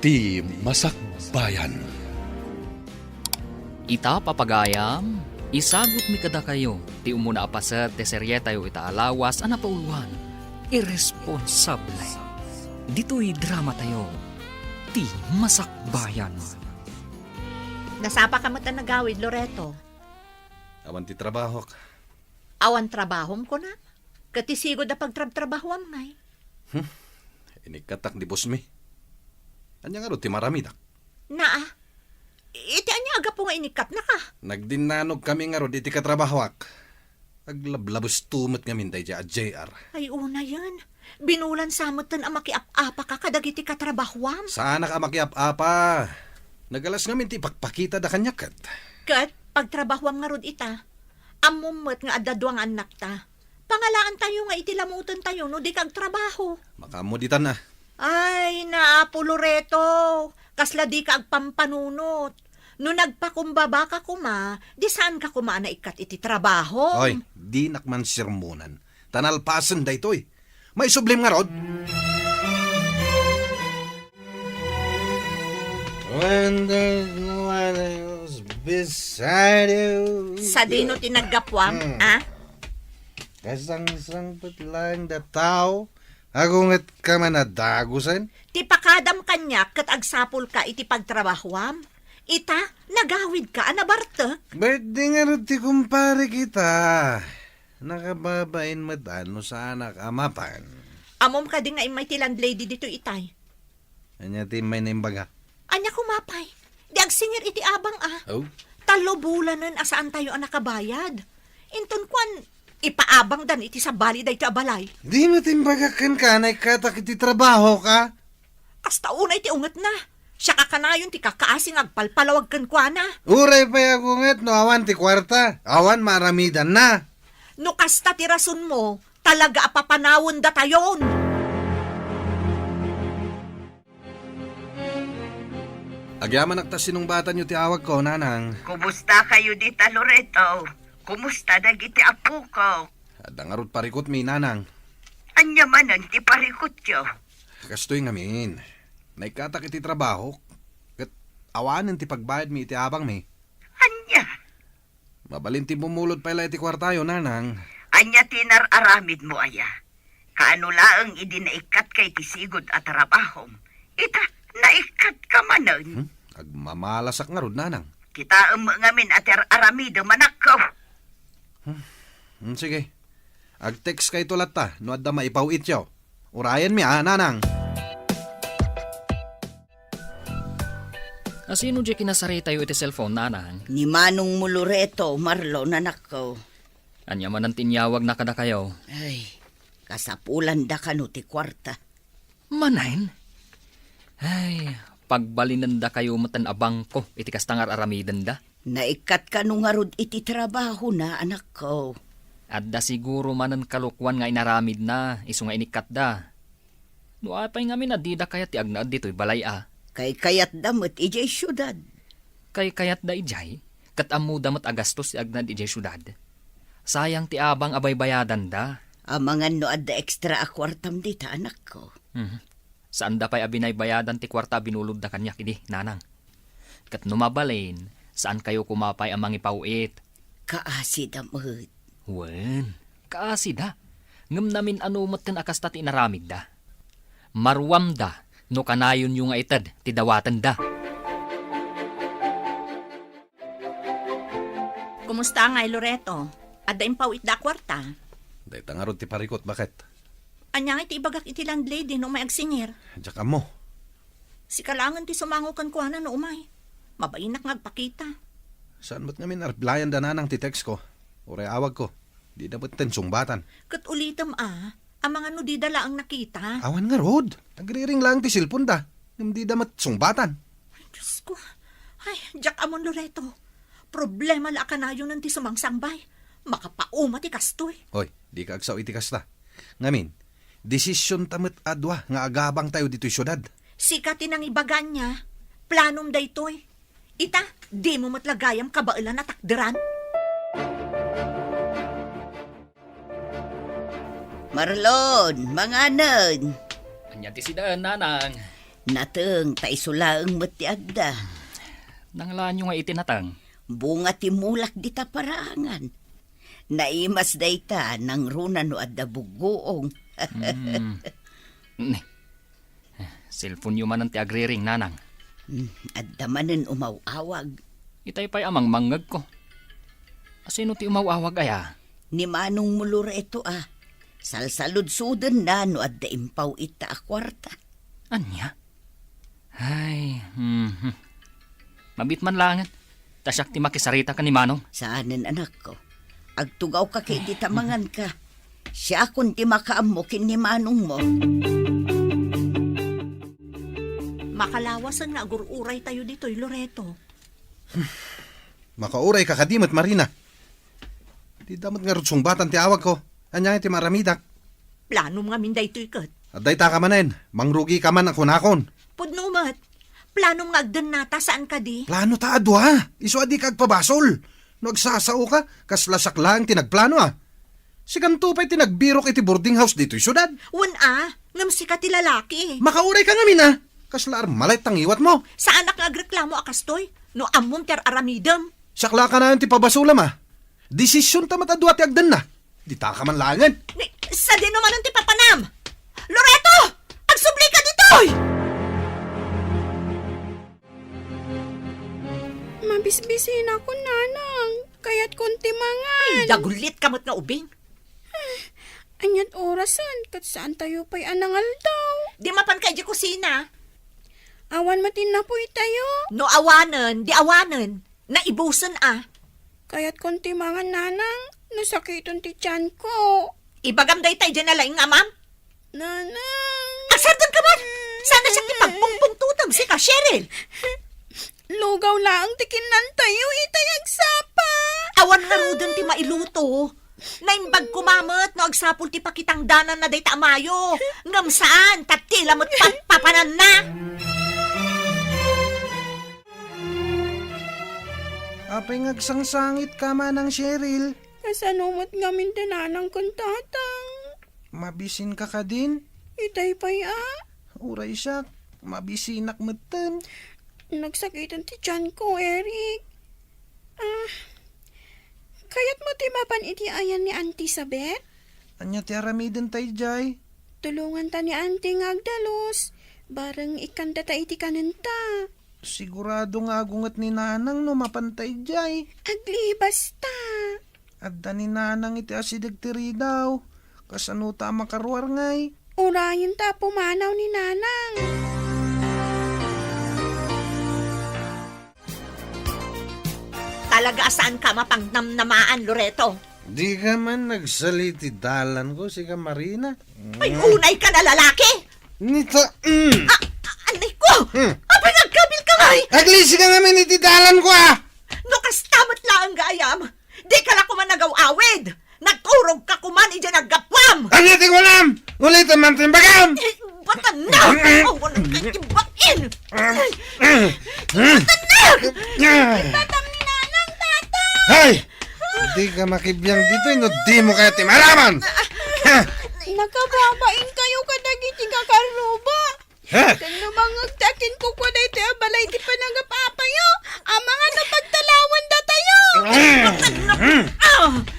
Ti Masakbayan. Ita papagayam, isagot mi kada kayo, ti umuna apasat, ti serye tayo itaalawas, anapauluan, irresponsable. Dito'y drama tayo, ti Masakbayan. Nasapa ka mo ta nagawid, Loreto. Awan ti trabaho. Awan trabahom ko na. Katisigod na pagtrabahom ngay. Inikatak di boss mi. Anya nga ro ti maramidak. Naa, iti anya aga po nga inikat na ka. Nagdinanog kami nga ro di ti katrabahowak. Aglablabos tumot nga minday dya at JR. Ay una yan. Binulan samutan ang makiap-apa ka kadagiti katrabahwam. Sana ka makiap-apa. Nagalas nga minti pakpakita da kanyakat. Kat, pagtrabahwam nga rod ita, amumot nga adadwang anak ta. Pangalaan tayo nga itilamutan tayo no di kag trabaho. Makamuditan na. Ay, naapo Loreto. Kasla di ka agpampanunot. No nagpakumbaba ka kuma, di saan ka kuma na ikat iti trabaho? Oy, di nakman sirmunan. Tanalpasan da ito'y. May sublim nga rod. When there's no one else beside you. Sa dino tinaggapwam, ah? Kasang-sangpot lang da tao. Agungat ka man na dagusan. Ti pakadam kanya kat agsapol ka iti pagtrabahwam. Ita, nagawid ka, anabartek. Ba't di nga rin ti kumpare kita? Nakababain matano sa anak amapan. Amom ka din nga imay ti landlady dito itay. Anya ti may naimbaga. Anya kumapay. Di agsingir iti abang ah. Oh? Talo bulanan asaan tayo ang nakabayad. Inton kwan, ipaabang dan iti sa bali day ti abalay. Di mo timbagakan ka na ikatak iti trabaho ka? Kasta una iti unget na. Siya kakanayon ti kakaasing agpalpalawag kan kwa na. Uray pa agungat no awan ti kwarta. Awan maramidan na. No kasta ti rason mo, talaga apapanawon da tayon. Agyaman naktas sinungbatan nyo ti awag ko, nanang. Kumusta kayo dita, Loreto? Kumusta dagiti apo ko? Adangarot parikot mi, nanang. Anya manan ti parikot yo. Kastoy ngamin. Naikatak iti trabaho. Kat awanan ti pagbayad mi iti abang mi. Anya? Mabalin ti bumulod pala iti kwartayo, nanang. Anya tinar-aramid mo aya. Kaano laang idinaikat kay tisigod at trabahom. Ita, naikat ka manan. Agmamalasak nga rod, nanang. Kita ngamin at aramido manakaw. Sige. Ag-text kay tulat ta, no adda maipawit yaw. Urayan mi, nanang. Asino di kinasari tayo iti cellphone, nanang? Ni Manong mo, Loreto, Marlo, nanakaw. Anya man ang tinyawag na kada kayo. Ay, kasapulan da ka no ti kwarta. Manain? Ay, pagbalinanda kayo matan abang ko, iti kastangar aramidan da. Naikat ka nung arod iti trabaho na, anak ko. At da siguro manan kalukwan nga inaramid na, iso nga inikat da. No apay nga minadida kaya ti agnaad dito'y balay ah. Kay kayat damot ijay syudad. Kay kayat da ijay, kat amu damot agastos ti agnaad ijay syudad. Sayang ti abang abay bayadan da. Amangan no adda extra akwartam dita, anak ko. Saan da pa'y abinay bayadan ti kwarta binulod da kanya kidi, nanang. Kat numabalin, saan kayo kumapay ang mangipauit? Kaasi damot. Wen, kaasi da. Ngam namin ano matin akas ta ti inaramid da. Marwam da, no kanayon yung nga itad, ti dawatan da. Kumusta nga Loreto? Adda impawit da kwarta. Day tangarod ti parikot, bakit? Anya nga iti ibagak iti landlady no may agsingir. Diyak mo. Si kalangan ti sumangukan kwa na no umay. Mabainak nga agpakita. Saan ba't ngamin arplayan da nanang ti text ko? Uray awag ko. Di dapat tensong batan. Kat ulitam ang mga no di dala ang nakita. Awan nga rod. Nagriring lang ti silpon da. Hindi damat sumbatan. Ay, Diyos ko. Ay, Jack Amon Loreto. Problema la ka na yun ng ti sumangsangbay. Makapauma ti kastoy. Hoy, di ka agsaw iti kasta. Ngamin, desisyon tamat adwa nga agabang tayo dito'y syudad. Sikatin ang ibagan niya. Planom da ito'y. Ita, di mo matlagayam kabailan na takderan. Marlon, manganan. Anya ti sidaan, nanang. Nateng, taisulaang mati agda. Nanglaan nyo nga itinatang. Bunga timulak di ta parangan. Naimas dayta nang runa no adda bugoong. Cellphone nyo man ang ti agriring, nanang. Adda manen umawawag. Itay pa'y amang mangag ko. Asino ti umawawag aya? Ni manong mulura ito Salsalud-sudan na no adda impaw ita a kwarta. Anya? Ay, mabit man langan. Tasyak ti makisarita ka ni Manong. Saanen anak ko. Agtugaw ka kay di tamangan ka. Siya kun ti makaamukin ni manong mo. Makalawas ang nagururay tayo dito'y Loreto. Makauray ka kadimot, Marina. Di damat nga rutsong batan ti awag ko. Anya ti maramidak. Plano nga minday to'y kat. At day ta ka manen, mangrugi ka man ang kunakon. Pudnumat, plano nga agdan nata saan ka di? Plano ta adwa, iso adi kag pabasol. No agsasao ka, kaslasak lang tinagplano Si Kantupay tinagbirok iti boarding house dito syudad. Ngamsi ka ti lalaki. Makauray ka nga mina, kaslar malay tangiwat mo. Sa anak nga agreklamo akastoy, no amom ter aramidam. Sakla ka na yung ti pabasulam Desisyon ta matadwa ti agdan na. Di ta ka man langan. Sa din naman ang ti papanam. Loreto! Agsubli ka ditoy! Mabisbisin ako, nanang. Kaya't konti mangan. Dagulit kamot nga ubing. Anyat orasan, kat saan tayo pa'y anangal daw. Di mapan kay di kusina. Awan matin na po'y tayo. No awanen, di awanen. Naibusan Kaya't konti mangan, nanang. Nasakiton ti tiyan ko. Ibagam day tayo dyan na laing amam. Nanang. Asardan ka man! Sana siya ti pagpungpungtutam si ka, Cheryl. Lugaw lang tikinan tayo, itayag sapa. Awan nga rudan ti mailuto. Naimbag kumamot no agsapul ti pakitang danan na day taamayo. Ngam saan, tatila mo't papanan na. Apay ngagsangsangit ka man ng Cheryl. Kasanumot ngamin dinanang kong tatang. Mabisin ka din. Itay pa'y Uray siya, mabisinak matan. Nagsakitan ti tiyan ko, Eric. Kaya't mo ti mapan iti ayan ni Auntie Sabet? Anya ti aramiden tayo jay. Tulungan ta ni Auntie ngagdalos. Barang ikanda ta iti kanenta. Sigurado nga agungat ni Nanang no mapantay jay. Aglibas ta. Adda ni Nanang iti asidag tiri daw. Kasano ta makaruar ngay. Urayin ta pumanaw ni Nanang. Talaga saan ka mapangnamnamaan, Loreto? Di ka man nagsaliti dalan ko, si ka Marina. Ay, unay ka na lalaki! Nita, Anay ko! Apay nagkabil ka ngay! Aglisi ka namin iti dalan ko No kastamat lang gayam! Di ka na kuman nagaw-awid! Nagturog ka kuman ija naggapwam! Anya ti kulam! Ulit ang mantimbagam! Batan na! Awan ang katibain! Batam ni Nanang, tata! Hay! Di ka makibiyang dito, no di mo kaya timalaman! Nakababain kayo kadagiti kakaruba. Ha? Kano mangagtakin ko kwa dahi tayo balay ti panagapapayo. Ang mga napagtalawan da tayo.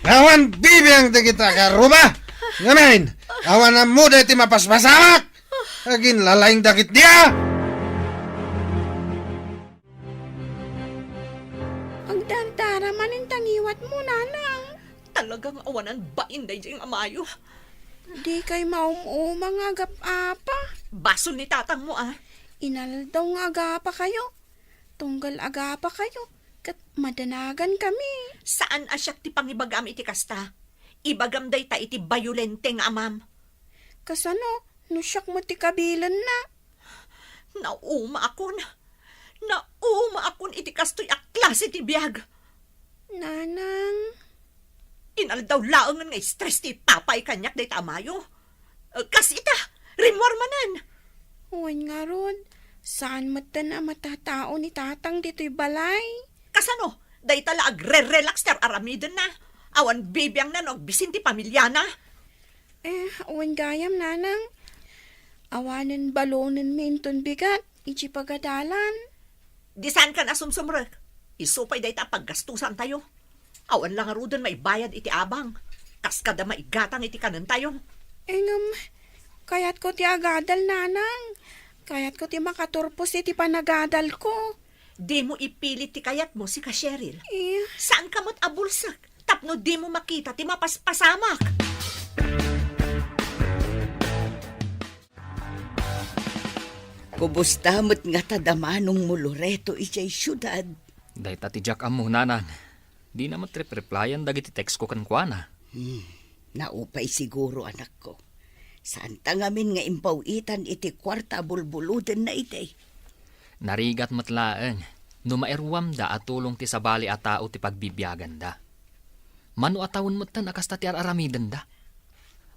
Awan bibiyang di kita karuba! Ngamin, awan na muda iti mapaspasamak! Agin lalaing dakit dia! Agdantara manin tangiwat mo, Nanang. Talagang awanan bain day diyang amayo. Di kay maumumang agap-apa. Baso ni tatang mo Inaldaw nga agapa kayo. Tunggal agapa kayo. Kat madanagan kami. Saan asyak ti pangibagam iti kasta? Ibagam day ta iti bayulente nga amam. Kasano, nusyak mo ti kabilan na. Nauma akon. Nauma akon iti kastoy aklas iti biyag. Nanang. Inaldaw laangan nga stress ti papay kanyak day tamayo. Kas ita, rimwar manan. Huwan nga ron. Saan matan na matatao ni tatang dito'y balay? Kasano, day tala agre-relax ter aramiden na. Awan bibiyang na no, bisin ti pamilya na. Huwan gayam, Nanang. Awanan balonen minton bigat, iji pagadalan. Di saan ka nasumsumrek? Isupay day ta paggastusan tayo. Awan lang arudan may bayad iti abang. Kas kada maigatang iti kanan tayo. Kayat ko ti agadal, nanang. Kayat ko ti makaturpos iti panagadal ko. Di mo ipilit ti kayat mo si ka Cheryl. Eh, Saan ka mo't abulsak? Tapno di mo makita ti mapaspasamak. Kubusta mo't nga tadamanong mo Loreto ijay syudad. Day ta ti Jack amo, nanang. Di na matrip-replyan dagiti text ko kankwana. Naupay siguro anak ko. Saan tangamin nga impawitan iti kwarta bulbuluden na iti. Narigat matlaeng, numaerwam da at tulong ti sabali at tao ti pagbibiyagan da. Mano atawon matan akasta ti aramidan da.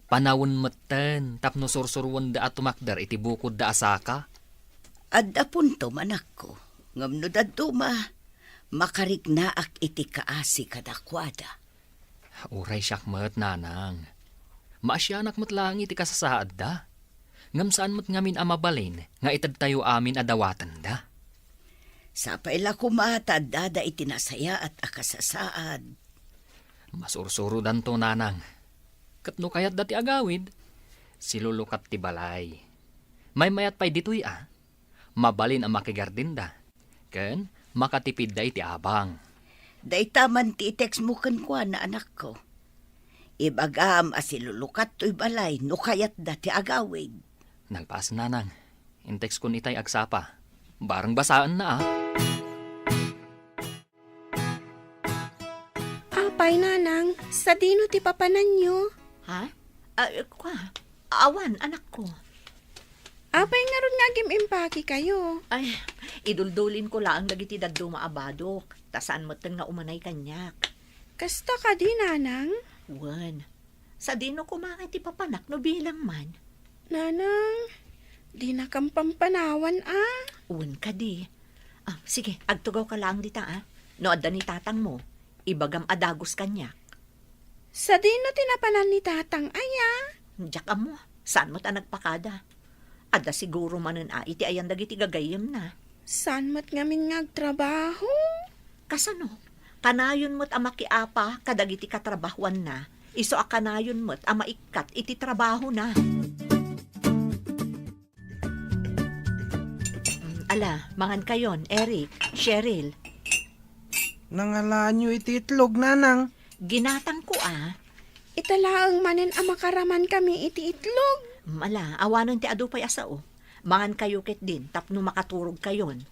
Panawon matan tapno sursurwan da at tumakder iti bukod da asaka. Adda punto manak ko. Ngamno daduma, makarignaak iti kaasi kadakwada. Uray siyak mat, nanang. Maasyanak matlaang iti kasasaad da. Ngam saan mat ngamin amabalin, nga itad tayo amin adawatan da. Sa paila kumatad dada iti nasaya at akasasaad. Masursuro danto, nanang. Katno kayat dati agawid, silulukat ti balay. May mayat pa'y dito'y mabalin ang makigardin da. Ken, makatipid da iti abang. Daitaman ti text mo kwa na anak ko. Ibagam asilulukat to'y balay no kayat dati agawid. Nagpaas, nanang. Intex kun itay agsapa. Barang basaan na apay, nanang. Sa dino ti papanan nyo. Ha? Awan, anak ko. Apay nga ron nga gimimpaki kayo. Ay, iduldulin ko lang dagiti daddo maabadok. Tasaan mo nga umanay kanyak. Kasta ka di, nanang. Wan, sa dino kumakay ti papanak no bilang man. Nanang, di na kang pampanawan, Wan ka di. Sige, agtugaw ka lang dita No adda ni tatang mo, ibagam adagos kanyak. Sa dino tinapanan ni tatang aya. Diyak mo, saan mo ta nagpakada? Adda siguro manen iti ayan dagiti gagayem na. Saan mat ngamin ngagtrabaho? Kasano? Kanayon mo't amakiapa kadagiti katrabahuan na. Iso a kanayon mo't amaikat iti trabaho na. Ala, mangan kayon, Eric, Cheryl. Nangalaan nyo iti itlog, nanang. Ginatang ko Italaang manen amakaraman kami iti itlog. Mala, awanon ti adupay asao. Mangan kayo ket din, tapno makaturog kayon.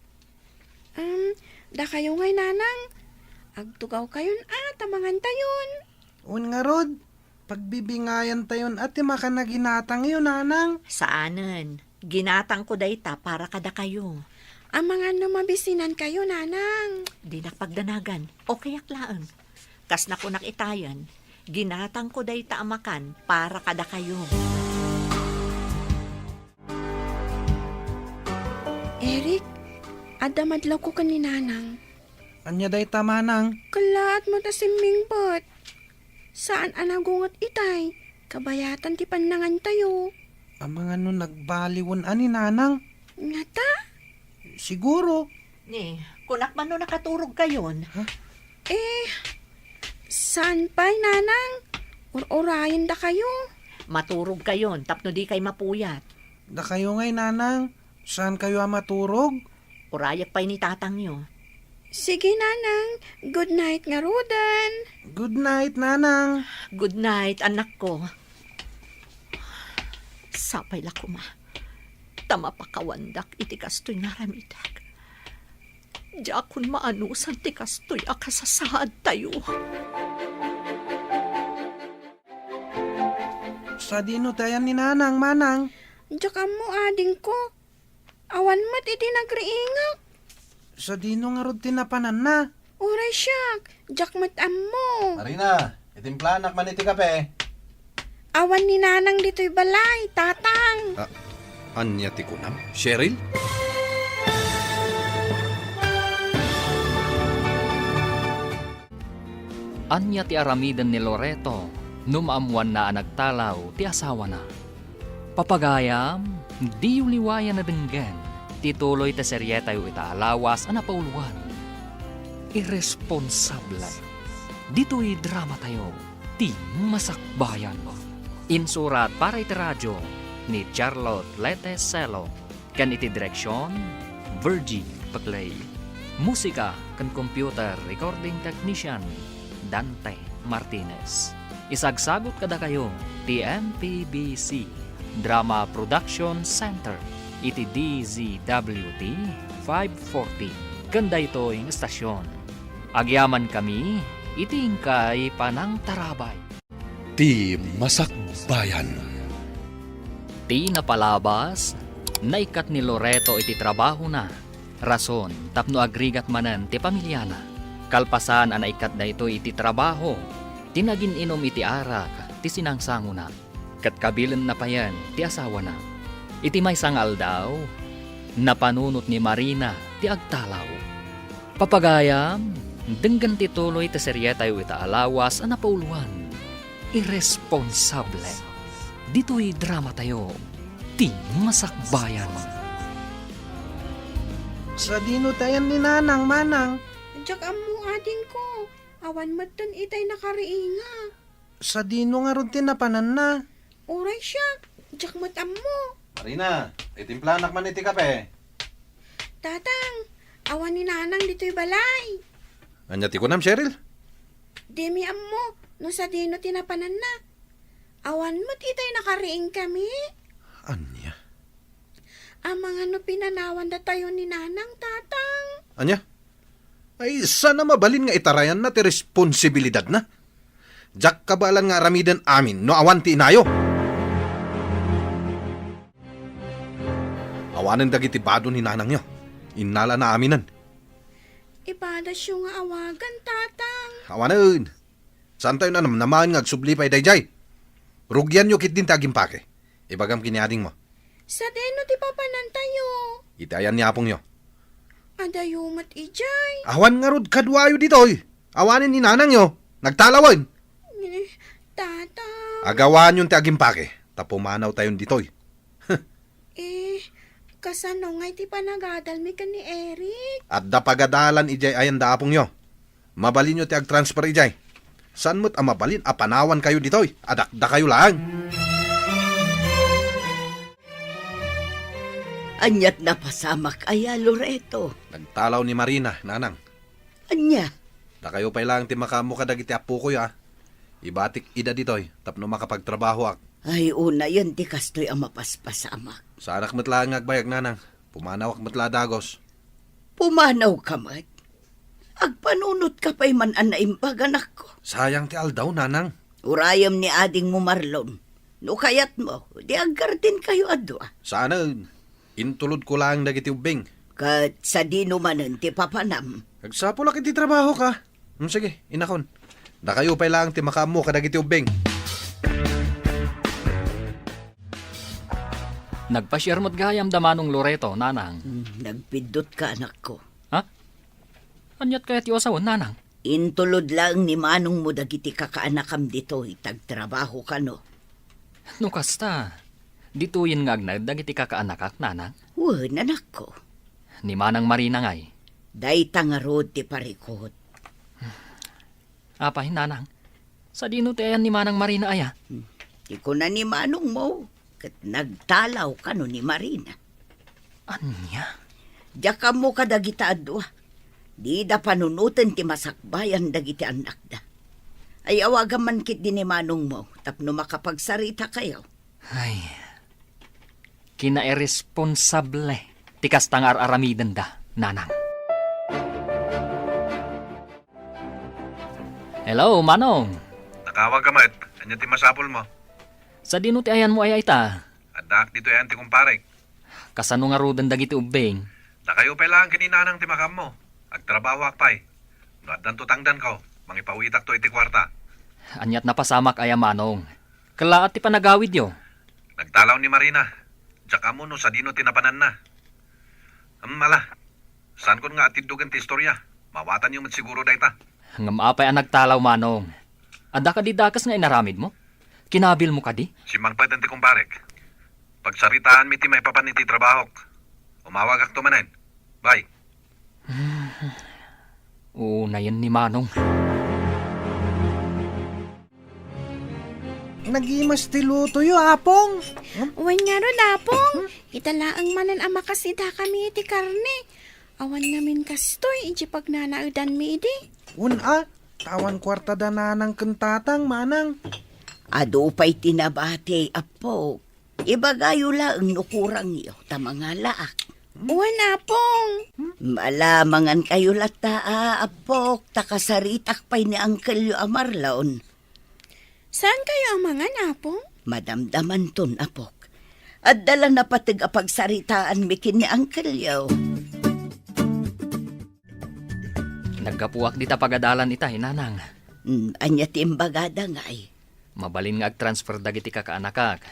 Da kayo ngay, nanang. Agtugaw kayon tamangan tayon. Un nga rod, pagbibingayan tayon at makanaginatang yun, nanang. Saanen? Ginatang ko dayta para kada kayo. Ang mga numabisinan kayo, nanang. Di nakpagdanagan, o kayak laang. Kas na ko nakitayan, ginatang ko dayta amakan para kada kayo. Eric, adamadlaw ko ka ni nanang. Anya day tamanang. Kalaat mo ta simmingbot. Saan anagungot itay? Kabayatan ti panangan tayo. Ang mga nun nagbaliwon ani, nanang. Nga ta? Siguro. Ni, kunak man no nakaturog kayon. Saan pa'y, nanang? Or-orayan da kayo. Maturog kayon, tapno di kay mapuyat. Da kayo ngay, nanang. Saan kayo maturog? Urayak pa'y ni tatang nyo. Sige, nanang. Good night nga, Rudan. Good night, nanang. Good night, anak ko. Sapay la kuma. Tama pa kawandak iti kastoy nga ramidak. Diya kun maanusan ti kastoy akasasaad tayo. Sa dino tayan ni nanang, manang. Diyak mo, ading ko. Awan mat iti nagriingak. Sa dino nga rod tinapanan na. Uray siyak. Diyak mat mo. Marina, itimplanak man iti kape. Awan ni nanang dito'y balay, tatang. Anya ti kunam? Cheryl? Anya ti aramidan ni Loreto, numaamuan na nagtalaw ti asawa na. Papagayam, di uliwayan na denggan, tituloy ta serye tayo itaalawas ana pauluan. Irresponsable. Dito'y drama tayo, ti masakbayan. Insurat para iti radyo ni Charlotte Leteselo, kan iti direksyon, Virgie Paclay. Musika kan computer recording technician, Dante Martinez. Isagsagot kada kayo, TMPBC Drama Production Center, iti DZWT 540. Kanda ito'y estasyon. Agyaman kami, iti ingkay panang tarabay. Ti Masakbayan. Ti napalabas, naikat ni Loreto iti trabaho na. Rason, tapno agrigat manan ti pamilyana. Kalpasan ang naikat na ito iti trabaho. Tinagin inom iti arak, ti sinangsango na. Kat kabilan na pa yan, ti asawa na. Iti may sangal daw, napanunot ni Marina, ti agtalaw. Papagayam, denggan ti tuloy ti serye tayo itaalawas ang napauluan. Irresponsable. Dito'y drama tayo, ti masakbayan. Sa dino tayan ni Nanang, Manang. Diyak amo ading ko. Awan matan itay nakariinga. Sa dino nga ron tinapanan na. Uray siya. Diyak matam mo. Marina, itimplanak man iti kape. Tatang, awan ni Nanang dito'y balay. Anyati ko nam, Cheryl. Demi ammo, no sa dino tinapanan na. Awan mo't itay nakariing kami. Anya? Ang mga no pinanawan na tayo ni Nanang, tatang. Anya? Ay, sana mabalin nga itarayan na ti responsibilidad na. Jak kabalan nga ramidan amin no awan ti inayo. Awanan dagiti bado ni Nanang nyo. Inala na aminan. Ibadas yung nga awagan, tatang. Awanan. Saan tayo na naman nga agsublipay dayjay? Rugyan nyo kit din tagimpake. Ibagam kiniading mo. Sa deno ti papanan tayo. Itayan ni apong nyo. Adayo mat ijay. Awan nga rod kadwayo ditoy. Awanin ni Nanang nyo. Nagtalawan. Tatang. Agawan yung tagimpake. Tapumanaw tayon ditoy. Kasano nga iti panagadal mi ka ni Eric? At dapagadalan ijay ayan da apong nyo. Mabalin nyo ti ag-transfer ijay. San mo't amabalin apanawan kayo ditoy. Adakda kayo lang. Anyat na pasamak aya, Loreto. Nagtalaw ni Marina, Nanang. Anya, Da kayo pa lang ti makamu kadagiti apo ko ya. Ibatik ida ditoy. Tapno makapagtrabaho ak. ay una yan ti kastoy ang mapaspasamak. Sa anak matla ang agbayag, Nanang. Pumanaw ak matla dagos. Pumanaw ka mat. Agpanunot ka pa'y man anaimpag anak ko. Sayang ti aldaw, Nanang. Urayam ni ading mo Marlon. No kayat mo, di aggartin kayo adwa. Sana, intulod ko lang dagiti ubing. Kat sa dino manan ti papanam. Kagsapulak iti trabaho ka. Sige, inakon. Da kayo pa lang ti makamu kadagiti ubing. Nagpasyermot gayam damanong Loreto, Nanang. Nagpindot ka anak ko. Ha? Anyat kaya ti osawon, Nanang? Intulod lang ni manong mo dagiti kakaanakam dito itagtrabaho ka no. No kasta, dituyin nga agnad dagiti kakaanak Nanang. Wan anak ko. Ni Manang Marina ngay. Day tangarod ti parikot. Apay, Nanang. Sa dino ti ayan ni Manang Marina aya. Di ko na ni manong mo. Kat nagtalaw ka no ni Marina. Anya? Diyaka mo ka dagita adwa. Di da panunutan ti masakbayan dagiti anak da. Ay awagan man kit din ni manong mo. Tapno makapagsarita kayo. Ay, kinairresponsable. Tikas tangar aramidan da, Nanang. Hello, Manong. Nakawag ka, Mat. Anya ti masapol mo. Sa dino ti ayan mo ay ita. Adak dito yan ti kumparek. Kasano nga rudan dagiti ubing. Na kayo pa lang kininanang ti makam mo. Agtrabaho akpay. No at tutangdan ko. Mangipawitak to iti kwarta. Anyat na pasamak aya, Manong. Kala at ti panagawid yo. Nagtalaw ni Marina. Tsaka mo no sa dino tinapanan na. Mala. Saan ko nga atidugan ti istorya? Mawatan yung siguro dayta. Ngam apay ang nagtalaw, Manong. Ada ka di dakas nga inaramid mo? Kinabil mo ka di? Si Mangpad ang ti kumparek. Pagsaritaan mi ti may papan iti trabaho. Umawag ak manen. Bye. Na yan ni Manong. Nagimas ti luto yo, apong. Uwan nga ro, Lapong. Italaang manan ang makasida kami iti karne. Awan ngamin kastoy, iji pag nanaudan mi idi. Tawan kwarta da nanang kentatang, manang. Ado pa'y tinabate, apo. Ibagayo lang nukurang iyo, tamanga laak. Uwan, Apong. Malamangan kayo lata, apok, takasaritak pa'y ni Uncle yu amarlaon. Saan kayo ang mga Apong? Madamdaman ton, apok. At dala na patig apagsaritaan mikin ni Uncle yu. Nagkapuak di ta pagadalan ita, hinanang. Anya timbagada nga ay. Mabalin nga ag-transfer dagiti kakaanakak.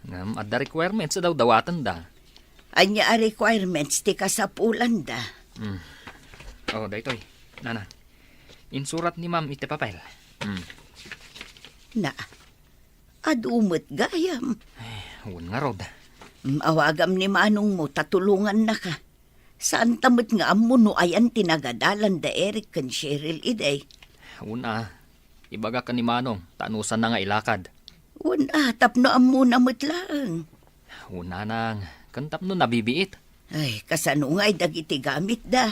Ngam, at the requirements daw dawatan da. Anya a requirements ti kasapulan da. Daytoy. Nana. Insurat ni ma'am iti papel. Na, adumot gayam. Huwag nga rod. Awagam ni Manong mo, tatulungan na ka. Saan tamot nga amo no ayan tinagadalan da Eric kan Cheryl iday. Una, ibaga ka ni Manong, tanusan na nga ilakad. Una, tapno amo na mutlaang. Una nang, kantap no nabibiit. Ay, kasano nga'y dagiti gamit da.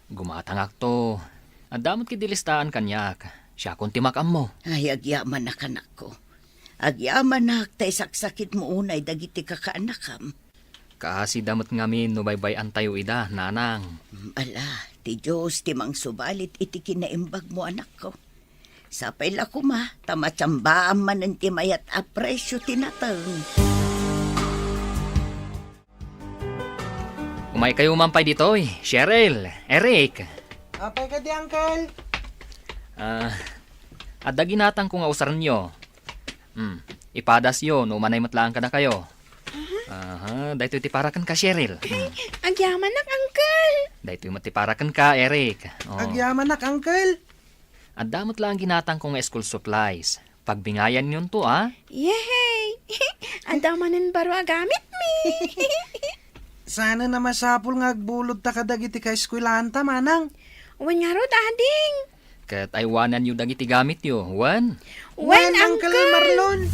Gumatangak to. Ang damot kidilistaan kanyak. Siya kung timakam mo. Ay, agyaman na kanak ko. Agyaman na tay saksakit mo unay dagiti kakaanakam. Kasi damot ngamin no baybay tayo ida, nanang. Ala, ti Diyos timang subalit iti kinaimbag mo anak ko. Sapay la kuma, tamatsambaan man ang timayat apresyo tinatang. Umay kayo mampay ditoy. Cheryl, Eric. Apay ka di, Uncle. Adda ginatang ko nga usaran nyo. Ipadas yo, no manay matlaan ka na kayo. Dahito itiparakan ka, Cheryl. Agyaman nak, Uncle. Dahito matiparakan ka, Eric. Agyaman nak, Uncle. Adamot lang ginatang ko nga school supplies. Pagbingayan yun to, Yay! Adamanin baro agamit mi. Sana na masapul nga agbulod ta kadagiti ka eskwelahan ta, manang. Uwan nga ro, dading. Kat aywanan yung dagiti gamit yo. Wan? Uwan, Uncle. Marlon.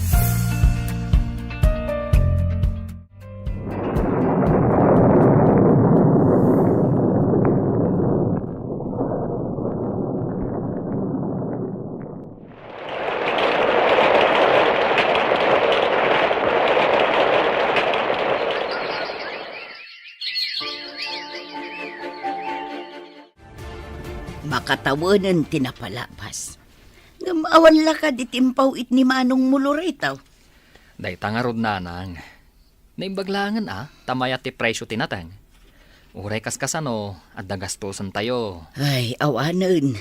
Makatawanan tinapalabas. Ngamawan la ka di timpaw it ni Manong muluritaw. Day tangarod nanang. Naimbaglangan tamayat ti presyo tinatang. Uray kaskasano, at dagastosan tayo. Ay, awanan.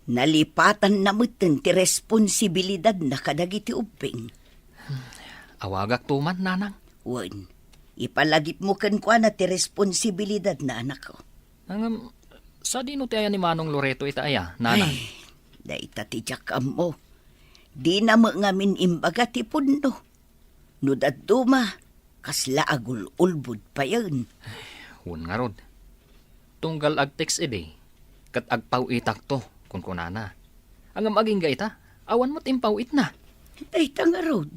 Nalipatan na mutin ti responsibilidad na kadagiti uping. Awagak tuman, nanang. Wan, ipalagip mo kan kwa na ti responsibilidad na anak ko. Sa dino ti aya ni Manong Loreto ita aya, nanang? Ay, daita ti jakam mo. Di na mo ngamin imbaga ti puno. Nudad duma, kasla agul ulbud pa yun. Hun nga rod. Tunggal agtex ide, kat agpaw itak to, kun kunana. Ang maging gaita, awan mo't impaw it na. Daita nga rod.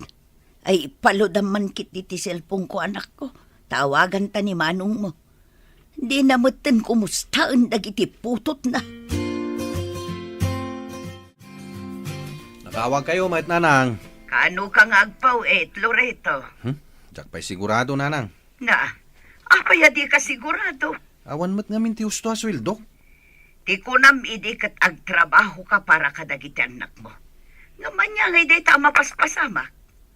Ay, palodaman kit ti cellphone ko anak ko. Tawagan ta ni Manong mo. Di na mutin kumustaan dagiti putot na. Nakawag kayo, mait nanang. Kaano ka nga agpaw Loreto? Diyak pa'y sigurado, nanang. Na, apaya di ka sigurado. Awan mo't ngamin ti husto asweldo. Di ko nam idi kat agtrabaho ka para kadagiti anak mo. Naman niya ngay day tama paspasama.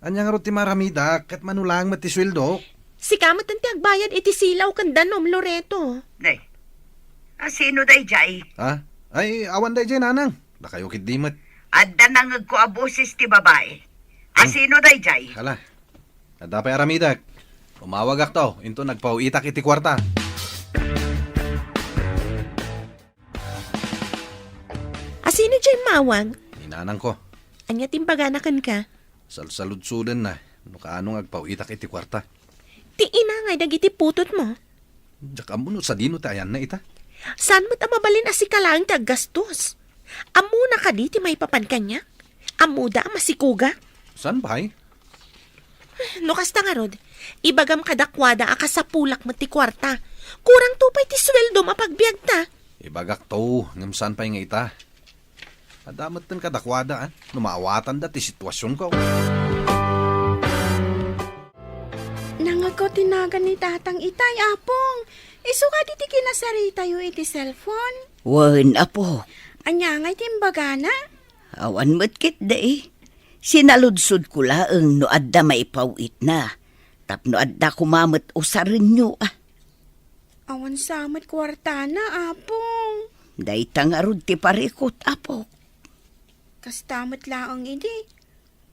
Anyang rot ti maramida, kat manulang mat ti sweldo. Si kamot ang tiagbayad iti silaw kan danom, Loreto. Day, sino day jay? Ha? Ay, awan day dyan, nanang. Da kayo kitdimat. Adda nangag ko aboses ti babae. Sino day jay? Kala. Ada pa aramidak. Umawag ak to. Into nagpauitak iti kwarta. Sino dyan mawang? Ninanang ko. Anya timpaganakan ka? Salsaludsudan na. No kaanong agpauitak iti kwarta. Ti inangay dagiti putot mo. Jaka mo no sa dino tayan na ita. Saan mo't amabalin as ikalang ti aggastos? Amo na ka di ti may papan kanya? Amo da masikuga? San ba ay? No kasta nga rod, ibagam kadakwada aka sa pulak mo ti kwarta. Kurang tupay ti sweldo mapagbiag ta. Ibagak to, ngam saan pa nga ita. Adamat tan kadakwada, numaawatan da ti sitwasyon ko. Nangagaw tinagan ni tatang itay, apong. Isuka di ti kinasari tayo iti cellphone. Wan, Apok. Anya nga timbaga na. Awan mo't kit da eh. Sinaludsod ko laeng no adda maipawit na. Tapno adda kumamot usarin nyo ah. Awan samat kwarta na, apong. Daitang arod ti parikot, Apok. Kastamat laang idi.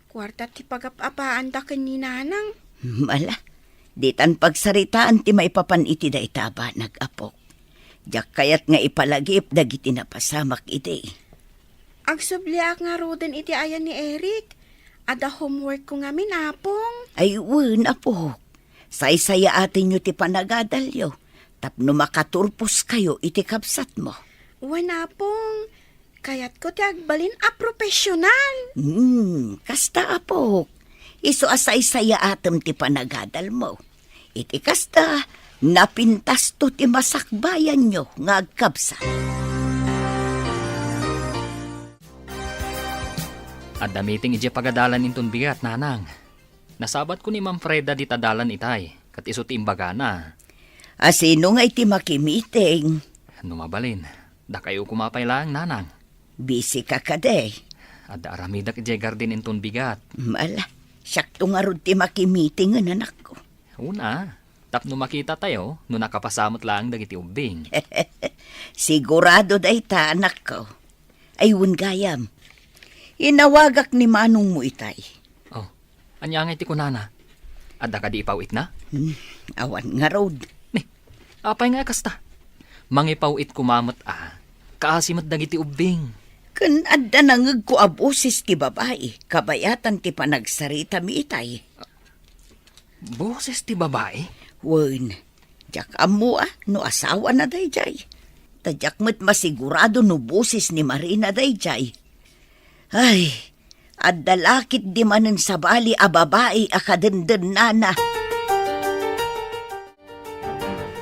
Kwarta ti pagapapaan da ni nanang. Mala, ditan pagsaritaan ti maipapan iti da itaba nag-Apok. Diyak kayat nga ipalagip dagiti napasamak iti. Agsubliak nga roden iti ayan ni Eric. Ada homework ko nga minapong. Ay wen, Apok. Saysaya atin nyo ti panagadalyo. Tapno makaturpos kayo iti kapsat mo. Wanapong. Kayat ko ti agbalin a profesional. Kasta, Apok. Iso asay-saya atem ti panagadal mo. Iti kasta, napintas to ti masakbayan nyo nga agkabsat. At damiting ije pagadalan inton bigat, nanang. Nasabat ko ni Ma'am Freda di tadalan itay, kat iso ti imbaga na. Asino nga iti makimiting? Numabalin, da kayo kumapay lang, nanang. Busy ka kaday. At da aramidak ije gardin inton bigat. Mala, sakto nga rod ti makimiting ang anak ko. Una, tapno makita tayo, no nakapasamot lang dagiti ubing. Sigurado day ta, anak ko. Ayun gayam. Inawagak ni manong mo itay. Oh, anya nga iti kunana. Adda ka di ipawit na? Awan nga rod. Apay nga kasta. Mangipawit kumamot kaasimat dagiti ubing. Kan adda nangag ko abusis ti babae, kabayatan ti panagsarita mi itay. Boses ti babae? Wen, jak amo no asawa na dayjay. Tadyak mo't masigurado no busis ni Marina dayjay. Ay, adda lakit di manen sa bali a babae a kadenden nana.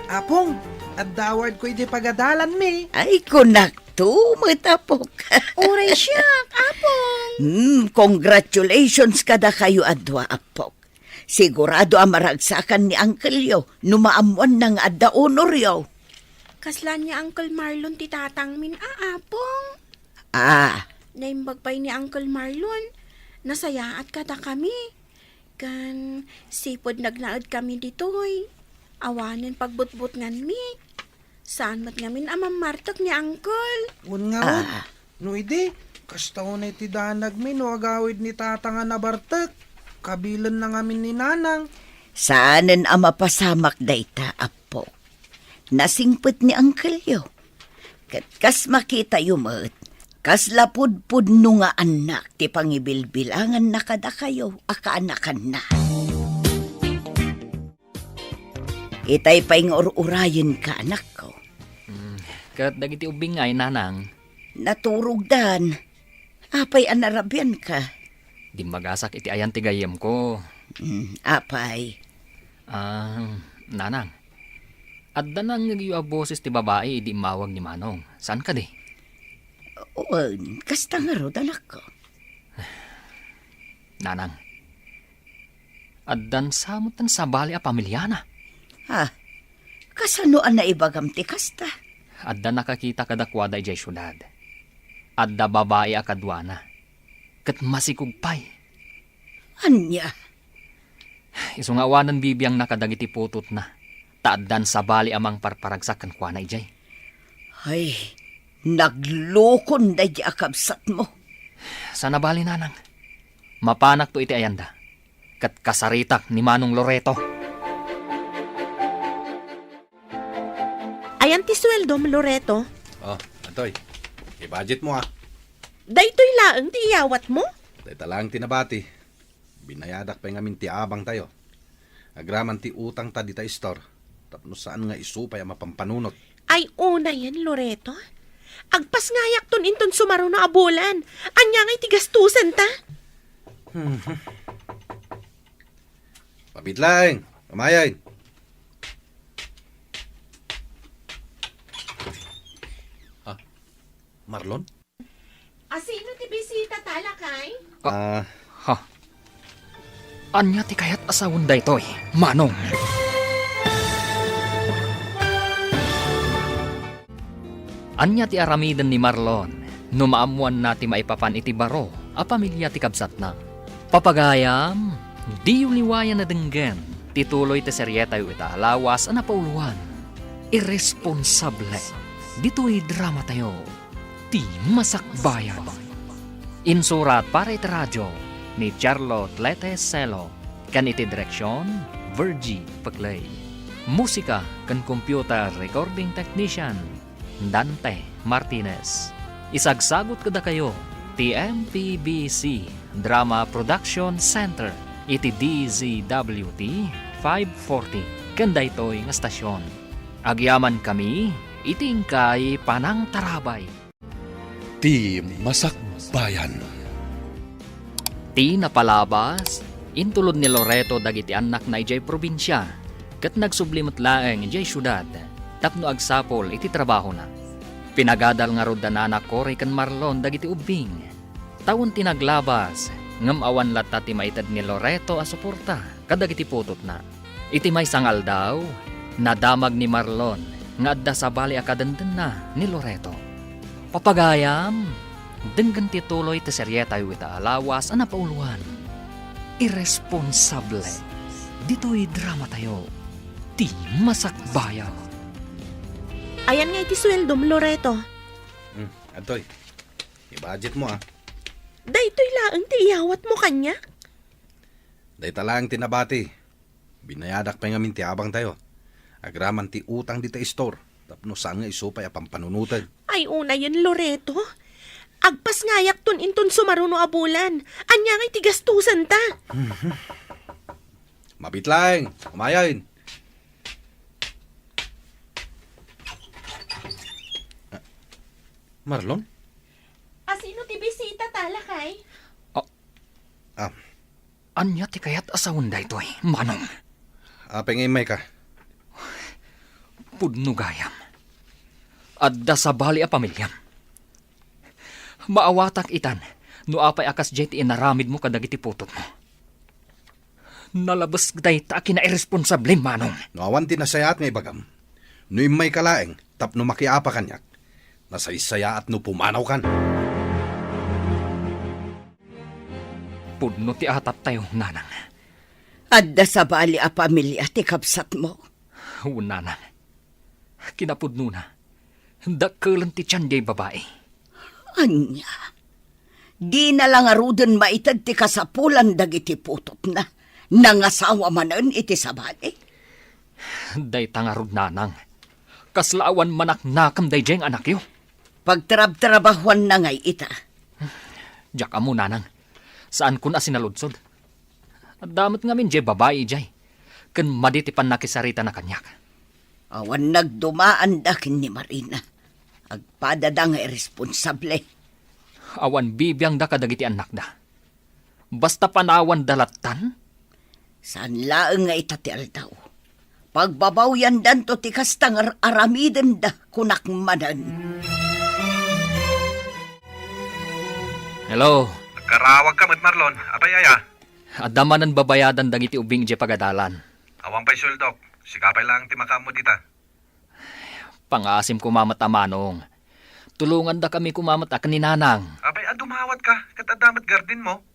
Apong, at daward ko iti pagadalan mi. Ay, kunak to, matapok. Oray siya, apong. Congratulations kada kayo adwa, Apok. Sigurado ang maragsakan ni Uncle Yo, numaamuan ng adda honor yo. Kaslan niya Uncle Marlon ti tatang min, apong. Naimbagpay ni Uncle Marlon, nasayaat kada kami. Kan sipod nagnaad kami ditoy. Awanin pagbutbut ngan mi. Saan mat ngamin amang martok ni Uncle? Un nga rod. No ide, kastaw na iti danag mi no agawid ni tatanga na bartek. Kabilan na ngamin ni nanang. Saanen ang mapasamak dayta, Apok. Nasingpet ni Uncle Yo. Kas makita yumat, kas lapudpud no nga anak ti pangibilbilangan na kada kayo, akaanakan na. Itay pa yung urayin ka, anak ko. Kat dagiti ubing ay nanang. Naturog dan. Apay anarabyan ka. Di magasak iti ayan ti gayem ko. Apay. Nanang. Adda nang nagyo boses ti babae di mawag ni Manong. Saan ka di? Kasta nga rod, anak ko. Nanang. Addan samutan sa bali a pamilyana. Kasano ang naibagam ti kasta? Adda nakakita kadakwada ijay syudad. Adda babae a kadwana. Kat masikugpay. Anya? Isungawanan bibiyang nakadagiti putot na. Taaddan sa bali amang parparagsak kan kwa na ijay. Ay, naglokon da di akabsat mo. Sana bali nanang. Mapanak to iti ayanda. Kat kasaritak ni Manong Loreto. Ayan ti sweldo, Loreto. Oh, Antoy. I-budget mo Daytoy laang ti iyawat mo. Dahil talang tinabati. Binayadak pa ngamin ti abang tayo. Agraman ti utang ta dita store. Tapno saan nga isupay ang mapampanunot. Ay, una yan, Loreto. Agpas ngayak ton inton sumaro na abulan. Anya nga'y tigastusan ta. Pabitlang, kamayan. Marlon? Asino ti bisita talakay? Ha? Anya ti kayat asawon da ito'y, Manong. Anya ti aramiden ni Marlon, numaamuan na ti maipapan iti baro, a pamilya ti kabsat na. Papagayam, di uliwayan na denggen, tituloy ti seryeta yu ita alawas a napauluan. Irresponsable, dito'y drama tayo, ti masakbayan. Insurat para iti radyo, ni Charlotte Lete Celo, kan iti direksyon, Virgie Paclay. Musika kan computer recording technician, Dante Martinez. Isagsagot kada kayo, TMPBC Drama Production Center, iti DZWT 540, kanda ito'y nga stasyon. Agyaman kami, itingkay panang tarabay. Ti Masakbayan. Ti napalabas, intulod ni Loreto dagiti anak na ijay probinsya, kat nagsublimot laeng ijay syudad, tapno agsapol iti trabaho na. Pinagadal nga rod na anak ko kan Marlon dagiti ubing. Tawon tinaglabas, ngam awan lata ti maitad ni Loreto a suporta, kadagiti putot na. Iti may sangal daw, nadamag ni Marlon, nga adda sa bali akadandan na ni Loreto. Papagayam, denggan tituloy ti seryeta yu ita alawas a napauluan. Irresponsable, dito'y drama tayo, ti masakbayan. Ayan nga iti sweldo mo, Loreto. Atoy, i-budget mo Daytoy laang ti iyawat mo kanya. Day talang tinabati. Binayadak pa nga minti abang tayo. Agraman ti utang dita store. Tapno saan nga isupay apang panunutan. Ay, una yan, Loreto. Agpas ngayak ton inton sumaro no abulan. Anya nga'y tigastusan ta. Mabitlang, kumayan. Marlon? Asino ti bisita talakay? Anya ti kayat asawon da ito'y, Manong. Apeng imay ka. Pudno gayam. Adda sa bali a pamilyam. Maawatak itan, no apay akas jay ti inaramid mo kadagiti putot mo. Nalabas day ta kina irresponsable, Manong. No awan tinasayat nga ibagam. No imay kalaeng, tapno makiapa kanyak. Nasaysaya at no pumanaw kan. Pudno ti atap tayo, Nanang. Adda sa bali a pamilya ti kapsat mo. Nanang. Kinapudno na. Dakkelan ti tiyan jay babae. Anya, di na lang aruden maitad ti kasapulan dagiti putot na. Nangasawa manen iti sa bali. Day tangarod, Nanang. Kaslaawan manak nakam day jeng anak yo. Pagtrab-trabahuan na ngay ita. Diyak amo, Nanang. Saan kun asinaludsod? Damot nga min jay babae jay. Ken maditipan nakisarita na kanyak. Awan nagdumaan dakin ni Marina. Agpadada nga irresponsable. Awan bibiyang da kadagiti anak da. Basta panawan dalatan? Saan laeng nga ita ti aldaw. Pagbabawyan dan to ti kastang aramiden da kunak manan. Hello. Nagkarawag ka, Marlon. Apayaya. Adamanan babayadan dagiti ubing jay pagadalan. Awang pa'y suldok. Sikapay lang timakam mo dita. Pangasim kumamat a Manong. Tulungan da kami kumamat a kaninanang. Apay, dumawat ka. Katadamat garden mo.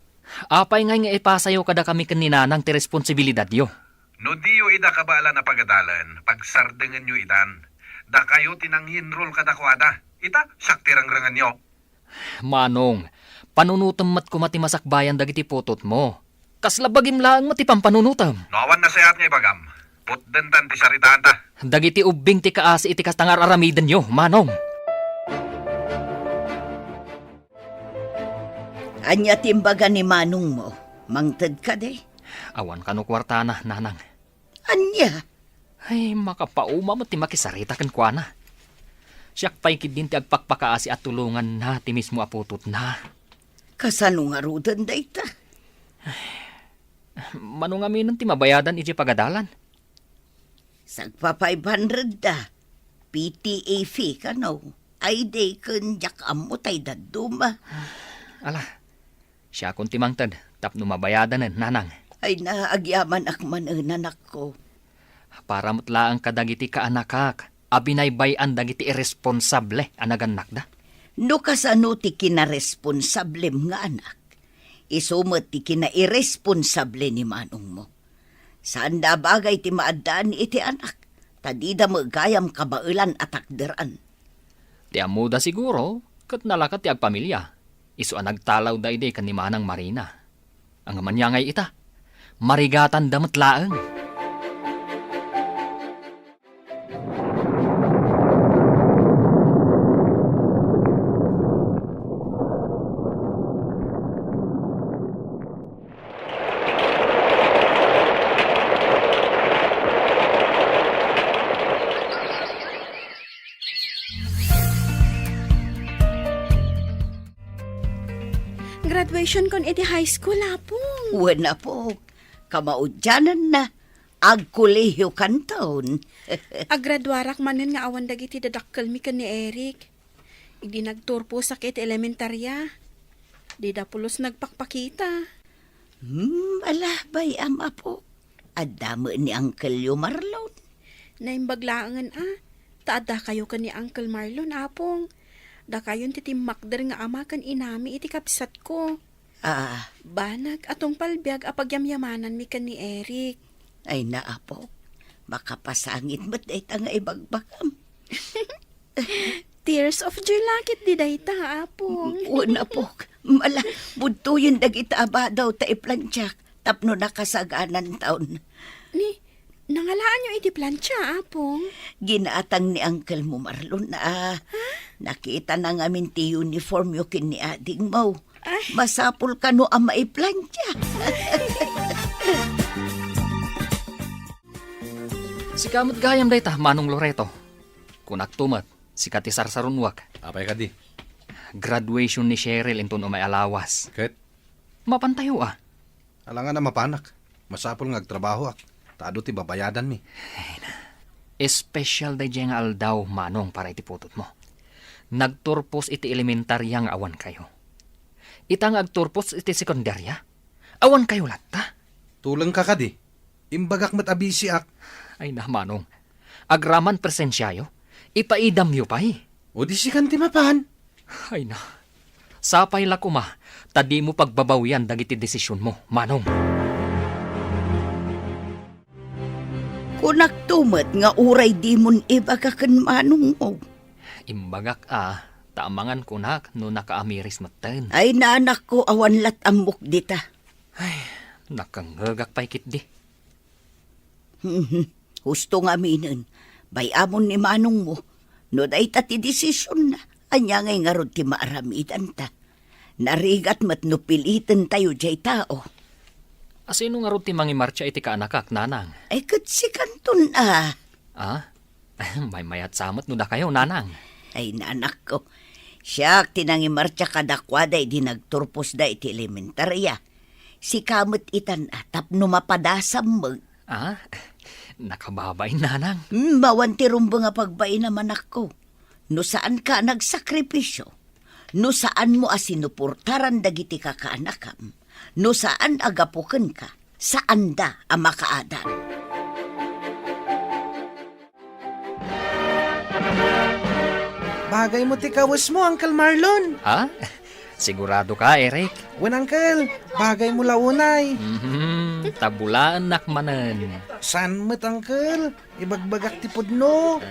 Apay nga ipasayo kada kami kaninanang ti responsibilidad yo. No diyo ida kabala na pagadalan, pagsardengan nyo idan, da kayo tinanghinrol kadakwada. Ita, saktirangrangan nyo. Manong, panunutam mat kumati masakbayan dagiti putot mo. Kaslabagim lang mati pampanunutam. Nawan na sayat nga ibagam. Putdentan ti saritaan ta. Dagiti ubing ti kaasi iti kastangar aramiden yo, Manong. Anya timbaga ni Manong mo. Mangted ka de. Awan kano kwarta na, Nanang. Anya, Ay, makapauma mo ti makisarita kan kwa na. Siyak pa'y kidin ti agpakpakaasi at tulungan na ti mismo aputot na. kasano nga rudan dayta? Manungaminon ti mabayadan iti pagadalan. Sagpa 500 da. PTA fee ka no. Ay day kun jak amutay daduma. Ala, siya kung timangtad, tapno mabayadan nanang. Ay naagyaman akman ang nanak ko. Para mutlaang kadagiti kaanakak, abinaybayan dagiti irresponsable anaganak da. No kasano ti kinaresponsablem nga anak. Isumot ti kinairresponsable ni manong mo. Saan da bagay ti maadaan iti anak? Tadida magayam kabailan at akderan. Ti amuda siguro, kat nalakat ti agpamilya. Isu ang nagtalaw da ide kan ni Manang Marina. Ang amanyangay ita, marigatan damat laeng. Graduation kon iti high school, apong. Wala po. Kamaudyanan na. Agkuleyo kantaon. Agradwarak manen nga awan dagiti dadakkel mi ken ni Eric. Igdi nagturpo sa kit elementarya. Di da pulos nagpakpakita. Ala bayam apo. Adamo ni Uncle Marlon. Naimbaglaangan taada kayo ken ni Uncle Marlon, apong. Da kayon ti timakder nga ama ken inami iti kapsat ko. Banag atong palbiag apagyamyamanan mi ken ni Eric. Ay naapo. Makapasangit mo't ay nga ibagbakam. Tears of joy lakit di dayta, apong. Una po. Mala, budto yung dagita aba daw ta iplantsak. Tapno nakasaganan taon. Ni, nangalaan nyo iti plancha, apong. Ginaatang ni Uncle mo Marlon na nakita na ngamin ti uniform yo kin ni ading mo. Masapul ka no ang maiplantya. Si kamot gayam dayta, Manong Loreto. Kunak tumat, si Kati Sarsarunwak. Apay ka di. Graduation ni Cheryl inton umay alawas. Ket, Mapantayo alangan na mapanak. Masapol nga agtrabaho ak. Tado ti babayadan mi. Special day nga aldaw, Manong, para iti putot mo. Nagturpos iti elementaryang awan kayo. Itang agturpos iti sekundarya. Awan kayo latta. Tulang ka di. Imbagak mat abisi ak. Ay na, Manong. Agraman presensyayo. Ipaidam yo pa'y. O di si kanti mapan. Ay na. Sapay la kuma. Tadi mo pagbabawian dagiti desisyon mo, Manong. Kunak tumat nga uray di mon ibagakan manong mo. Imbagak taamangan kunak no nakaamiris maten. Ay naanak ko awan lat amok dita. Nakangagak pa'y kitdi. Husto nga minen. Bayamon ni manong mo. No day ti desisyon na. Anya ngay nga rod ti maaramidan ta. Narigat mat no pilitan tayo jay tao. Asino nga ron ti mangimarcha iti kaanakak, nanang? Ay kat si kanton May mayat samot no da kayo, nanang. Ay nanak ko. Siya tinangimarcha kadakwaday di nagturpos da iti elementarya. Si kamot itan atap no mapadasam mo. Nakababay, nanang. Mawanti rumbo nga pagbay naman ako. No saan ka nagsakripisyo? No saan mo asinupurtaran dagiti ka kaanakam? No saan agapuken ka? Saan da ang makaadan? Bagay mo ti kawas mo, Uncle Marlon. Sigurado ka, Eric? Wen, Uncle, bagay mo launay. Tabulaan nakmanan. San mo't, Uncle? Ibagbagak ti pudno.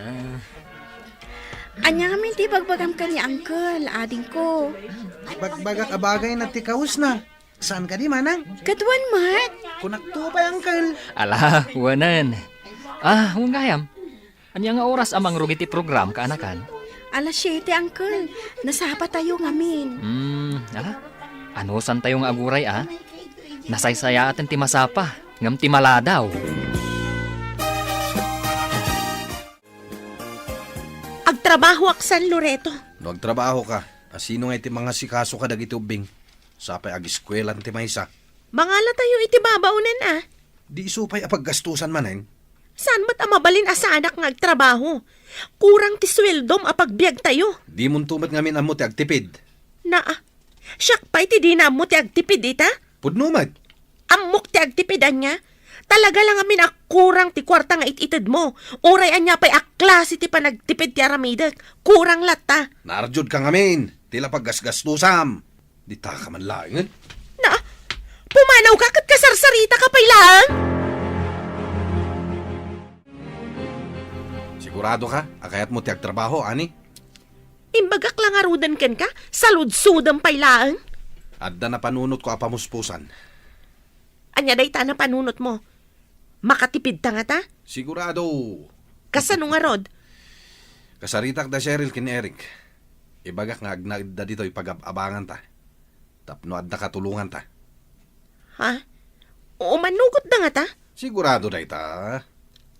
Anya kami ti bagbagam ka ni Uncle, ading ko. Bagbagak abagay na ti kawas na. Saan ka di, Manang? Katuan mat. Kunak to pa, Uncle. Ala, wanan. Hunggayam. Anya nga oras amang rugiti program kaanakan? Alas 7, Uncle. Nasapa tayo ngamin. Ano san tayong aguray, Nasaysaya atin ti masapa. Ngam ti maladaw. Nagtrabaho ak San Loreto. Nagtrabaho ka. Asino nga iti mga sikaso ka dagiti ubing. Sapay ag-eskwelan ti maysa. Mangala tayo iti babaunan ah. Di isupay apaggastusan manen. Saan ba't amabalin asanak nga agtrabaho? Kurang ti sweldom apagbiag tayo. Di mun tumat ngamin amo ti agtipid. Siyak pa iti di na mo ti agtipid ita? Pudnumat. Amok ti agtipidan niya? Talaga lang amin kurang ti kwarta nga ititid mo. Oray anya pa'y klase ti panagtipid ti aramidek. Kurang lata. Narjud ka ngamin. Tila paggasgastusam. Di ta ka man laingan. Pumanaw ka kat kasarsarita ka pa'y lang? Sigurado ka? Akayat mo ti agtrabaho, ani? Imbagak lang arudan ken ka? Saludsudang pa'y lang? Adda na panunot ko apamuspusan. Anya day ta na panunot mo. Makatipid ta nga ta? Sigurado. Kasano nga rod? Kasaritak da Cheryl kin Eric. Ibagak nga agnaid da dito ipag-abangan ta. Tapno adda katulungan ta. Ha? O manugot na nga ta? Sigurado da ita.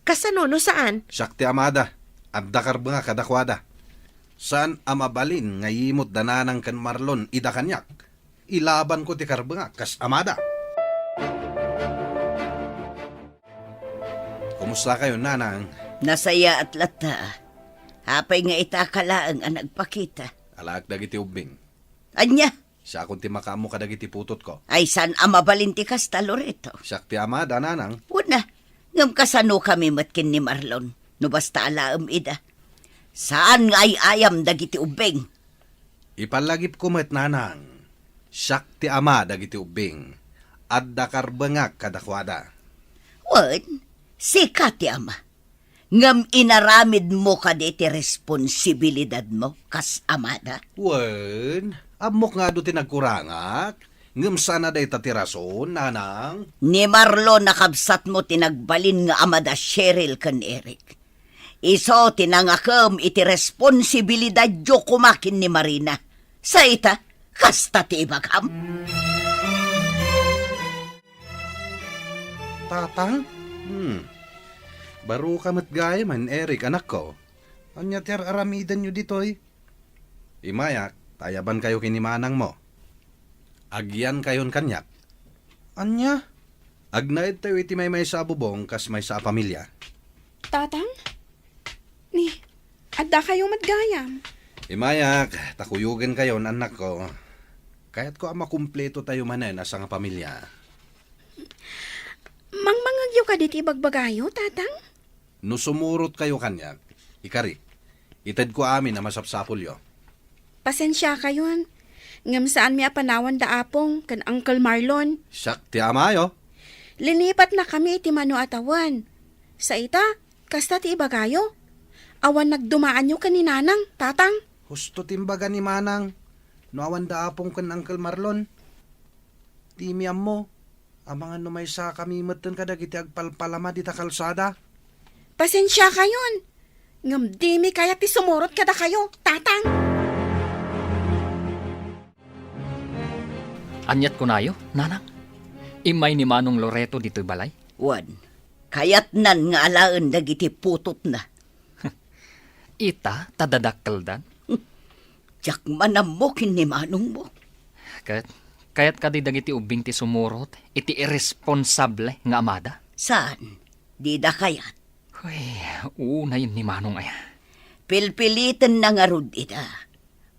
Kasano no saan? Sakti amada. Adda karbanga kadakwada. Saan amabalin nga yimot dananang kan Marlon ida kanyak. Ilaban ko ti karbanga kas amada. Kumusta kayo, nanang? Nasaya at lata. Hapay nga itakalaang ang nagpakita. Alaak dagiti ubing. Anya, Siya kung ti makamo kadagiti putot ko. ay san amabalinti kasta Loreto. Siya ti amada, nanang. Una, ngam kasano kami matkin ni Marlon. No basta alaam ida. Saan nga ay ayam dagiti ubeng? Ipalagip ko met, nanang. Siya ti ama dagiti ubing. Adda karbangak kadakwada. Wan, sika ti ama. Ngam inaramid mo kaditi responsibilidad mo kas amada. Wen, amok nga do ti nagkurangak. Ngam sana day tatirason, nanang. Ni Marlon nakabsat mo tinagbalin nga amada Cheryl kan Eric. Iso tinangakam iti responsibilidad jo kumakin ni Marina. Sa ita, kasta ti ibagam. Tatang? Baro ka matgaya man, Eric, anak ko. Anya ti aramidan nyo ditoy? Imayak, tayaban kayo kinimanang mo. Agyan kayon kanyak. Anya? Agnaid tayo iti may sa bubong kas may sa pamilya. Tatang? Ni, adda kayo matgayam. Imayak, takuyugin kayo, anak ko. Kaya't ko makumpleto tayo manen asa nga pamilya. Mangmangagyo ka diti bagbagayo, tatang? No sumurot kayo kanyak, ikari, itad ko amin na masapsapulyo. Pasensya kayon. Ngam saan mi apanawan da apong kan Uncle Marlon. Siyak ti amayo. Linipat na kami iti Mano atawan. Sa ita, kasta ti ibagayo. Awan nagdumaan nyo kaninanang, tatang. Husto timbaga ni Manang. No awan da apong kan Uncle Marlon. Timiam mo. Amangan no may sa kami matan kadagiti agpalpalama dita kalsada. Pasensya kayon. Ngam di mi kaya ti sumurot kada kayo, tatang. Anyat ko nayo, nanang. Imay ni Manong Loreto dito'y balay. Wan, kayat nan nga alaan dagiti putot na. Ita, tadadakkel dan. Tiyak manamokin ni manong mo. Kaya't kadi dagiti ubing ti sumurot, iti irresponsable nga amada. Saan? Di da kayat. Uy, unay ni Manong ay. Pilpilitan na nga rod ida.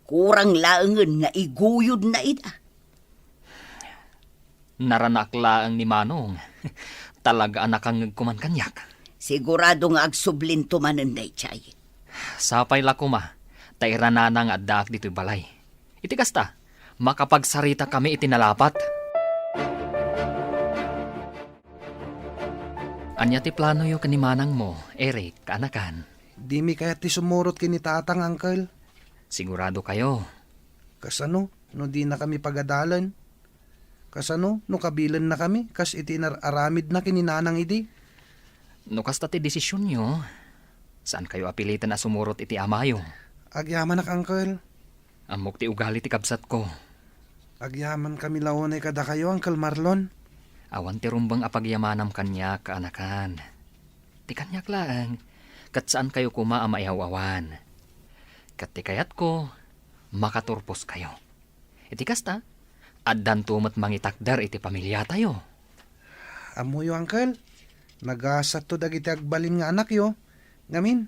Kurang laangan nga iguyod na ida. Naranakla ang ni Manong. Talaga anak ang kuman kanyak. Sigurado nga agsublin tumanan day chay. Sapay la kuma, tairana nga addaak dito'y balay. Iti kasta, makapagsarita kami itinalapat. Anya ti plano yo kanimanang mo, Eric, kanakan. Di mi kaya ti sumurot kini tatang, Uncle. Sigurado kayo. Kasano? No di na kami pagadalan. Kasano? No kabilan na kami. Kas iti aramid na kininanang idi. No kasta ti desisyon nyo, saan kayo apilitan na sumurot iti amayo? Agyaman nak, Uncle. Amok ti ugali ti kabsat ko. Agyaman kami laonay kada kayo, Uncle Marlon. Awan ti rumbang apagyamanam kanya kaanakan. Ti kanyak lang, kat saan kayo kuma amaihawawan. Kat kayat ko, makaturpos kayo. Iti kasta, addan tumat mangitakdar iti pamilya tayo. Amo yo, Uncle. Nagasat to dagiti agbalin nga anak yo. Ngamin,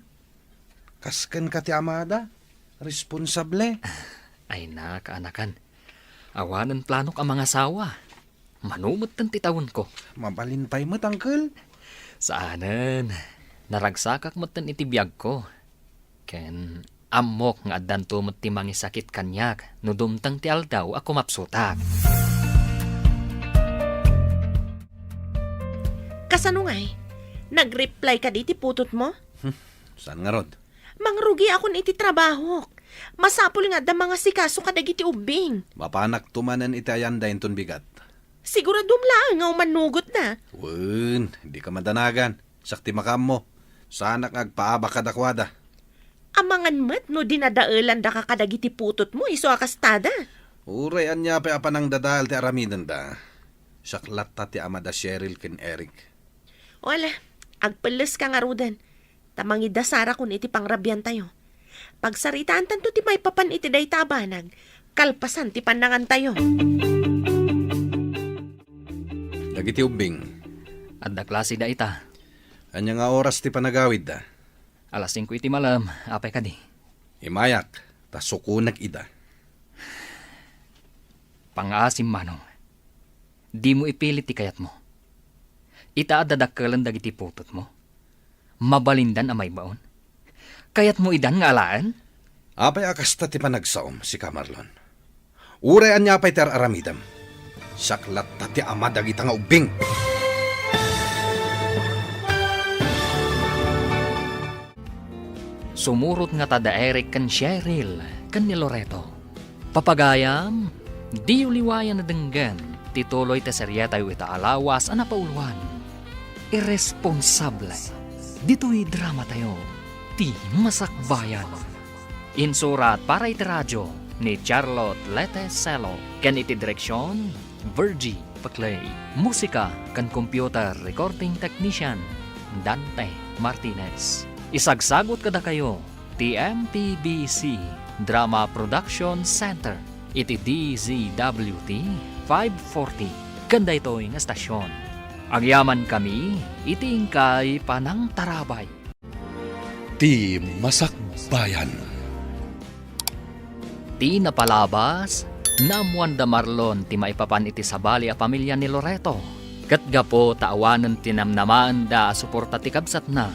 kasken ka ti amada. Responsable. Ay na, kaanakan. Awanan planok ang mga asawa. Manumot ng titawon ko. Mabalin pa'y mo't, Uncle. Saanan, naragsakak mo't iti biyag ko. Ken, amok nga addan tumot ti mangisakit kanyak, no dumtang ti aldaw ako mapsutak. Kasano ngay? Nag-reply ka di ti putot mo? Saan nga rod? Mangrugi akon iti trabaho. Masapul nga da mga sikaso ka dagiti ubing. Mapanak tumanan iti ayanda inton bigat. Siguradum lang nga manugot na. Wen, hindi ka madanagan. Sakti makam mo. Sana agpaaba kadakwada. Amangan met no dinadaalan da ka kadagiti putot mo iso akastada. Uray anya pa apanang dadal ti aramidan da. Saklat ta ti amada Cheryl ken Eric. Wala, agpeles ka nga rudan. Tamangida sara kun iti pangrabyan tayo. Pagsaritaan tanto ti may papan iti day tabanag, kalpasan ti panangan tayo. Dagiti ubing. Adda klase da ita. Anya nga oras ti panagawid da. Alas 5 iti malam, apay ka di. Imayak, ta sukunak ida. Pangasim manong. Di mo ipilit ti kayat mo. Ita adadakkelan dagiti putot mo. Mabalindan amay baon. Kayat mo idan nga alaan? Apay akasta ti panagsaom si Kamarlon. Uray anya pay ter aramidam. Saklat ta ti ama dagita nga ubing. Sumurot nga tada Eric kan Cheryl, kan ni Loreto. Papagayam, di uliwayan na denggan, tituloy ta serya tayo ita alawas ana pauluan. Irresponsable. Dito'y drama tayo, ti masakbayan. Insurat para iti radyo ni Charlotte Leteselo, kan iti direksyon, Virgie Paclay. Musika kan computer recording technician, Dante Martinez. Isagsagot kada kayo, TMPBC Drama Production Center, iti DZWT 540. Ganda ito'y nga stasyon. Agyaman kami, itingkay panang tarabay. Ti Masakbayan. Ti napalabas, namuan da Marlon ti maipapan iti sabali a pamilya ni Loreto. Katgapo taawanan tinamnamaan da suporta ti kabsat na.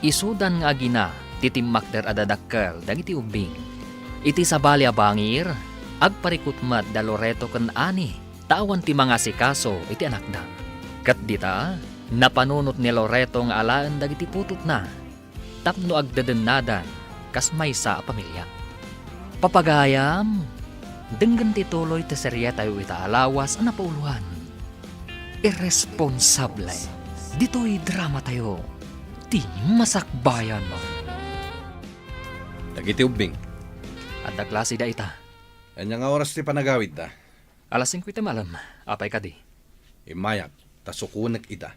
Isudan nga agina, titimmakder adadakkel dagiti ubing. Iti sabali a bangir, agparikutmat da Loreto ken ani, tawan ti mga sikaso iti anakda. Kat dita, napanunot ni Loreto nga alaan dagiti putot na, tapno agdadennadan, kas maysa a pamilya. Papagayam, denggan tituloy ti serya tayo ita alawas ana pauluan. Irresponsable. Dito'y drama tayo. Ti masakbayan mo. Dagiti ubing. Adda klase da ita. Anya nga oras ti panagawid da. Alas 5 iti malam, apay ka di. Imayak, ta sukunak ida.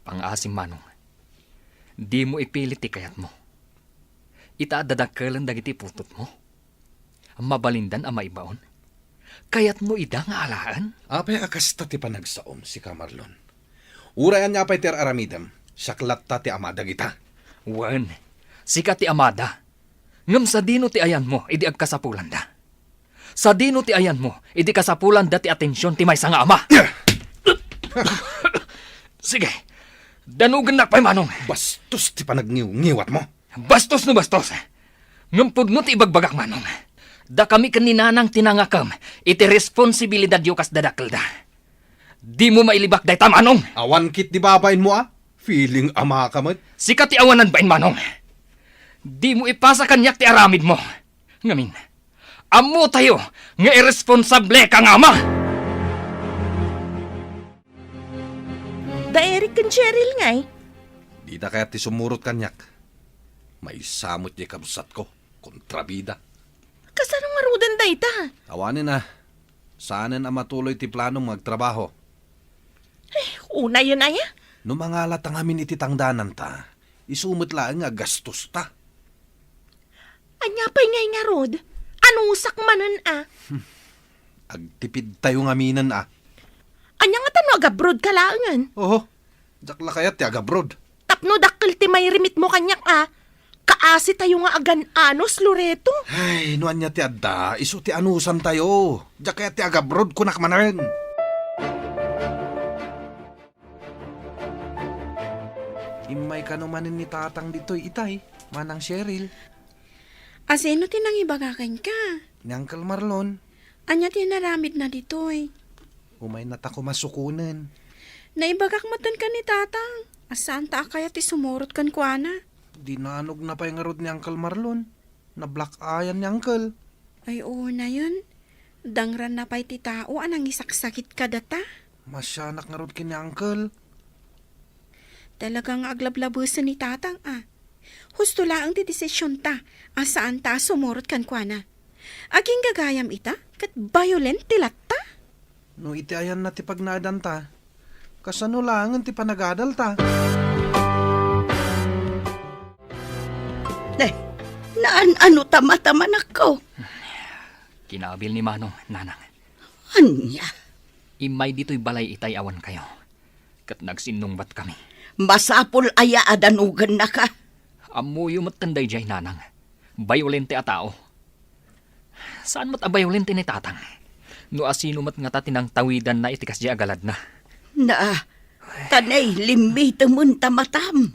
Pangasim manong. Di mo ipilit ti kayat mo. Ita adadakkelan dagiti putot mo. Mabalindan ang maibaon. Kayat mo ida nga alaan? Apay akasta ti panagsaom si Kamarlon. Urayan niya pa'y ter aramidam. Saklat ta ti amada kita. Wan, sikat ti amada. Ngam sa dino ti ayan mo, idi agkasapulan da. Sa dino ti ayan mo, idi kasapulan da ti atensyon ti may nga ama. Sige, danugan na pa'y manong. Bastos ti panagniw-ngiwat mo. Bastos no bastos. Ngam pudno ti ibagbagak manong. Da kami kaninanang tinangakam, iti responsibilidad yu kas dadakil da. Di mo mailibak day tamanong. Awan kit di babain mo Feeling ama ka mo. Sikat ti awanan bain manong. Di mo ipasa kanyak ti aramid mo. Ngamin, amo tayo nga irresponsable kang ama. Da Eric kan Cheryl ngay. Di na kaya ti sumurot kanyak. May samot niya kabsat ko. Kontrabida. Kasano nga rudan da ita? Awanin na. Saanan ang matuloy ti planong magtrabaho. Una yun ay No mga latang amin iti tangdanan ta, isumot lang nga gastos ta. Anya pa'y ngay nga rod? Anusak manan Agtipid tayo nga minan Anya nga tano agabrod kalaangan. Oho, jakla kayat ti agabrod. Tapno dakkel ti may rimit mo kanyak Kaasi tayo nga agan-anos, Loreto. Ay, nuan niya ti adda, iso ti anusan tayo. Jak kayat ti agabrod kunak manan. Imay ka numanin ni tatang dito'y itay, manang Cheryl, Asino tinang ibagakan ka? ni Uncle Marlon. Anya tinaramid na ditoy. Umay na tako masukunan. Naibagak matan ka ni tatang. Asaan ta kaya ti sumurot kan kuana? Dinanog na pa yung rod ni Uncle Marlon. Na black ayan ni Uncle. Ay oo na yun. Dangran na pa'y ti tao anang isaksakit ka data. Masyanak nga rod kini Uncle. Talagang aglablabusan ni tatang Husto laang ti desisyon ta. Asaan ta sumurot kan kuana? Aging gagayam ita kat violent ti latta. No iti ayan na ti pagnadan ta. Kasano lang ti panagadal ta. Ano tama-tama na ko? Kinabil ni Manong, nanang. Anya, Imay dito'y balay itay awan kayo. Kat nagsinungbat kami. masapol aya adanugan na ka. Amuyo matanday jay nanang. Bayolente a tao. Saan mat a bayolente ni tatang? No asino mat nga tatinang tawidan na itikas di agalad na. Tanay, limbi temun tamatam.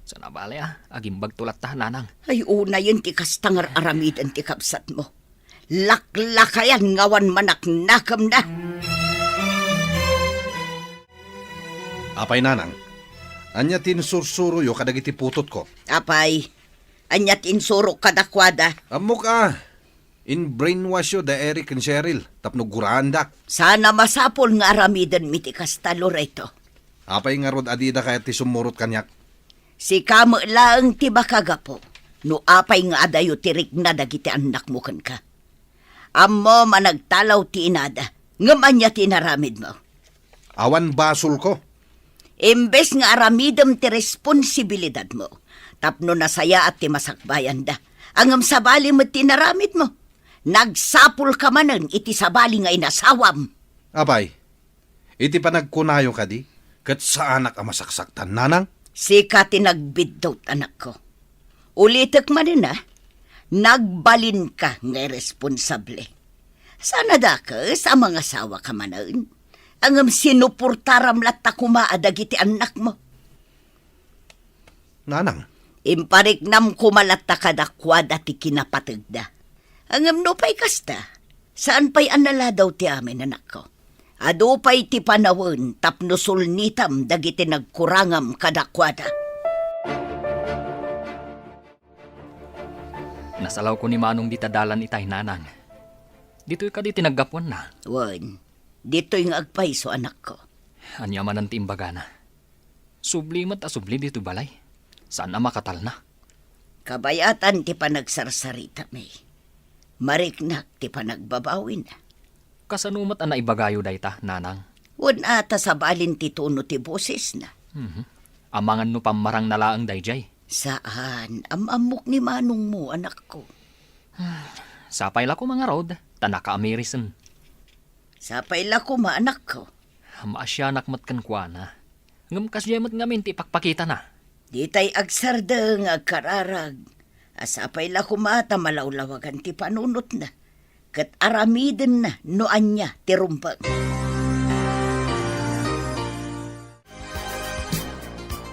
Sana bale agimbag tulat ta nanang. Ay una yun ti kastangar aramidan ti kapsat mo. Laklakayan ngawan manak nakam na. Apay nanang, anya tinsursuro yo kadagiti putot ko. Apay, anyat insuro kadakwada. Amok in brainwash yo da Eric and Cheryl, tapno gurandak. Sana masapol nga aramidan mi ti kasta Loreto. Apay nga rod adida kaya ti sumurot kanyak. Si kamo lang ti bakagapo. No apay nga adayo tirik na dagiti anak mo kan ka. Ammo managtalaw ti inada. Ngamanya tinaramid mo. Awan basol ko. Imbes nga aramidam ti responsibilidad mo. Tapno nasaya at ti masakbayan da. Angam sabali mo tinaramid mo. Nagsapul ka manan iti sabali nga inasawam. Apay, iti pa nagkunayo ka di? Kat sa anak ang masaksaktan nanang? Sika tinagbidot anak ko. Ulitek manin nagbalin ka nga responsable. Sana da ka sa mga sawa ka manan. Angam sinupurtaram latta kumaadag iti anak mo. Nanang? Impariknam kumalatta kadakwada ti kinapatagda. Angam no pa'y kasta. Saan pa'y anala daw ti amin anak ko? Ado pa'y ti panawon tapno sulnitam dagiti nagkurangam kadakwada. Nasalaw ko ni Manong di tadalan itay nanang. Dito'y ka di tinaggapuan na. Wan, dito'y nga agpaiso anak ko. Anya man ang timbaga na. Subli mat a subli dito balay. Saan na makatal na? Kabayatan ti panagsarsarita may. Mariknak ti panagbabawin. Kasanumat ang naibagayo dayta, nanang. Wan ata sa balin ti tuno ti boses na. Amangan no pamarang nalaang dayjay. Saan? Amamok ni manong mo, anak ko. Sapay la ko mga rod, tanaka amerisen. Sapay la ko, anak ko. Maasyanak mat kan kwa na. Ngam kasyamat ngamin ti pakpakita na. Di tay agsarda nga kararag. Asapay la ko mata malawlawagan ti panunot na. Kat aramiden na noan niya ti rumpag.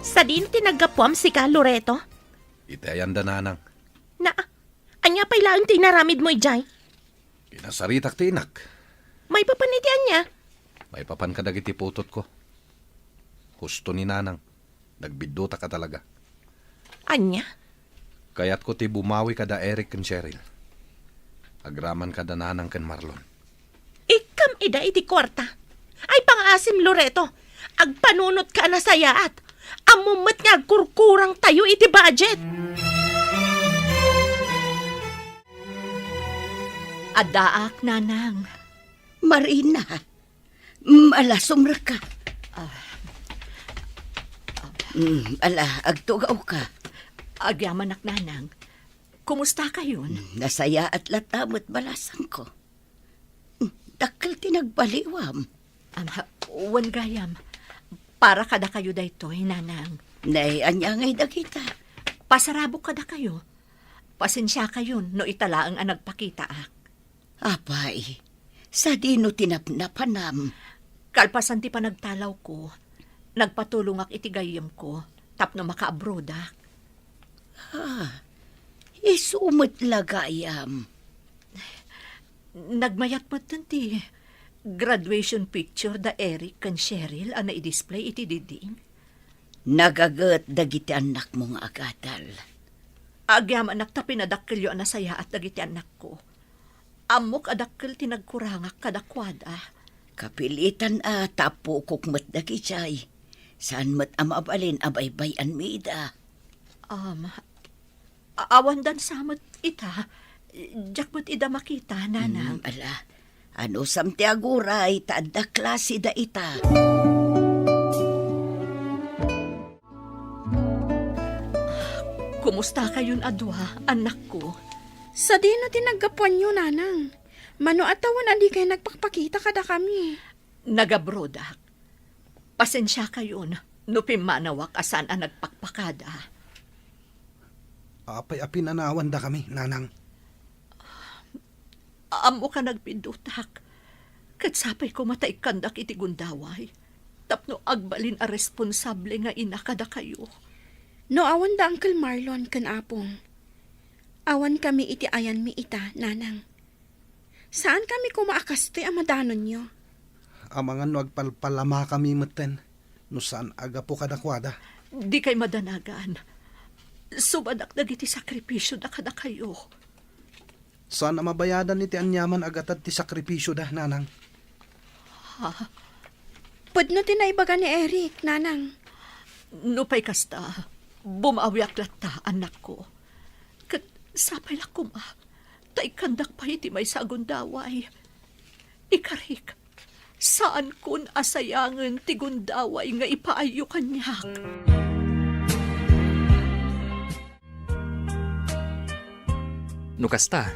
Sa din tinagapuam si ka, Loreto? Itayan da nanang. Anya pa'y laang tinaramid mo ijay? Kinasaritak tinak. May papanitian niya. May papan kadagiti putot ko. Husto ni nanang. Nagbidota ka talaga. Anya? Kaya't ko ti bumawi kada Eric and Cheryl. Agraman kada nanang ken Marlon. Ikam ida iti kwarta. Ay pangasim, Loreto. Agpanunot ka na sayaat. Amumat nga kurkurang tayo iti budget. Adaak, nanang. Marina, malasumra ka. Agtugaw ka. Agyaman nanang. Kumusta kayon? Nasaya at latamot balasang ko. Dakkel tinagbaliwam. Wan gayam. Para kada kayo daytoy, nanang. Nay, anya ngay dagita. Pasarabo kada kayo. Pasensya kayon no italaang ang nagpakita ak. Apay, sa dino tinapnapanam. Kalpasan ti pa nagtalaw ko. Nagpatulong ak itigayam ko. Tapno maka-abroad ak. Isumot lagayam. Nagmayat mo ti graduation picture da Eric kan Cheryl ang na-display iti diding. Nagagat dagiti anak mong agadal. Agyam anak ta pinadakkel yo anasaya at dagiti anak ko. Amok adakkel tinagkurangak kadakwada. Kapilitan tapo kukmat dagichay. Saan mat amabalin abaybayan mida. Awan dan samat ita. Jakmat ida makita, nanang. Ala, ano samti aguray, taadda klase da ita. Kumusta kayon adwa, anak ko? Sa di na tinagapuan nyo, nanang. Mano atawan andi kayo nagpakpakita kada kami. Nagabrodak. Pasensya kayon, no pimanawak asan ang nagpakpakada. Apay pinanawan da kami, nanang. Amo ka nagpindutak. Katsapay ko matay kandak iti gundaway. Tapno agbalin a responsable nga ina kada kayo. No awan da Uncle Marlon kan apong. Awan kami iti ayan mi ita, nanang. Saan kami kumaakaste ang madanon nyo? Amangan no agpalpalama kami maten. No saan aga po kadakwada. Di kay madanagan. Subadak dagiti sakripisyo da kada kayo. Saan na mabayadan iti anyaman agatad ti sakripisyo da, nanang? Pwede na tinaibaga ni Eric, nanang. Nupay kasta, bumawiak lata, anak ko. Kat sapay lakuma, taikandak pa iti may sagundaway. Ikarik, saan kun asayangan ti gundaway nga ipaayo kanyak? Nukasta,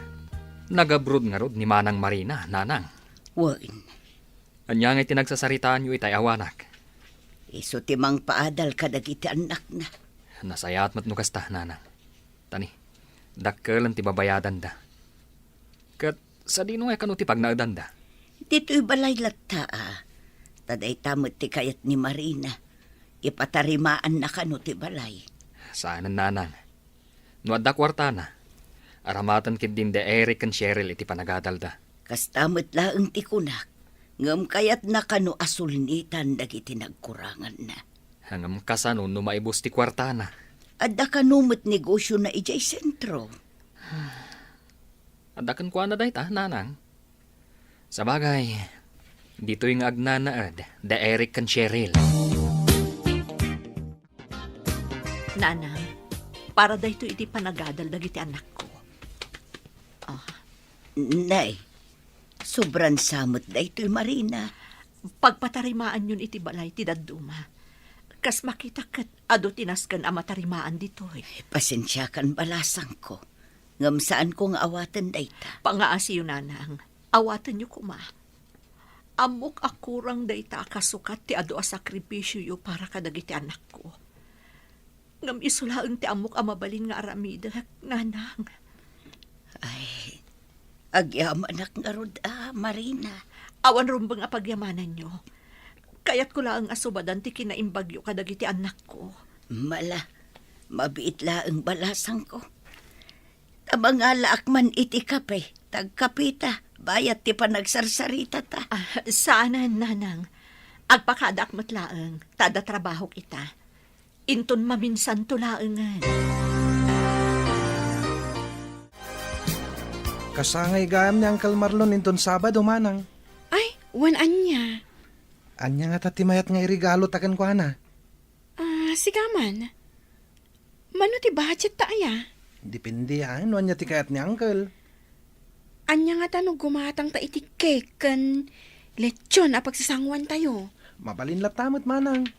nagabrod nga rod ni Manang Marina, nanang. Wan, Anya nga tinagsasaritaan yu itay awanak. iso timang paadal kadagiti anak na. Nasayat mat nukasta, nanang. Tani, dakkel ang tibabayadan da. Kat sa dino nga kanuti pag naadan da. Dito'y balay lata Taday tamot ti kayat ni Marina. Ipatarimaan na kano ti balay. Saanan, nanang. No adda kwarta na. Aramatan kid din de Eric and Cheryl iti panagadal da. Kastamot laeng ti kunak. Ngam kayat na kano asulnitan dagiti nagkurangan na. Hangam kasano no maibos ti kwarta na. Adda kanumot negosyo na ijay sentro. Adda kan kuana day ta, nanang. Sa bagay, dito yung agnanaad, de Eric and Cheryl. Nanang, para dayto iti panagadal dagiti anak ko. Nay, sobran samot da ito'y Marina. Pagpatarimaan yun iti balay ti daduma. Kas makita kat ado tinaskan ang matarimaan ditoy. Pasensya kan balasang ko. Ngam saan ko nga awatan da ita. Pangaasi yun, nanang. Awatan niyo kuma. Amok akurang dayta kasukat ti ado a sakripisyo yu para kadagiti anak ko. Ngam isulaang ti amok amabalin nga aramida, nanang. Ay, agyamanak nga rod Marina. Awan rumbang a pagyamanan nyo. Kaya't ko lang asubadan ti kinaimbagyo kadagiti anak ko. Mala, mabiit laeng balasang ko. Tamangala akman iti kape, tagkapita, bayat ti panagsarsarita ta. Saanan, nanang. Agpakadak matlaang, tada trabaho kita. Inton maminsan tulaangan. Kasangay gayam ni Uncle Marlon inton Sabado, manang. Ay, wan anya. Anya nga tatimayat nga irigalo takan ko na. Sigaman. Mano ti budget ta aya? Depende ano anya ti kayat ni Uncle. Anya nga tanong gumatang ta iti cake kan lechon a pagsasangwan tayo. Mabalin latamot, manang.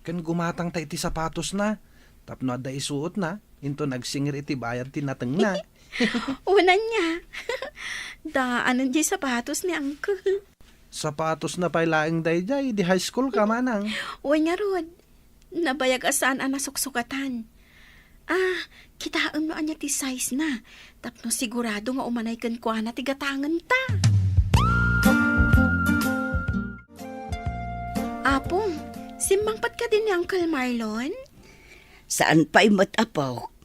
Kan gumatang ta iti sapatos na. Tapno adda isuot na. Into nagsingir iti bayad tinateng na. Unan niya. Daanan di sapatos ni Uncle. Sapatos na pailaing dayjay, di high school ka manang. Uy nga rod. Nabayag asaan ang nasuksukatan. Kitaan mo anya ti size na. Tapno sigurado nga umanay kan kwa na tigatangan ta. Apong, simbangpat ka din ni Uncle Marlon? Saan pa imot apaw?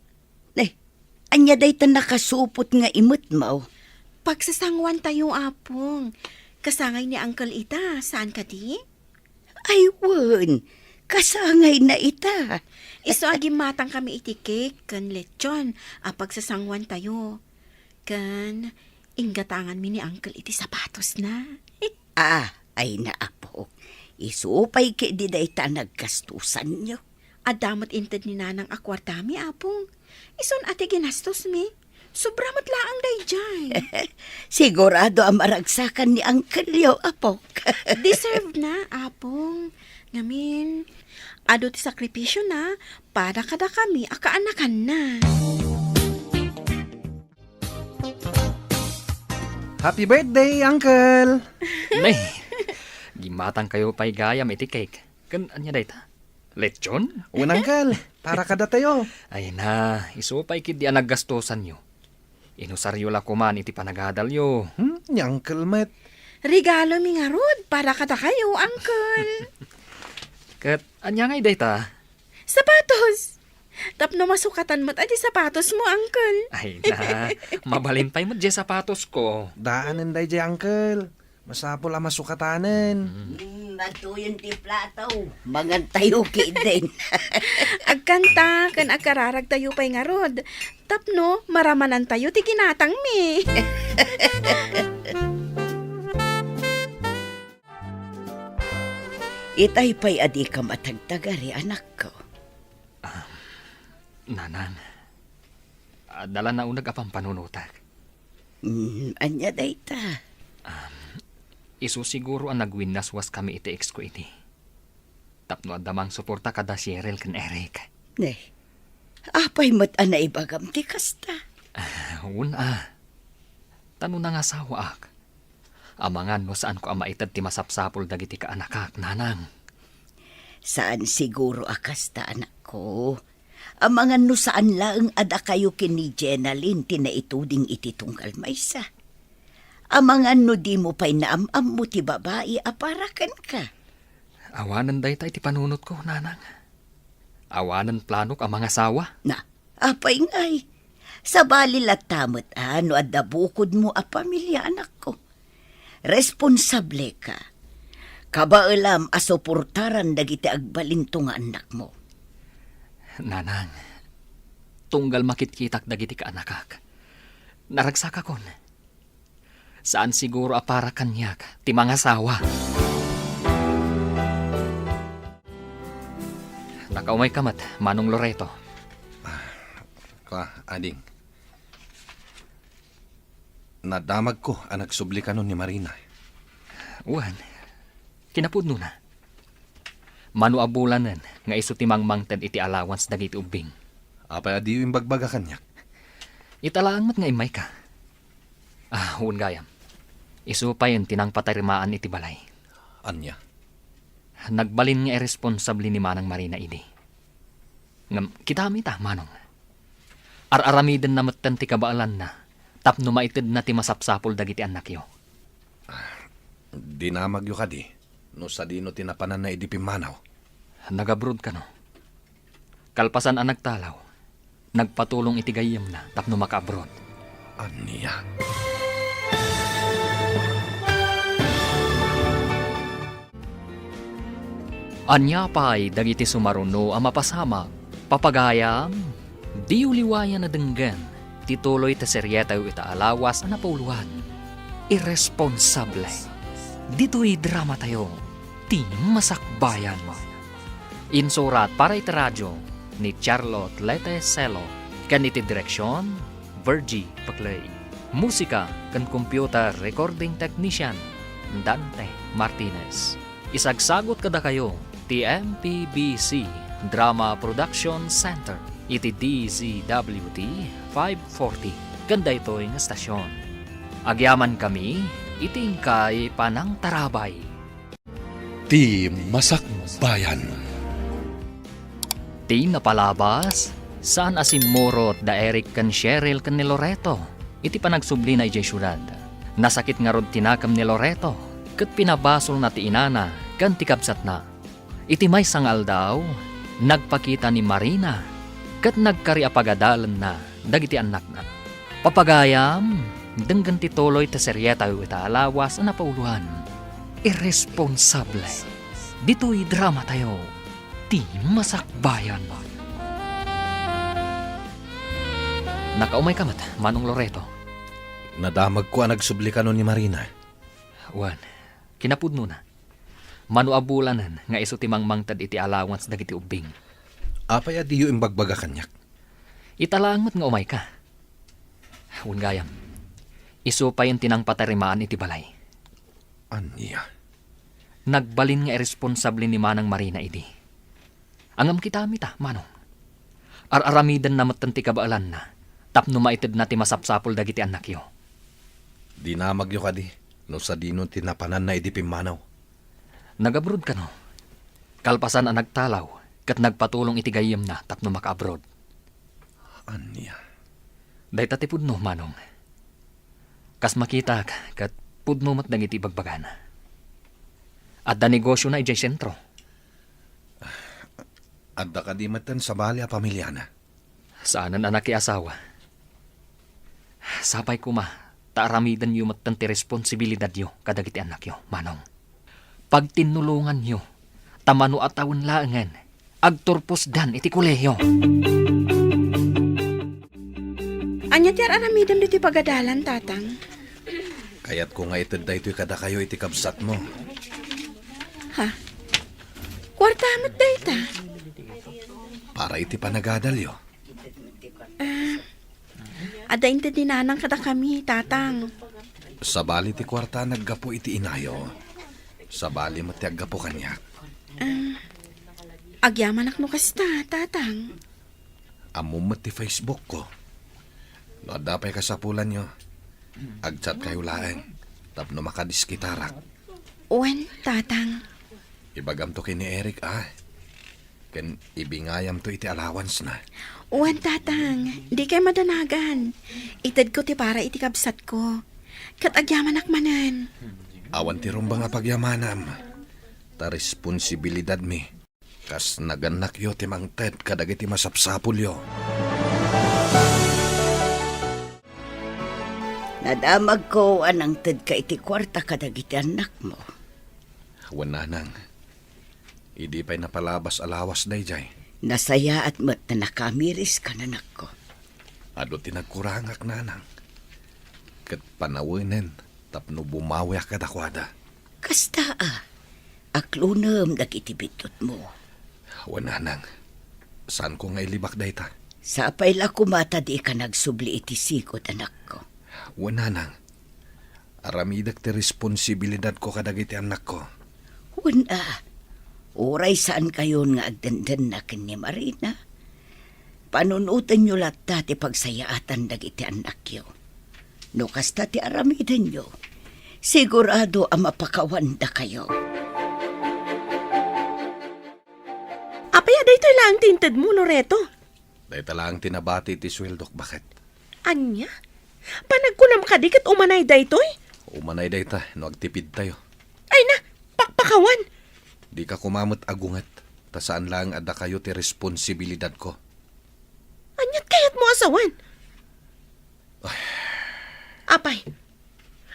Anya day ta nakasupot nga imot mo. Pagsasangwan tayo, Apong. Kasangay ni Uncle ita, saan ka di? Ay, won. Kasangay na ita. Iso agim matang kami iti cake, kan lechon, pagsasangwan tayo. Kan, inggatangan mi ni Uncle iti sapatos na. Ay na apo. Isupay ki di day ta nagkastusan nyo. Adamot inted ni nanang akwartami, Apong. Ison ati ginastos mi. Sobramat laang day jay. Sigurado ang maragsakan ni Uncle yo, apo. Deserve na, Apong. Ngamin, ado ti sakripisyo na para kada kami akaanakan na. Happy birthday, Uncle! Nay, gimatang kayo pa'y gayam iti cake. Kan anya dayta? Lechon? Un, Uncle, para kada tayo. Ay na, isupay kid di naggastosan nyo. Inusaryo la kuman iti panagadalyo. Ni Uncle Met. Regalo mi nga rod para kada kayo, Uncle. Kat anya ngay dayta? Sapatos! Tapno masukatan mo't adi sapatos mo, Uncle. Ay na, mabalintay mo di sapatos ko. Daanan dayjay, Uncle. Masapol ang masukatanan. Matuyon ti plataw. Mangan tayo ki din. Agkanta, kan agkararag tayo pa'y nga rod. Tapno, maramanan tayo ti ginatang mi. Itay pa'y adi ka matagtagari, anak ko. Nanang, dala na unag apang panunutak. Anya dayta. Isu siguro ang nagwinaswas kami iti ex ko iti. Tapno adamang suporta kada si Erel kan Eric. Apay mo't anay bagam ti kasta. Tanong na nga sawa ak. Amangan no saan ko ang maitad ti masapsapol dagiti ka anakak, nanang. Saan siguro akasta, anak ko? Amangan no saan laeng ada kayo kini Jenalyn tinaituding iti tunggal maysa. Amangan no di mo pa'y naamam mo ti babae aparakan ka. Awanan day tayo ti panunot ko, nanang. Awanan planok ang mga sawa. Apay ngay. Sa balilat tamot no adda bukod mo a pamilya, anak ko. Responsable ka. Kabaalam asuportaran dagiti agbalinto nga anak mo. Nanang, tunggal makitkitak dagiti ka anakak. Naragsak akon. Saan siguro apara kanyak ti mga sawa. Nakaumay kamat, Manong Loreto. Ading. Nadamag ko ang nagsubli ka nun ni Marina. Uwan, kinapudno na. Manuabulanan nga iso ti mangmangted iti allowance dagiti ubing. Apay adi yung bagbaga kanyak. Italaang mat nga imay ka. Huwag gayam. Iso pa yun tinang patarimaan iti balay. Anya? Nagbalin nga irresponsable ni Manang Marina idi. Ngam, kita amita, Manong. Ar-aramiden na matan ti kabaalan na. Tapno maitid na ti masapsapol dagiti anak yo. Dinamag yo ka di. No sa dino tinapanan na idipimanaw. Nagabrod ka no. Kalpasan ang nagtalaw. Nagpatulong iti gayem na tapno makabrod. Anya? Anya pa'y dagiti sumaruno ang mapasamak, papagayam, di uliwayan na denggan, tituloy ta seryeta ita alawas ang napauluan. Irresponsable. Dito'y drama tayo, ti masakbayan mo. Insurat para iti radyo ni Charlotte Lete Celo, kan iti direksyon, Virgie Paclay. Musika kan computer recording technician, Dante Martinez. Isagsagot kada kayo, TMPBC Drama Production Center. iti DZWT 540 kanda ito'y nga stasyon. Agyaman kami, itingkay panang tarabay. Ti Masakbayan. Ti napalabas, saan asimurot da Eric kan Cheryl kan ni Loreto, iti panagsubli na ijay syudad. Nasakit nga rod tinakam ni Loreto, kat pinabasol na ti inana, kan tikabsat na. Iti may sangal daw, nagpakita ni Marina, kat nagkariapagadalan na, dagiti anak na. Papagayam, denggan ti tuloy ta seryeta yu ita alawas na pauluhan. Irresponsable. Dito'y drama tayo, ti Masakbayan. Nakaumay ka mat, Manong Loreto. Nadamag ko ang nagsubli ka nun ni Marina. Wan, kinapudno na. Manuabulanan nga iso timang mangtad iti allowance dagiti ubing. Apay adiyo imbagbaga kanyak. Italangot nga umay ka. Wan gayam, iso pa yung tinang patarimaan iti balay. Anya? Nagbalin nga irresponsable ni Manang Marina idi. Angam kita amita, Manong. Araramidan na matanti kabaalan na. Tapno maitid na ti masapsapol dagiti anak yo. Dinamag yo ka di. No sa dino tinapanan na idi pimanaw. Nag-abroad ka no. Kalpasan ang nagtalaw, kat nagpatulong iti gayem na tapno maka-abroad. Anya? Day tatipud no, Manong. Kas makita ka, kat pudno mat dagiti bagbagana. At da negosyo na ijay sentro. Adda ka di matan sa bali a pamilya na. Saanan anak asawa. Sapay kuma, taaramidan yu matanti responsibilidad yo kadagiti anak yo, Manong. Pag tinulungan nyo, tamano at taon laangan, agturpos dan iti kuleyo. Anya ti aramidam diti pagadalan, tatang. Kaya't ko nga itid da ito'y kada kayo iti kabsat mo. Ha? Kwarta amat da ita. Para iti panagadalyo. Adain ti dinanang kada kami, tatang. Sa bali ti kwarta naggapo iti inayo. Sa bali matiaggapo kanyak. Agyaman akno kasta, tatang. Amumot ti Facebook ko. No adapay kasapulan nyo. Agchat kayo laeng. Tapno makadiskitarak. Uwen, tatang. Ibagam to kini Eric Ken ibingayam to iti allowance na. Uwen, tatang. Di kay madanagan. Itad ko ti para iti kabsat ko. Kat agyaman akmanan. Awan ti rumbang nga pagyamanam. Ta responsibilidad mi. Kas naganak yo ti mangted kadagiti masapsapul yo. Nadamag ko anang ted ka iti kwarta kadagiti anak mo. Wananang. Idi pa'y napalabas alawas dayjay. Nasaya at mat na nakamiris ka nanak ko. Ado tinagkurangak nanang. Kat panawinen. Tapno bumawi ka dakwada. Kasta aklunam dagiti bitot mo. Wananang. Saan ko nga ilibak dayta? Sapay la kumata di ka nagsubli iti sikot anak ko. Wananang. Aramidak ti responsibilidad ko kadagiti anak ko. Wala. Uray saan kayon nga agdandan na ken ni Marina. Panunutan nyo lahat dati pagsayaatan dagiti anak yo. No kasta ti aramidan nyo, sigurado ang mapakawanda kayo. Apaya daytoy lang tinted mo, Loreto. Dayta lang tinabati ti sweldok. Bakit? Anya? Panagkunam ka di kat umanay daytoy? Umanay dayta. No agtipid tayo. Ay na, pakpakawan. Di ka kumamot agungat. Ta saan lang ada kayo ti responsibilidad ko. Anyat kayat mo asawan? Apay,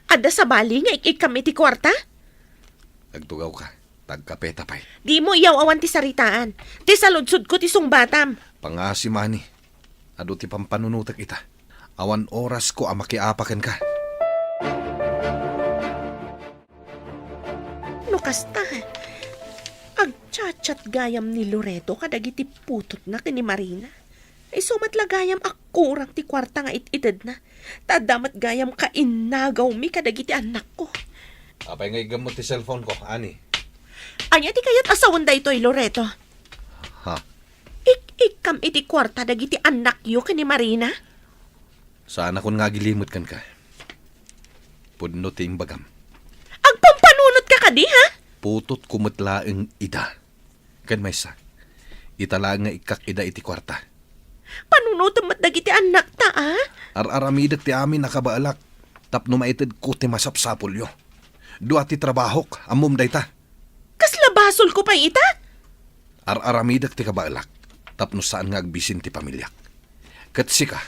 ada sa bali nga ikikam iti kwarta? Nagtugaw ka. Tagkapeta pa'y. Di mo iyaw awan ti saritaan. Ti saludsud ko ti sungbatam. Pangasimani. Ado ti pampanunutak ita. Awan oras ko makiapakan ka. No kasta, agchat-chat gayam ni Loreto kadagiti putot na kini Marina. Ay sumatla gayam akurang ti kwarta nga itidad na. Tadamat gayam kainagaw mi kadagiti anak ko. Apay nga igamot ti cellphone ko, ani. Anya ti kayat asawan da ito'y Loreto? Ha? Ik-ikam iti kwarta dagiti anak yu kani Marina? Sana kun nga gilimot kan ka. Pudno ti imbagam. Agpampanunot ka kadi, ha? Putot kumatlaeng ida. Kan maysa. Itala nga ikak ida iti kwarta. Panunutom mat dagiti anak ta, Ar-aramidak ti amin nakabaalak. Tapno maitid ko ti masapsapol yo. Dua ti trabahok, amom dayta. Kasla basol ko pa ita? Ar-aramidak ti kabaalak. Tapno saan nga agbisin ti pamilyak. Katsika,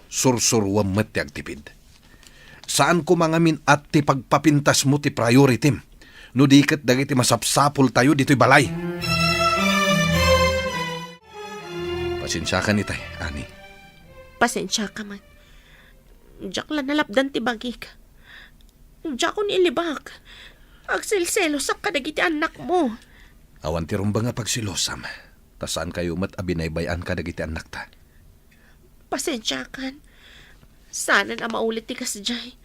sursurwam met ti agtipid. Saan ko mangamin at ti pagpapintas mo ti priority m? No di ket dagiti masapsapol tayo dito'y balay. Pasensya ka ni tay, ani. Pasensya ka man. Diyak la nalapdan ti bagik. Diyak ko nilibak. Agsilselo sa kadagiti anak mo. Awan ti rumba nga pagsilosam. Ta saan kayo mat abinaybayan ka dagiti anak ta? Pasensya kan. Sana na maulit ti kasjay.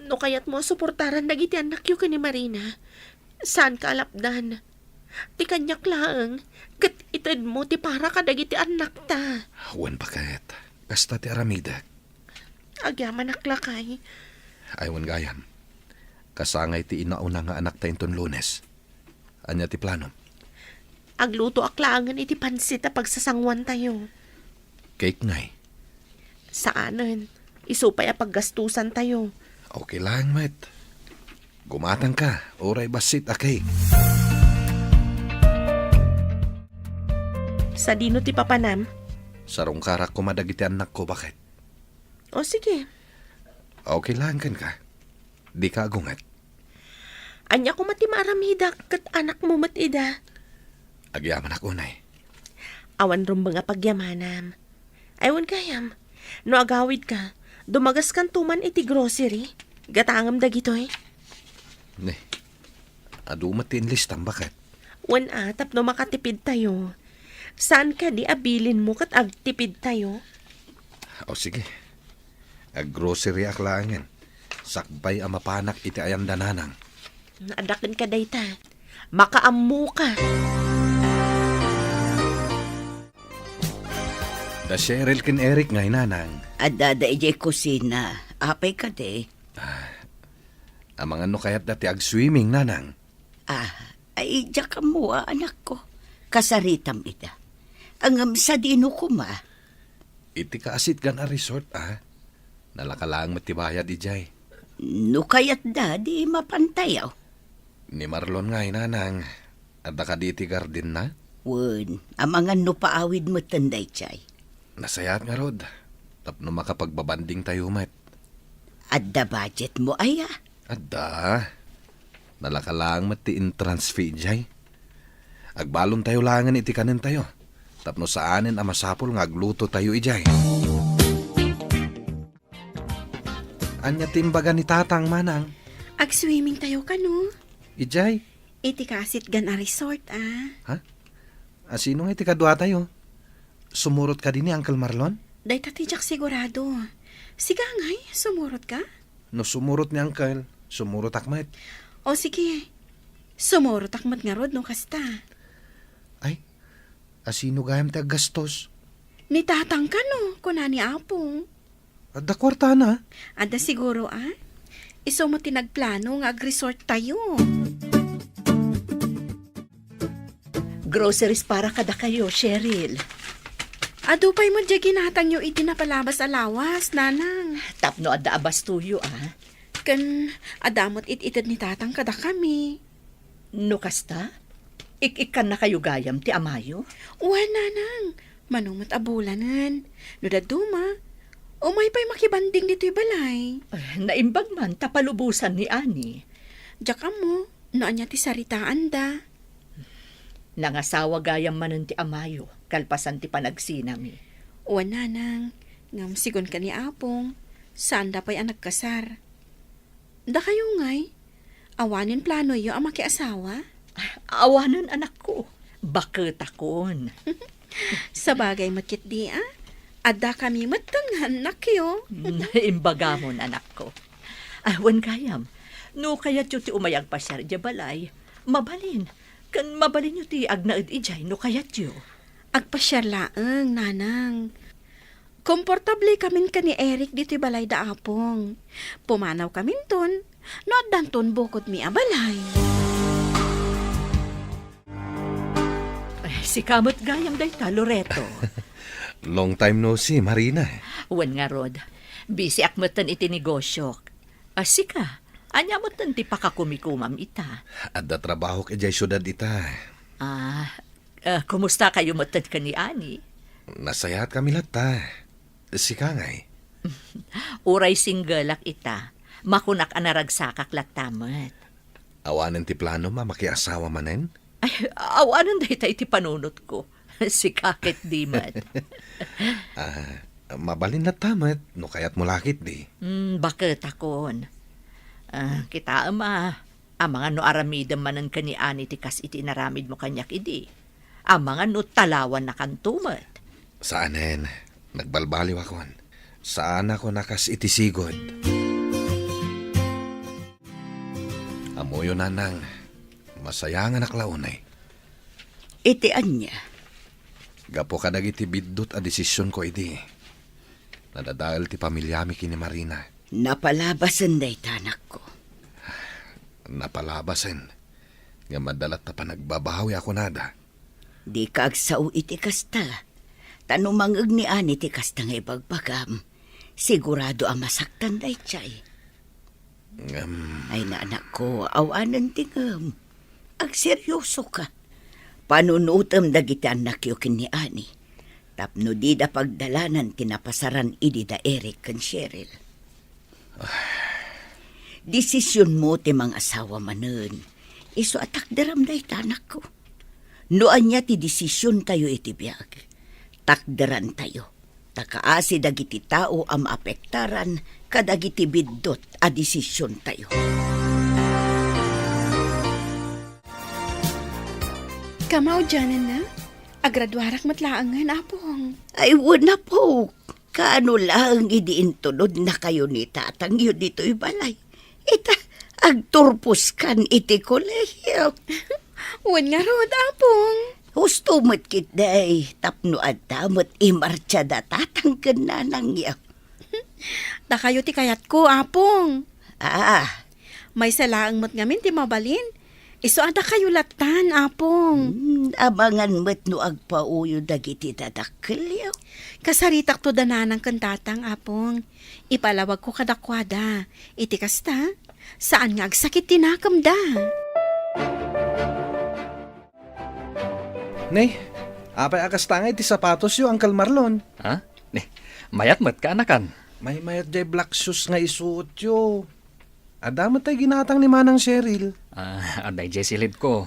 No kayat mo suportaran dagiti anak yu kani Marina. Saan ka alapdan? Ti kanyak lang. Kat itad mo ti para ka dagiti anak ta. Awan pa kahit. Kasta ti aramidak. Agyaman aklakay. Aywan gayam. Kasangay ti inauna nga anak ta inton Lunes. Anya ti plano? Agluto aklangan iti pansit a pagsasangwan tayo. Cake ngay. Saanan? Isupay a paggastusan tayo. Okay lang, met. Gumatang ka. Oray basit a cake. Sa dino ti papanam? Sarong karak ko madagiti anak ko, bakit? O sige. Okay lang kan ka. Di ka agungat. Anya ko mati maramida kat anak mo matida. Agyaman ako, nay. Awan rumba nga pagyamanam. Aywan kayam. No agawid ka, dumagas kan tuman iti grocery. Gatangam dagitoy. Ne. Adumat ti enlistan, bakit? Wan atap no makatipid tayo. Saan ka di abilin mo kat agtipid tayo? O sige. Ag-grocery aklangan. Sakbay ang mapanak iti ayam dananang. Naadakan ka dayta. Makaamu ka. Da Cheryl ken Eric ngay nanang. Adada ijay kusina. Apay ka de. Amang ano kayat dati ag-swimming nanang. Ay diyak ka mo, anak ko. Kasaritam ita. Ang sa dino ko ma. Iti kaasit gan a resort, Nalakalang matibayad ijay. No kayat da, di mapantayaw. Ni Marlon ngay nanang. Adda ka di iti garden na? Wen, amangan no paawid mo tanday chay. Nasayat nga rod. Tapno makapagbabanding tayo, met. Adda budget mo aya. Adda. Nalakalang mati entrance fee ijay. Agbalon tayo langan iti kanin tayo. Tapno saanin ang masapol nga agluto tayo ijay. Anya timbaga ni tatang manang. Ag-swimming tayo ka no? Ijay. Iti kasit gan a resort Sino nga iti kadwa tayo? Sumurot ka din ni Uncle Marlon? Day tatijak sigurado. Siga ngay, sumurot ka? No sumurot ni Uncle, sumurot akmet. O sige, sumurot akmat nga rod no kasta. Ay, asino gayam ti aggastos? Ni tatang ka no, kuna ni Apong. Adda kwarta na. Ada siguro Iso mo tinagplano nga ag-resort tayo. Groceries para kada kayo, Cheryl. Adupay mo dya ginatang nyo iti napalabas alawas, nanang. Tapno adda abas tuyo, Kan adamot it-itad ni tatang kada kami. No kasta? Ik-ikan na kayo gayam ti amayo? Uwan, nanang. Manumot abulanan. No daduma. Umay pa'y makibanding dito'y balay. Naimbag man, tapalubusan ni Ani. Diyak mo, noan niya ti saritaan da. Nangasawa gayam manon ti amayo, kalpasan ti panagsinami. Uwan, nanang. Ngam sigon ka ni Apong. Saan da pa'y anak kasar? Da kayo ngay. Awanin plano yo ang makiasawa? Awanan anak ko. Bakit akon. Sa bagay makit di Ada kami matanghan na kayo. Imbagamon anak ko. Wan kayam. No kaya ti umayag pa siya di balay. Mabalin. Kan mabalin nyo ti agnaid ijay no kayat yo. Agpasyar laeng, nanang. Komportable kamin ka ni Eric dito'y balay da apong. Pumanaw kamin ton, no danton bukod mi abalay. Si kamot gayam dayta, Loreto. Long time no see, Marina. Wan nga rod, busy akmatan iti negosyo. Sika, anya mo ti pakakumikumam ita. At da trabaho ka jay syudad ita. Kumusta kayo matad ka ni Ani? Nasayahat kami lata. Sika ngay. Uray singgalak ita. Makunak anaragsakak latamat. Awanan ti plano makiasawa manen? Ay, awanan dayta iti panunot ko. Si kakit di mat. Mabalin na tamat, no kayat mo lakit di. Bakit akon? Kita ang mga no aramidam manan ka ni Ani tikas iti naramid mo kanyak idi. Ang mga no talawan na kantumat. Saanen? Nagbalbaliw akon. Saan ako nakas itisigod? Amoyo nanang, masayangan aklaunay. Iti anya. Gapo kadag iti biddot a desisyon ko idi. Nadadahal ti pamilyami kini Marina. Napalabasan day tanak ko. Napalabasan. Nga madalat na panagbabahawi ako nada. Di ka agsao iti kasta. Tanumangag ni Ani ti kasta nga ibagbagam. Sigurado ang masaktan day chay. Ay na anak ko, awanan tingam. Agseryoso ka. Panunutam dagiti anak yu kin ni Ani. Tapno di da pagdalanan tinapasaran idi da Eric kan Cheryl. Desisyon mo ti mga asawa manen. Iso atak daram day tanak ko. Noan niya ti desisyon tayo iti biyag. Takdaran tayo. Takaasi dagiti tao ang maapektaran kadagiti biddot a desisyon tayo. Kamaw dyanan na? Agradwarak matlaangan, apong. Ay, wala po. Kaano lang idiintulod na kayo ni tatang yun dito'y balay. Ita, agturpos kan iti kolehiyo. Wan nga rod, apong. Husto mo't kitday, tapno at tamot imarcha da tatang kananang yaw. Da kayo ti kayat ko, apong. May May salaang mo't ngamin ti mabalin. Iso ada kayo latan, apong. Abangan mo't no agpauyo dagiti dadakkel yaw. Kasaritak to dananang kantatang, apong. Ipalawag ko kadakwada. Iti kasta, saan nga agsakit tinakam da? Nay, apay akas tangay ti sapatos yu, Uncle Marlon. Ha? Mayat mat ka anakan. May mayat jay black shoes nga isuot yu. Adamat tay ginatang ni Manang Cheryl. Aday jay silid ko.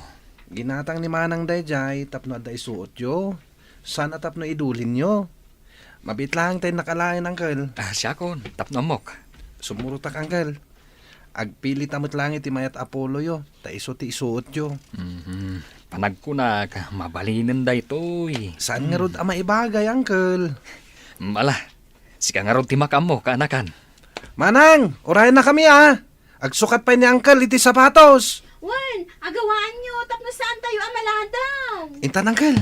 Ginatang ni Manang Dayjay, tapno ada isuot yu. Sana tapno idulin yu. Mabit lang tayo nakalain, Uncle. Siya kon, tapno mok. Sumurutak, Uncle. Agpilit amot lang iti mayat Apollo yu. Ta iso ti isuot yu. Panagkunag, mabalinin da ito'y. Saan nga rod ama ibagay, Uncle? Mala, sika nga ron timakam mo, kaanakan. Manang, orayan na kami Agsukat pa ni Uncle iti sapatos. Wan, agawaan nyo, tapno saan tayo amaladaw? Intan, Uncle.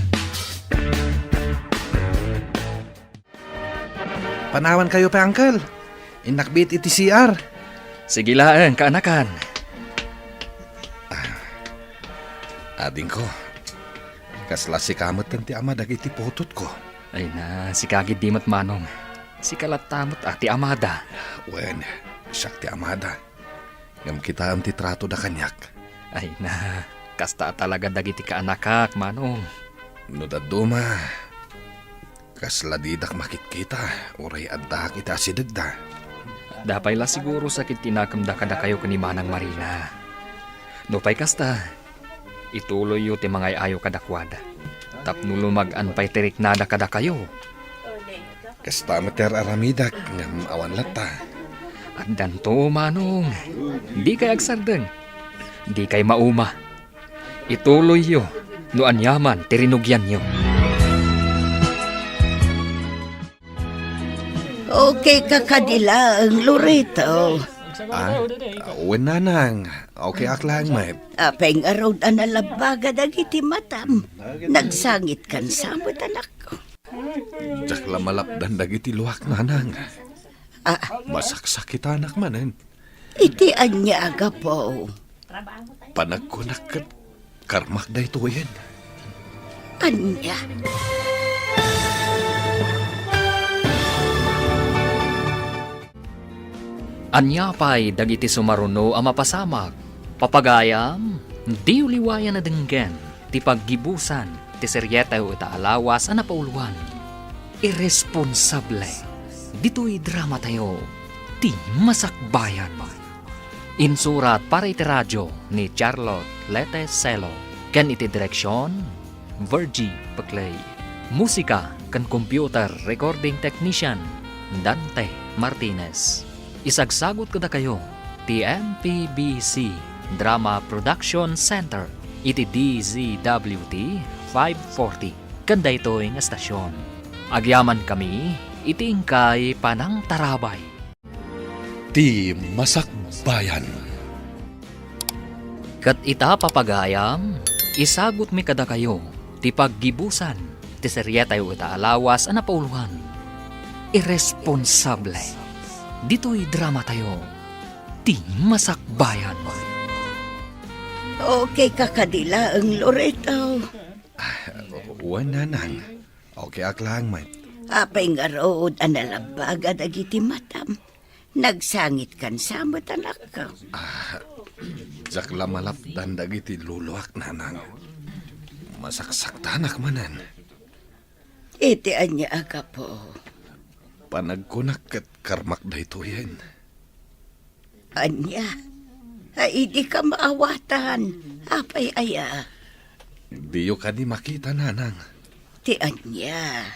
Panawan kayo pa, Uncle. Inakbit iti CR. Sige lang, kaanakan. Ading ko, kasla si kamot ti ama dagiti putot ko. Ay na, si kagid di mat manong. Si kalatamot ati amada. Wen, siyak ti amada. Ngam kita am ti trato da kanyak. Ay na, kasta talaga dagiti kaanakak, manong. No daduma, kasla didak makitkita, uray adda kita asidagda. Dapay la siguro sakit tinakamda kada kayo kani Manang Marina. No pay kasta, ituloy yu ti mga ayaw kadakwada. Tapno lumag-an pay tirik nada kada kayo. Kasta mater aramidak ngam awan lata. At danto, manong, di kay agsardeng, di kay mauma. Ituloy yu, no anyaman, tirinugyan yu. Okay ka kadilang, Loreto. Uwan nanang. Okay aklang, mat. Apay nga raw analabaga dagiti matam. Nagsangit kan samot anak ko. Jak lamalapdan dagiti luwak nanang. Ah, Masaksakit anak manen. iti anya aga po. Panagkunak kat karmak da ito yan. Anya. Anya pa'y dagiti sumaruno a mapasamak. Papagayam, di uliwayan na denggen, ti paggibusan, ti seryeta o itaalawas a napauluan. Irresponsable. Dito'y drama tayo, ti masakbayan. Insurat para iti radyo ni Charlotte Lete Celo. Ken iti direksyon, Virgie Paclay. Musika kan computer recording technician, Dante Martinez. Isagsagot ko na kayo, ti MPBC Drama Production Center, iti DZWT 540. Kanda ito'y nga estasyon. Agyaman kami, iti ingkay panang tarabay. Ti Masakbayan. Kat ita papagayam, isagot mi kada kayo, ti paggibusan, ti seryeta yu itaalawas a napauluhan. Irresponsable. Dito'y drama tayo, ti masakbayan. Okay ka kadila ang Loreto. Uwan nanang. Okay aklang, mat. Apay nga raw analabaga dagiti matam. Nagsangit kan samot anak ko. Jak lamalapdan dagiti luluwak nanang. Masaksak tanak manen. Iti anya aga po. Panagkunak kat karmak da ito yan. Anya. Ay, di ka maawatan. Apay aya. Diyo ka di makita nanang. Ti anya.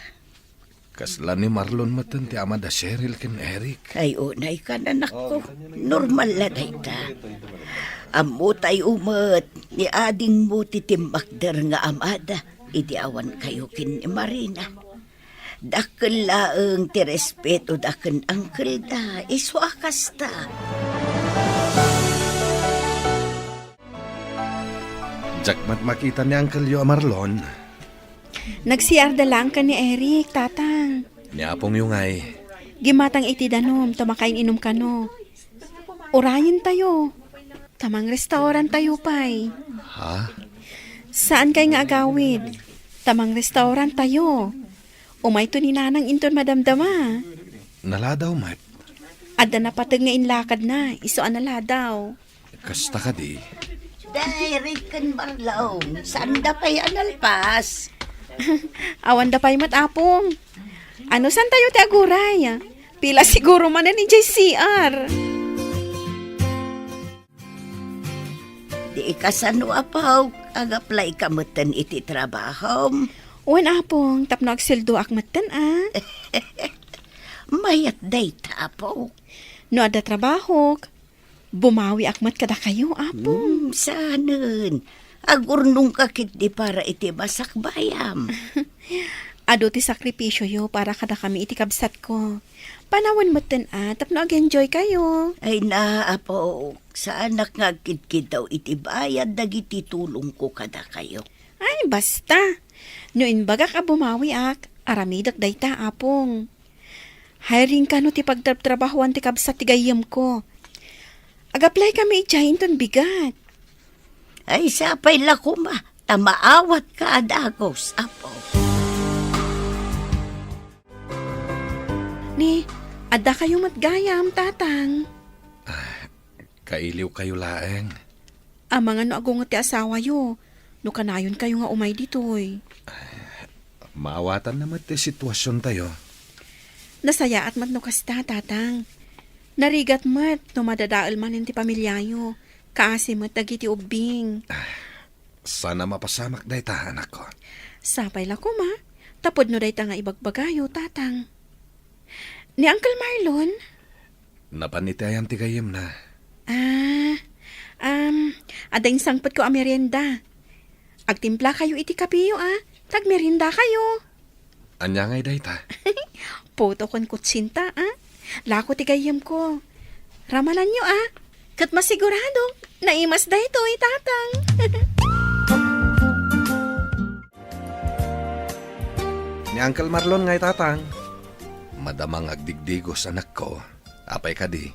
Kasla ni Marlon matan ti ama da Cheryl ken Eric. Ay, unay ka na nako. Normal na dayta. Amo tay umat. Ni ading mo titimbakder nga amada. Idi awan kayo kin ni Marina. Dakkel laeng ti respeto daken angkel da. Iswakas ta. Jakmat makita ni Uncle Yo Marlon. Nagsiyarda lang ka ni Eric, tatang. Niapong yung ay. Gimatang iti danom, tumakain inom ka no. Urayin tayo. Tamang restaurant tayo pay. Ha? Saan kay nga agawid? Tamang restaurant tayo. Umay to ni nanang inton madamdama. Naladaw, mat. Adda na patag nga inlakad na, isuan na ladaw. Kasta ka di. Direct kan Marlon. Saan da pa'y analpas? Awan da pa'y matapong. Ano san tayo ti aguray? Pila siguro man na ni JCR. Di kasano apaw. Ag-apply ka matan iti trabaho. Uwan apong, tapno agsildo akmatan Mayat day tapo. No ada trabaho, bumawi akmat kada kayo, apong. Sanan. Agurnong kakit di para iti masakbayam. Ado ti sakripisyo yo para kada kami iti kabsat ko. Panawan matan tapno ag-enjoy kayo. Ay naapo. Sa anak nga kidkid daw iti bayad dagiti tulong ko kada kayo. Ay, basta. No inbaga ka bumawi aramidak dayta, apong. Hiring ka no ti pagtrabahuan ti kabsat ti gayam ko. Ag-apply kami ityahin ton bigat. Ay sapay lakuma. Tamaawat ka adagos, apo. Ni, adda kayo matgayam, tatang. Kailiw kayo laeng. Mga no agong ti asawa yo. No kanayon kayo nga umay ditoy. Maawatan naman ti sitwasyon tayo. Nasaya at mat no kasta, tatang. Narigat mat no madadaal man ti pamilyayo. Kaasi mat dagiti ubing. Sana mapasamak day ta, anak ko. Sapay la ko ma. Tapod no day ta nga ibagbagayo, tatang. Ni Uncle Marlon? Napanitayan ti gayem na. Ading sangpot ko a merienda. Agtimpla kayo iti kapiyo, Tagmerienda kayo. Anya ngay day ta. Poto kon kutsinta, Lako ti gayam ko. Ramalan nyo kat masigurado, naimas da ito tatang. Ni Uncle Marlon ngay tatang. Madamang agdigdigos anak ko. Apay ka di.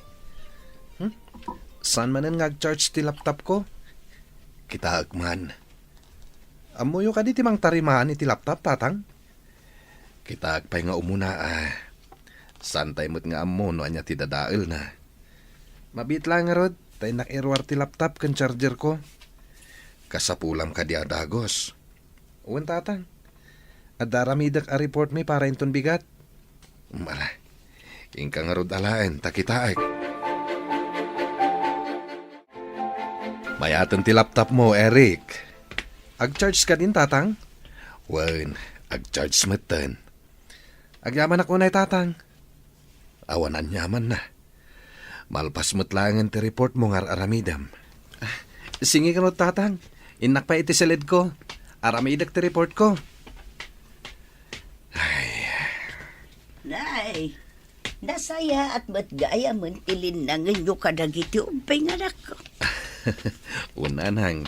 Saan manan ngag-charge ti laptop ko? Kita agman. Amuyo ka di timang tarimaan iti laptop tatang? Kita agpay nga umuna Santay mo't nga amo no anya ti dadael na. Mabit lang nga rod, tay nak-erwar ti laptop kan charger ko. Kasapulam ka di adagos. Uwan tatang. Adaramidak a report may para inton bigat. Mala, ingka nga rod alaen, takitaag. Mayatan ti laptop mo, Eric. Ag-charge ka din, tatang? Wan, ag-charge matan. Agyaman ako na, tatang. Awanan yaman na. Malpas matlangan ti report mo ngar aramidam. Singi ka no, tatang. Inak pa iti salid ko. Aramidak ti report ko. Nay, nasaya at matgaya man tilinangan nyo kadagiti umpay nga nako. Unanang,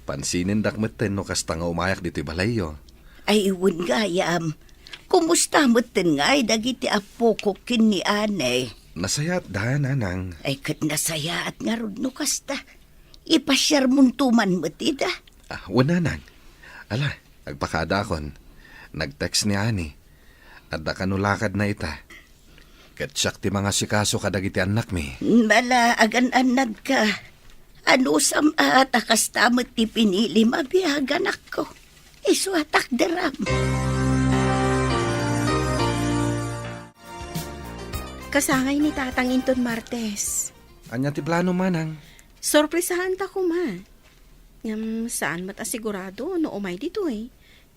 pansinin dakmeten no kasta nga umayak dito balayo. Ay iwan gayam, kumusta matan nga ay dagiti apo ko kini anay. Nasayat da, nanang. Ay kat nasaya at nga rod no kasta. Ipasyar muntuman matida. Unanang. Ala, agpakada kon. Nag-text ni Ani. Adda kanulakad na ita. Katsak ti mga sikaso kadagiti anak mi. Mala agan-anad ka. Ano sam at akastamot ti pinili mabihagan ako. Isuatak daram. Kasangay ni tatang inton Martes. Anya ti plano manang. Sorpresahan ta ko ma. Ngam saan mat asigurado no umay dito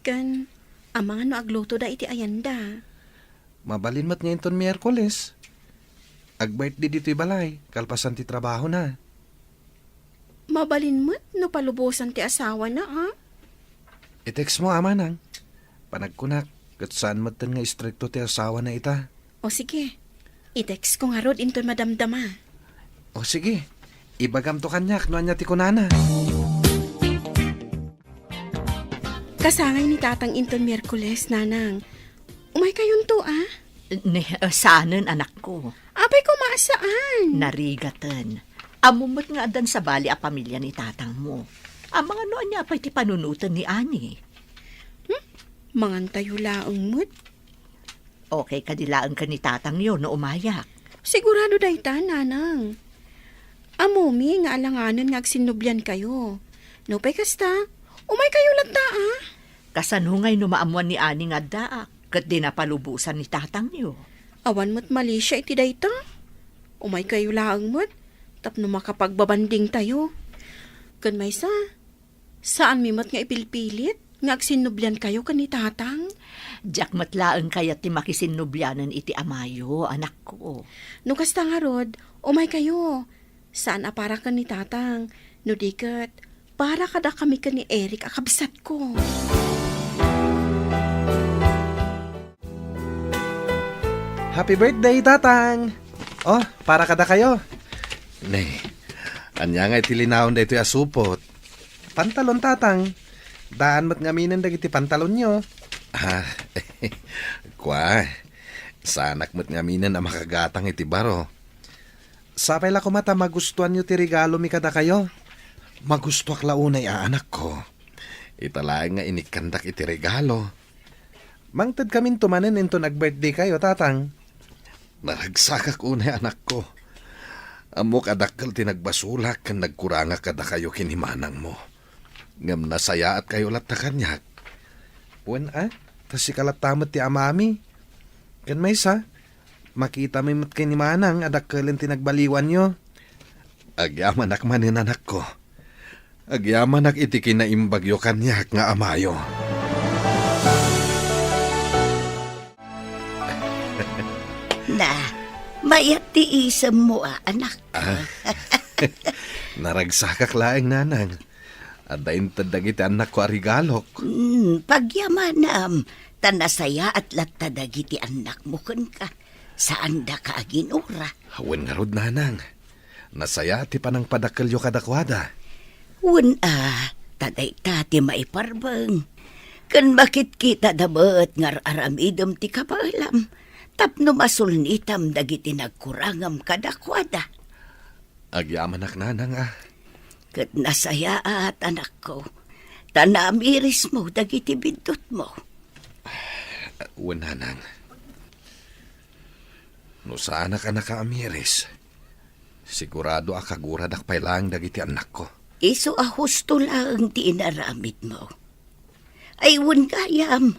Kan ang mga no agluto da iti ayanda. Mabalin mat ngayon ton Miyerkules. Ag-birthday dito balay. Kalpasan ti trabaho na. Mabalin mo't no palubusan ti asawa na I-text mo ama nang. Panagkunak. Kat saan mat nga istrikto ti asawa na ita. O sige, i-text ko nga rod inton madamdama. O sige. Ibagam to kanyak no anya ti kunana. Kasangay ni tatang inton Miyerkules, nanang. Umay kayon to Saanan anak ko? Apay ko maasaan? Narigatan. Amumot nga adan sa bali a pamilya ni tatang mo. Ang mga noon niya pa'y ti panunutan ni Ani. Mangantayo laang mo't. Okay, kadilaan ka ni tatang yun no umayak. Sigurado dayta, nanang. Amumi nga alanganan nga agsinubyan kayo. No pay kasta, umay kayo lagta Kasanungay no maamuan ni Ani nga daak. Kat di napalubusan ni tatang yo. Awan mo't mali siya iti dayta. Umay kayo laang mo't. Tapno makapagbabanding tayo. Kan may saan mi mat nga ipilpilit? Nga agsinubyan kayo kan ni tatang? Diyak matlaan kaya ti makisinubyanan iti amayo, anak ko. No kasta nga rod, umay kayo. Saan apara kan ni tatang? No dikat, para kada kami kan ni Eric akabisat ko. Happy birthday, tatang! Oh, para kada kayo. Nay, anya nga itilinaon da ito asupot. Pantalon, tatang. Daan mat ngaminan dagiti pantalon nyo. Kwa, sanak mat ngaminan na makagatang iti baro. Sapay la ko mata magustuhan nyo ti regalo mi kada kayo. Magusto ak launay anak ko. Italaang nga inikandak iti regalo. Mangtad kamin tumanen into nag-birthday kayo, tatang. Naragsakak unay anak ko. Amok adakkel tinagbasulak kan nagkuranga kada kayo kinimanang mo. Ngam nasaya at kayo lat na kanyak. Wen tas si kalatamat ti amami. Kan may makita may mat kay ni manang adakkelin tinagbaliwan nyo. Agyaman ak manin anak ko. Agyaman ak iti kinaimbagyo kanyak nga amayo. Na, mayat ti isam mo anak. Naragsakak laeng nanang. Adain tadagiti anak ko arigalok. Pagyamanam, tanasaya at latadagiti anak mo kun ka. Saan da ka aginura? Hawan nga rod nanang. Nasaya ti panang padakalyo kadakwada. Taday ti maiparbeng. Kan bakit kita dabat ngar aramidem ti kapaalam. Tapno masulnitam dagiti nagkurangam kadakwada. Agyaman nanang Kat nasaya at anak ko. Tanamiris mo dagiti bindot mo. Nanang. No saan ka nakaamiris? Sigurado akagurad akpailang dagiti anak ko. Iso husto lang ti inaramid mo. Ay gayam.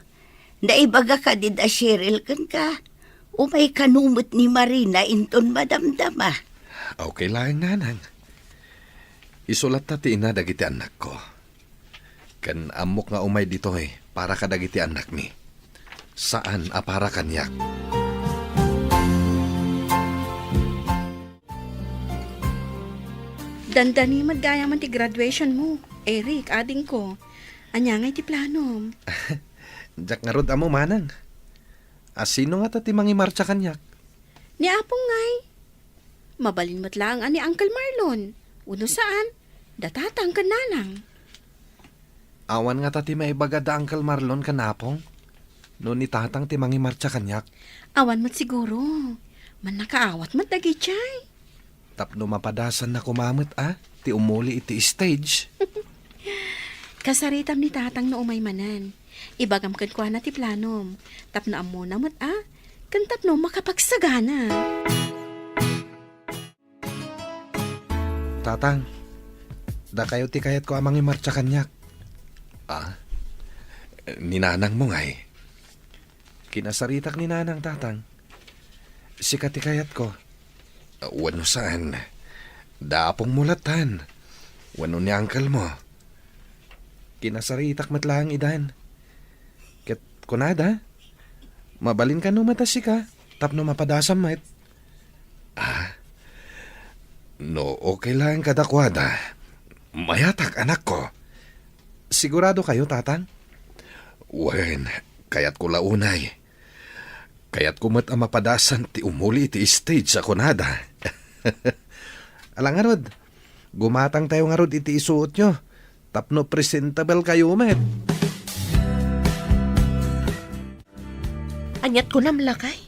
Naibaga ka din Cheryl kan ka. Umay kanumot ni Marina inton madamdama. Okay lang nanang. Isulat ta ti ina dagiti anak ko. Kan amok nga umay dito para ka dagiti anak mi. Saan para kanyak? Dandani maggayaman ti graduation mo. Eric, ading ko. Anya ngay ti planom. Jak nga rod amo manang. Asino nga ta ti mangimarcha kanyak? Ni Apong ngay. Mabalin mo't lang ani Uncle Marlon. Uno saan? Datatang ka nanang. Awan nga ta ti maibaga da Uncle Marlon kanapong. No ni tatang ti mangimarcha kanyak. Awan mo't siguro. Man nakaawat mo't dagi chay. Tapno mapadasan na kumamot ti umuli iti stage. Kasaritam ni tatang na umay manan. Ibagam kan kwa na ti planom. Tapno amo na mo't kan tapno makapagsagana. Tatang, da kayo ti kayat ko amang imarcha kanyak. Ninanang mo ngay. Kinasaritak ni nanang tatang. Sikat ti kayat ko. Wano saan? Dapong mulatan. Wano ni uncle mo. Kinasaritak matlang idan. Ket kunada. Mabalin ka no matasi ka. Tapno mapadasam mat. No, okay lang kadakwada. Mayatak anak ko. Sigurado kayo, tatang? Wen, kayat ko launay. Kayat kumat ang mapadasan ti umuli ti stage sa kunada. Alang nga rod, gumatang tayo nga rod iti isuot nyo. Tapno presentable kayo, met. Anyat ko namlakay.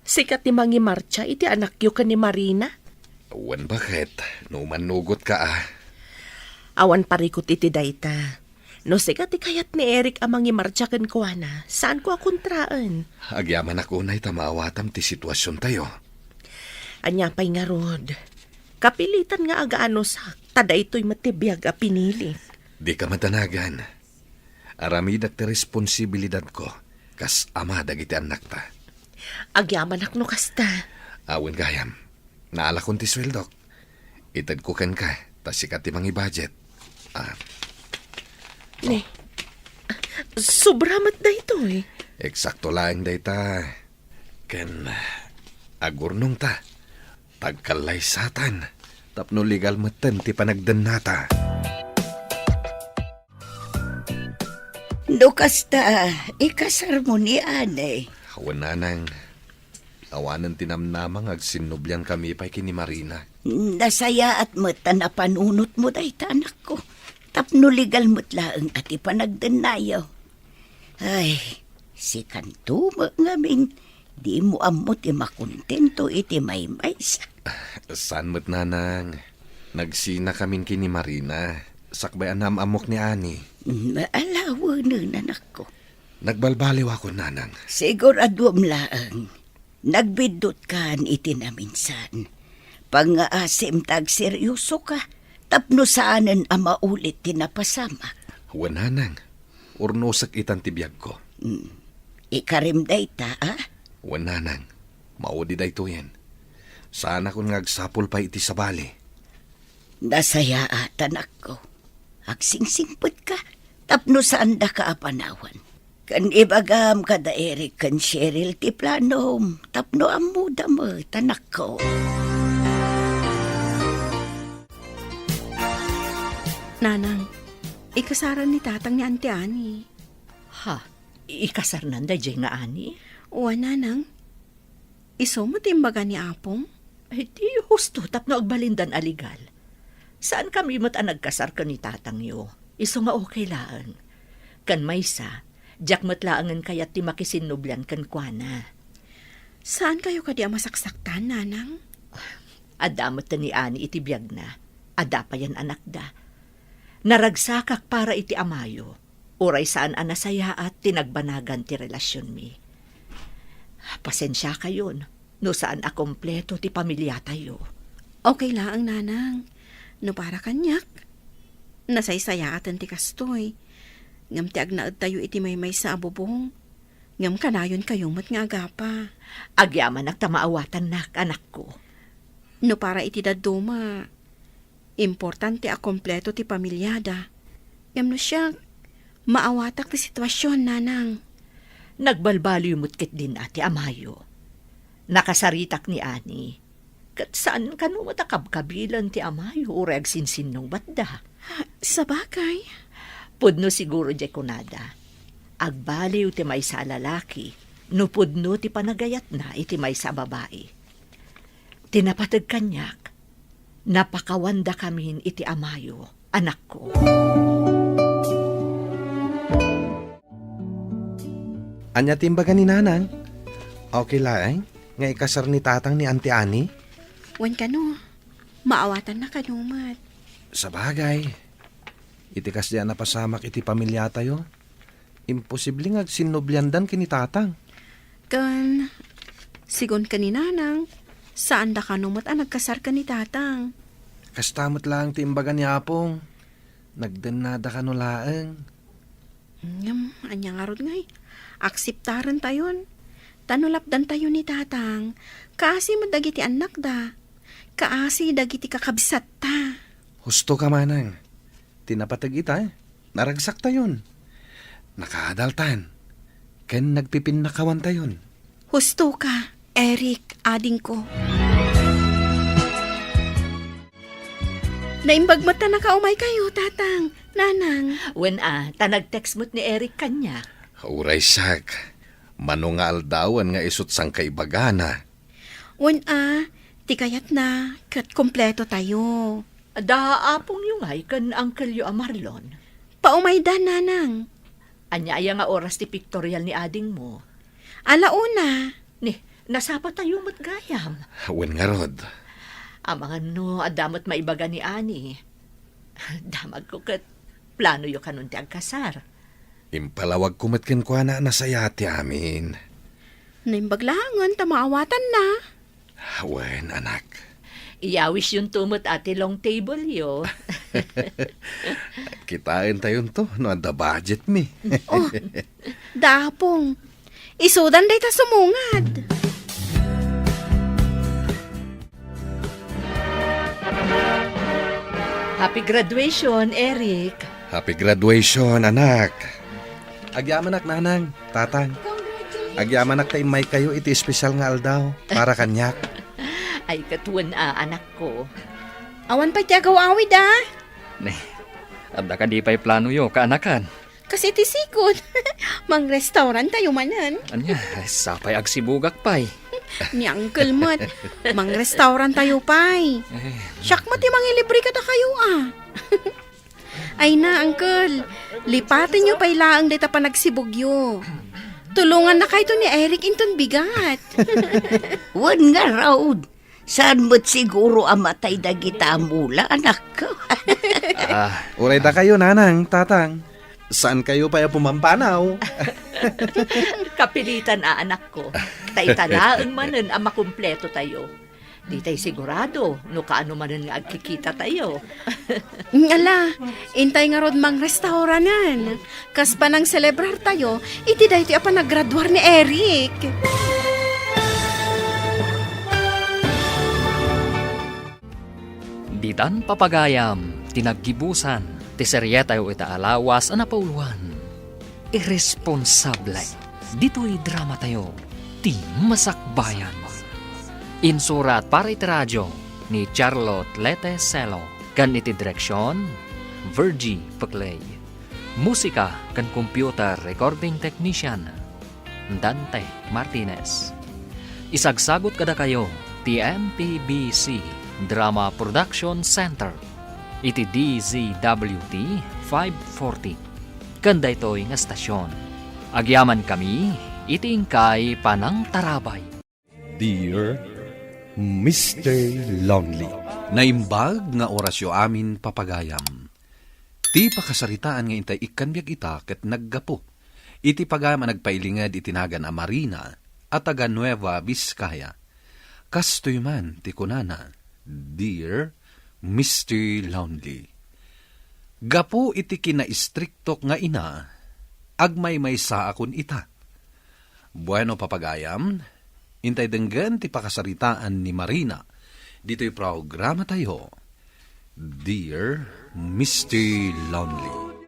Sikat ni Mangi Marcha iti anak yu ka ni Marina. Wen, bakit? No manugot ka Awan parikot iti dayta. No sikat ti kayat ni Eric ang Mangi Marcha kan kuana. Saan ko akuntraan? Agyaman ako na'y tamawatam ti sitwasyon tayo. Anya pa'y nga rod. Kapilitan nga agaano sa tada ito'y matibiyag a pinili. Di ka matanagan. Aramid at ti responsibilidad ko. Kas ama dagiti anak ta. Agyaman akno kasta. Awen gayam. Naala kong ti sweldok. Itad ko kan ka. Tas sikat ti mangi budget. Ne, sobramat da ito Eksakto lang dayta. Ken agurnong ta. Tagkalay satan. Tapno legal matan ti panagdan nata. No kasta, ikasar mo ni Ane. Hawananang. Awanan tinamnamang agsinubyan kami pa'y kini Marina. Nasaya at mata na panunot mo dayta anak ko. Tapno legal mo't laang at ipanagdanayaw. Ay, si Kantuma ngamin, di mo amot makontento iti maymaysa. San mo't nanang? Nagsina kamin kini Marina. Sakbay anam amok ni Ani. Maalawa na anak ko. Nagbalbaliw ako nanang. Siguraduam laang. Nagbidot kan iti naminsan. Pang-aasim tag seryoso ka. Tapno saanan ang maulit tinapasamak. Wananang, urnosak itan tibiyag ko. Ikarim dayta, Wananang, maudi da ito yan. Sana kung ngagsapol pa iti sa bali. Nasaya atan ako. Agsingsingpot ka. Tapno saan da ka apanawan. Kan ibagam kada Eric kan Cheryl ti planom. Tapno amuda mo, tanak ko. Nanang, ikasaran ni tatang ni Auntie Annie. Ha, ikasar nanda dyan nga ani? Uwa, nanang. Iso mo timbaga ni Apong? Ay, di husto tapno agbalindan aligal. Saan kami mat nagkasar ka ni tatang yo? Iso nga okay laan. Kan maysa, jak matlaangan kayat ti makisinublan kan kuana. Saan kayo kadi masaksaktan, nanang? Adamat ni ani iti biyag na. Ada pa yan anak da. Naragsakak para iti amayo. Uray saan anasaya at tinagbanagan ti relasyon mi. Pasensya kayon. No saan akompleto ti pamilya tayo. Okay lang, nanang. No para kanyak. Nasaysaya atan ti kastoy. Ngam ti agnaad tayo iti maymay sa abubong. Ngam kanayon kayong mat nga agapa. Agyaman nagtamaawatan nak, anak ko. No para iti daduma. Importante a kompleto ti pamilyada. Ngam no siya, maawatak ti sitwasyon, nanang. Nagbalbaliw mutkit din ati amayo. Nakasaritak ni ani. Kat saan ka no matakabkabilan ti amayo ureg sinsinong batda. Sa bagay. Pudno siguro di kunada. Agbaliw ti may sa lalaki, no pudno ti panagayat na iti may sa babae. Tinapatag kanyak, napakawanda kamin iti amayo, anak ko. Anya timbaga ni nanang? Okay lang, nga ikasar ni tatang ni Auntie Annie? Wan ka no. Maawatan na kanumat. Sa bagay. Itikas diyan na pasamak iti pamilya tayo. Imposible nga sinublyandan kini tatang. Kan, sigon ka ni nanang, saan da kanumat nagkasar ka ni tatang? Kastamot lang timbaga ni Apong. Nagdanada ka no laeng. Anya nga rod ngay. Akseptaran tayon. Tanulapdan tayo ni tatang. Kaasi mo dagiti anak da. Kaasi dagiti kakabsat ta. Husto ka manang. Tinapatag ita Naragsak tayon. Nakaadaltan. Ken nagpipinakawan tayon. Husto ka, Eric, ading ko. Naimbagmat na nakaumay kayo, tatang, nanang. When tanag-text mo't ni Eric kanya. Uray sak, manungal dawan nga isut sang kaibagana. When tikayat na, kat kompleto tayo. Daapong yung ay kan Uncle Yo Marlon. Paumay da, nanang. Anya aya nga oras ti pictorial ni ading mo. Alauna. Ni, nasapa tayo matgayam. Wen nga rod. Amangan no, adamat maibaga ni Ani. Damag ko kat plano yo kanon ti agkasar. Impalawag kumatken ko na nasayati amin. Naimbaglangan, tamaawatan na. Wen, anak. Iyawis yung tumot ati long table yo. Kitain tayo to, no ada budget mi. Oh, dapong. Isudan day ta sumungad. Happy graduation, Eric. Happy graduation, anak. Agyamanak nanang, tatang. Agyamanak tayo may kayo iti espesyal nga aldaw para kanyak. Ay katuan anak ko. Awan pa tiagaw awid Ne, abda ka di pa'y plano yo, kaanakan. Kasi tisikod. Mang restaurant tayo manan. Anya, sapay agsibugak pa'y. Ni Uncle Mat. Mang restaurant tayo pay. Siyak mo ti mangilibre ka ta kayo Ay na, Uncle. Lipatin nyo pa'y laang dita pa nagsibugyo. Tulungan na kayo to ni Eric inton bigat. Wan nga raud. Saan mo't siguro amatay dagita mula, anak ko? Uray da kayo nanang, tatang. Saan kayo pa pumampanaw? Kapilitan anak ko. Taitalaan manen ang makumpleto tayo. Di tayo sigurado, no kaano manen nga agkikita tayo. Ala, intay nga rod mang restauranan. Kas pa nang celebrar tayo, iti da ito apa naggraduar ni Eric. Ditan papagayam, tinaggibusan, ti serye tayo itaalawas ang napauluan. Irresponsable, dito'y drama tayo, ti masakbayan. Insurat para iti radyo ni Charlotte Lete Celo, kan iti direksyon, Virgie Paclay. Musika kan computer recording technician, Dante Martinez. Isagsagot kada kayo, ti MPBC Drama Production Center. Iti DZWT 540. Kanda ito'y nga stasyon. Agyaman kami, iti ingkay panang tarabay. Dear Mr. Lonely. Naimbag nga orasyo amin papagayam. Ti pakasaritaan nga intay ikan biag ita ket naggapo. Iti pagayam nagpailingad itinagan a Marina at taga Nueva Vizcaya. Kastoy man ti kunana, Dear Mr. Lonely. Gapo iti kinaistriktok nga ina, agmay sa akon ita. Bueno papagayam, intay denggan ti pakasaritaan ni Marina. Dito'y programa tayo, Dear Mr. Lonely.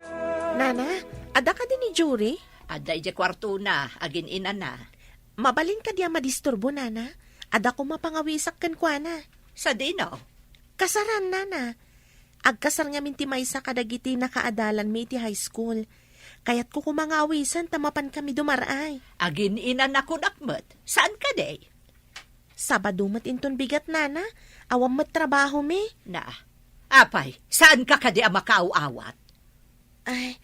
Nana, ada ka din ni Jury? Aday di kwarto na, agin ina na. Mabalin ka diya madisturbo, Nana. Ada ko mapangawisak kan kwa na. Sa dino, Kasaran, Nana. Agkasar nga minti maysa kadagiti nakaadalan mi ti high school. Kaya't ko kumangawisan tamapan kami dumaray. agin ina na kunakmet. Saan ka day? Sabado mat inton bigat, Nana. Awam mat trabaho mi. Na, apay, saan ka kadi ang makaaw-awat? Ay,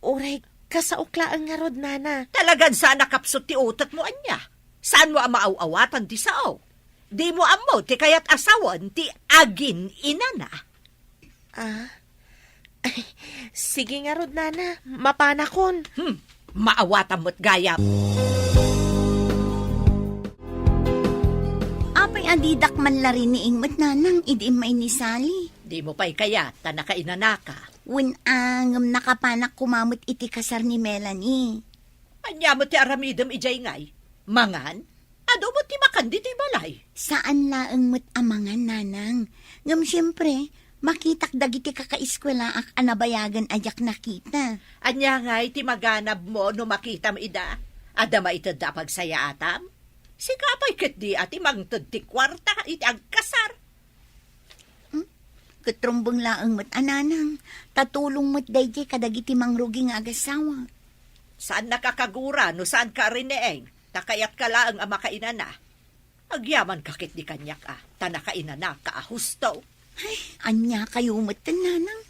uray, kasauklaan nga rod, Nana. Talagan sana kapsot ti utot mo anya. Saan mo ang maaw-awatan ti sao? Di mo amo ti kayat asawan ti agin ina na. Ay, sige nga rod, Nana. Mapanakon. Maawatan mo't gaya. Apay adidak man lari ni Ingmat nanang idi may ni Sally. Di mo pa'y kaya, tanaka-ina na ka. Wen angam nakapanak kumamot iti kasar ni Melanie. Anya mo ti aramidam ijay ngay. Mangan? Ado mo ti makandi ti balay. Saan laeng mo't amangan nanang? Ngam siyempre, makitak dagiti kakaiskwela ak anabayagan ajak nakita. Anya ngay ti maganab mo no makita mo ida. Ada maitad da pagsaya atam. Sikapay ket di ati mangtad ti kwarta iti agkasar. Katrumbang laeng mo't ananang. Tatulong mo't dayjay kadagiti mangrugi nga agasawa. Saan nakakagura no saan ka rineeng? Takayat ka laang ang makaina na. Agyaman kakit di kanyak tanakaina na ka husto. Ay, anya kayo mo't nanang.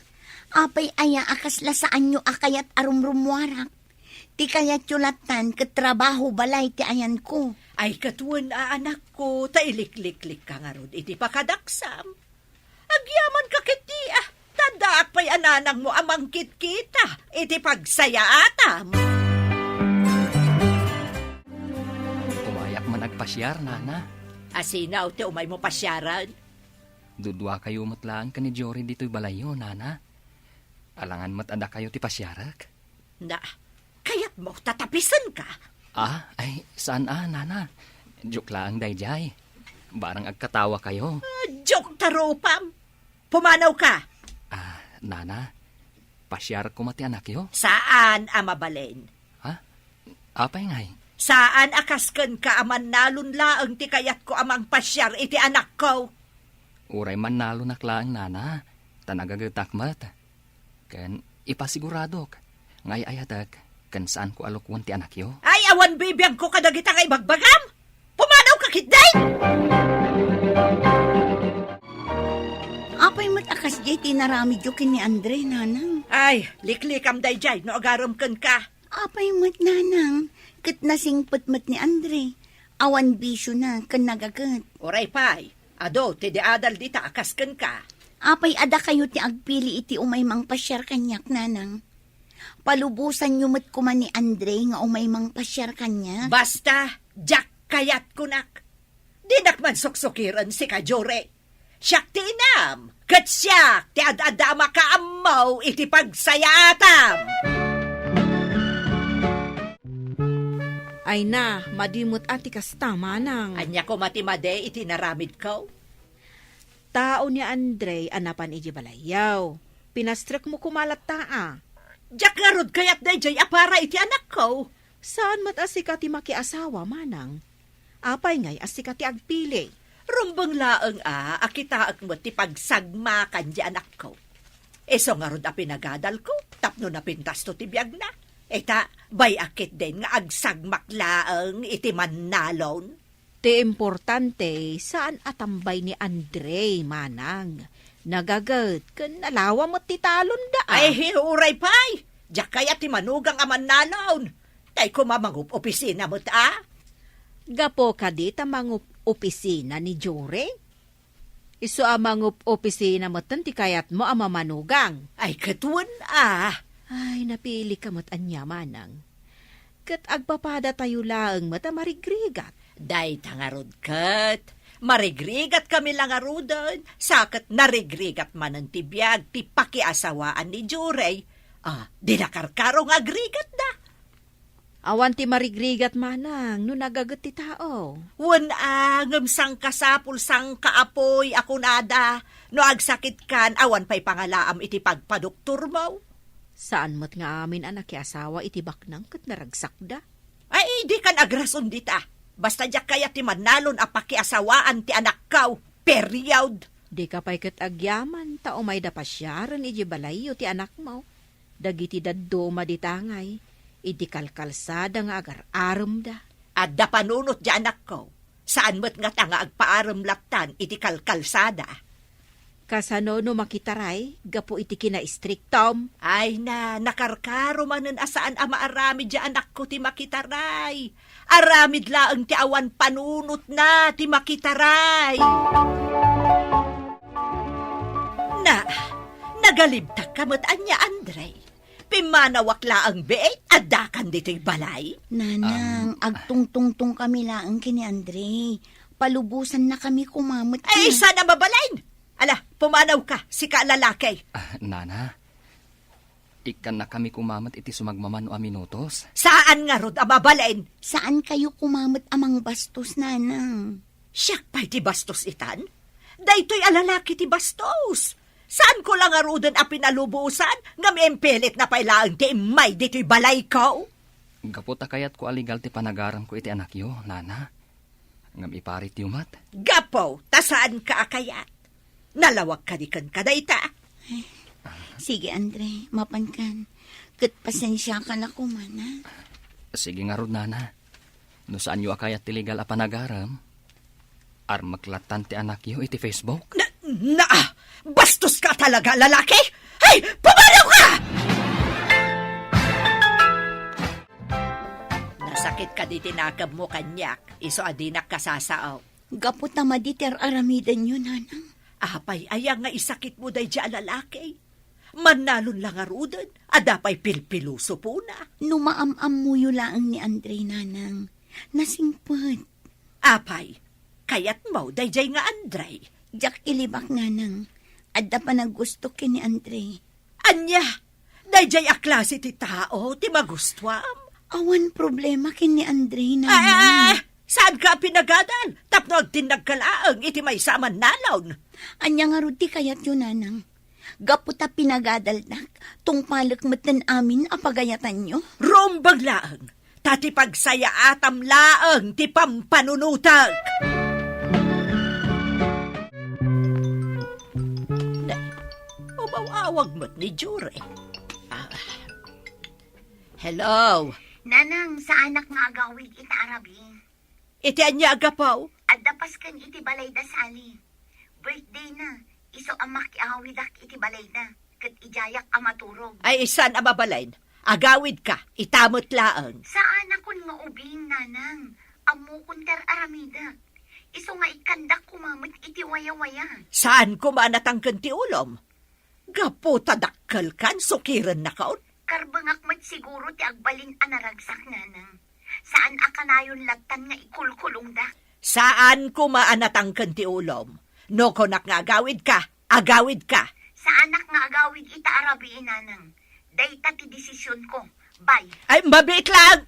Apay aya akasla saan nyo akayat arumrumwarak. Ti kayat yulatan katrabaho balay ti ayan ko. Ay katuan anak ko, tailik-lik-lik ka nga rod, iti pakadaksam. Agyaman kakit di tadak pa'y ananang mo amang kit-kita, iti pagsaya atam. Umayak man agpasyar, Nana. Asinaw ti umay mo pasyaran. Dudwa kayo matlaan ka ni Jory dito'y balayo, Nana. Alangan matada kayo ti pasyarak. Na, kayat mo tatapisan ka. Ay, saan Nana? Joke lang, dayjay. Barang agkatawa kayo. Joke taropam. Pumanaw ka. Nana, pasyar ko mati anak yo. Saan amabalin? Apay ngay? Saan akasken ka aman nalunlaang ti kayat ko amang pasyar iti anak ko? Uray man nalo naklaang, Nana. Tanagagatakmat. Ken ipasiguradok. Ngay ayadak, kan saan ko alokwan ti anak yo? Ay, awan bibiyang ko kadagita kay bagbagam! Pumanaw ka kitday! Apay mo't akas jay tinaramid yo kin ni Andre nanang. Ay, liklikam day jay, no agaram ka. Apay mo't nanang. Kat nasingpot mo't ni Andre. Awan bisyo na kan nagagat. Oray pay, ado, ti adal dita akasken ka. Apay ada kayo ti agpili iti umay mang pasyar kanyak nanang. Palubusan nyo mo't kuman ni Andre nga umay mang pasyar kanya. Basta, jak kayat kunak. Di nakman suksukiran si Kajore. Siyak ti inam, kat siyak ti adadama ka amaw iti pagsayatam. Ay na, madimot ati kasta manang. Anya ko matimade iti naramid ko. Tao ni Andre anapan iji balayaw. Pinastrek mo kumalat taa. Jak garod kayat dayjay apara iti anak ko. Saan mat asika ti makiasawa manang? Apay ngay asika ti agpili. Rumbang laeng akitaak mo ti pagsagma kanji anak ko. Eso nga rod pinagadal ko, tapno na pintas to ti biyag na. Eta, bay akit din nga agsagmak laeng iti mannalon. Ti importante, saan atambay ni Andre, manang? Nagagat, kan nalawa mo ti talon da. Ay, hinuray pay. Diyak kaya ti manugang aman nanaon. Tay ko mamangup opisina mo ta. Gapo ka di mangup opisina ni Jure? Iso amangup opisina mo ti kayat mo ama manugang. Ay, katuan Ay, napili ka mo't anya, manang. Kat agpapada tayo laang mata marigrigat. Day tangarod kat. Marigrigat kami lang arudan. Sakat narigrigat man ang tibiyag ti pakiasawaan ni Jurey. Dinakarkarong agrigat da. Awan ti marigrigat, manang, no nagagat ti tao. Wan ngam sang kasapul sang kaapoy ako nada. No agsakit kan, awan pa'y pangalaam iti pagpadoktor mo. Saan mo't nga amin anak asawa iti baknang kat naragsak da? Ay, di kan agrason dita. Basta diyak kaya ti manalon a pakiasawaan ti anak kaw. Period. Di ka pa'y kat agyaman, tao may dapasyaran iti balayo ti anak mo. Dagiti daddo maditangay, iti kalkalsada nga agar-aram da. At da panunot di anak ko. Saan mo't nga tanga agpaaram laptan iti kalkalsada. Kasano no makitaray, gapo iti kina-strictom. Ay nakarkaro manen asaan ama aramid di anak ko ti makitaray. Aramid laang ti awan panunot na ti makitaray. Nagalibtak kamot anya, Andre. Pimanawak laang beet, adakan dito'y balay. Nanang, agtungtungtong kami laang kini Andre. Palubusan na kami kumamot. Ay, sana mabalain. Ala, pumanaw ka, si kaalalakay. Nana, ikan na kami kumamat iti sumagmamano a minutos. Saan nga rod ang mabalain? Saan kayo kumamot amang bastos, nanang? Siyak pa'y ti bastos itan? Daytoy alalaki ti bastos. Saan ko lang arudan a pinalubusan? Ngam empelit na pailaang ti imay dito'y balay ko? Gaputa kayat ko aligal ti panagaram ko iti anak yo, Nana. Ngam iparit yumat. Gapo, tasaan ka akayat? Nalawag ka di kan kadayta. Sige, Andre, mapankan. Kat pasensya ka na kumana. Sige nga rod, Nana. No saan yu akayat ti legal a panagaram? Armaklatan ti anak yo iti Facebook? Bastos ka talaga, lalaki! Hey, pumanaw ka! Nasakit ka di tinakab mo kanyak. Iso adinak kasasaaw. Gapo tamaditer aramidan yun, nanang. Apay, ayang nga isakit mo day dyan lalaki. Manalon lang arudan, adapay pilpiluso po na. Numaam-am mo yun laang ni Andre, nanang. Nasingpot. Apay, kayat mo day jay nga Andre. Jak ilibak, nanang. Adda pa naggusto kini Andre. Anya, day jay aklase ti tao, ti magustuam. Awan problema kini Andre, nanang. Saan ka pinagadal? Tapno agtinagkalaang iti may saman nalawn. Anya nga rudi kayat yun, nanang. Gaputa pinagadaldak, tung palakmatan amin apagayatan nyo. Rombag laang, tati pagsaya atam laang ti pampanunutag. Umawawag mo't ni Jure. Hello. Nanang, sa anak nga agawid ita Arabi. Iti anya agapaw? Adapas kan iti balay da sali. Birthday na. Iso amak iawidak iti balay na. Kat ijayak amaturog. Ay isan amabalain. Agawid ka, itamot laang. Sa anak kun nga ubing, nanang. Amo kun ter aramida. Iso nga ikandak kumamit iti waya-waya. Saan ko manatangkan ti ulom? Gapo tadakkel kan, sukiran na kaon. Karbangak mat siguro ti agbalin anaragsak, nanang. Saan akanayon lagtan nga ikulkulong da? Saan ko maanatangkan ti ulom? No konak nga agawid ka, agawid ka. Sa anak nga agawid ita Arabi, nanang. Dayta ti desisyon ko. Bye. Ay, mabit lang!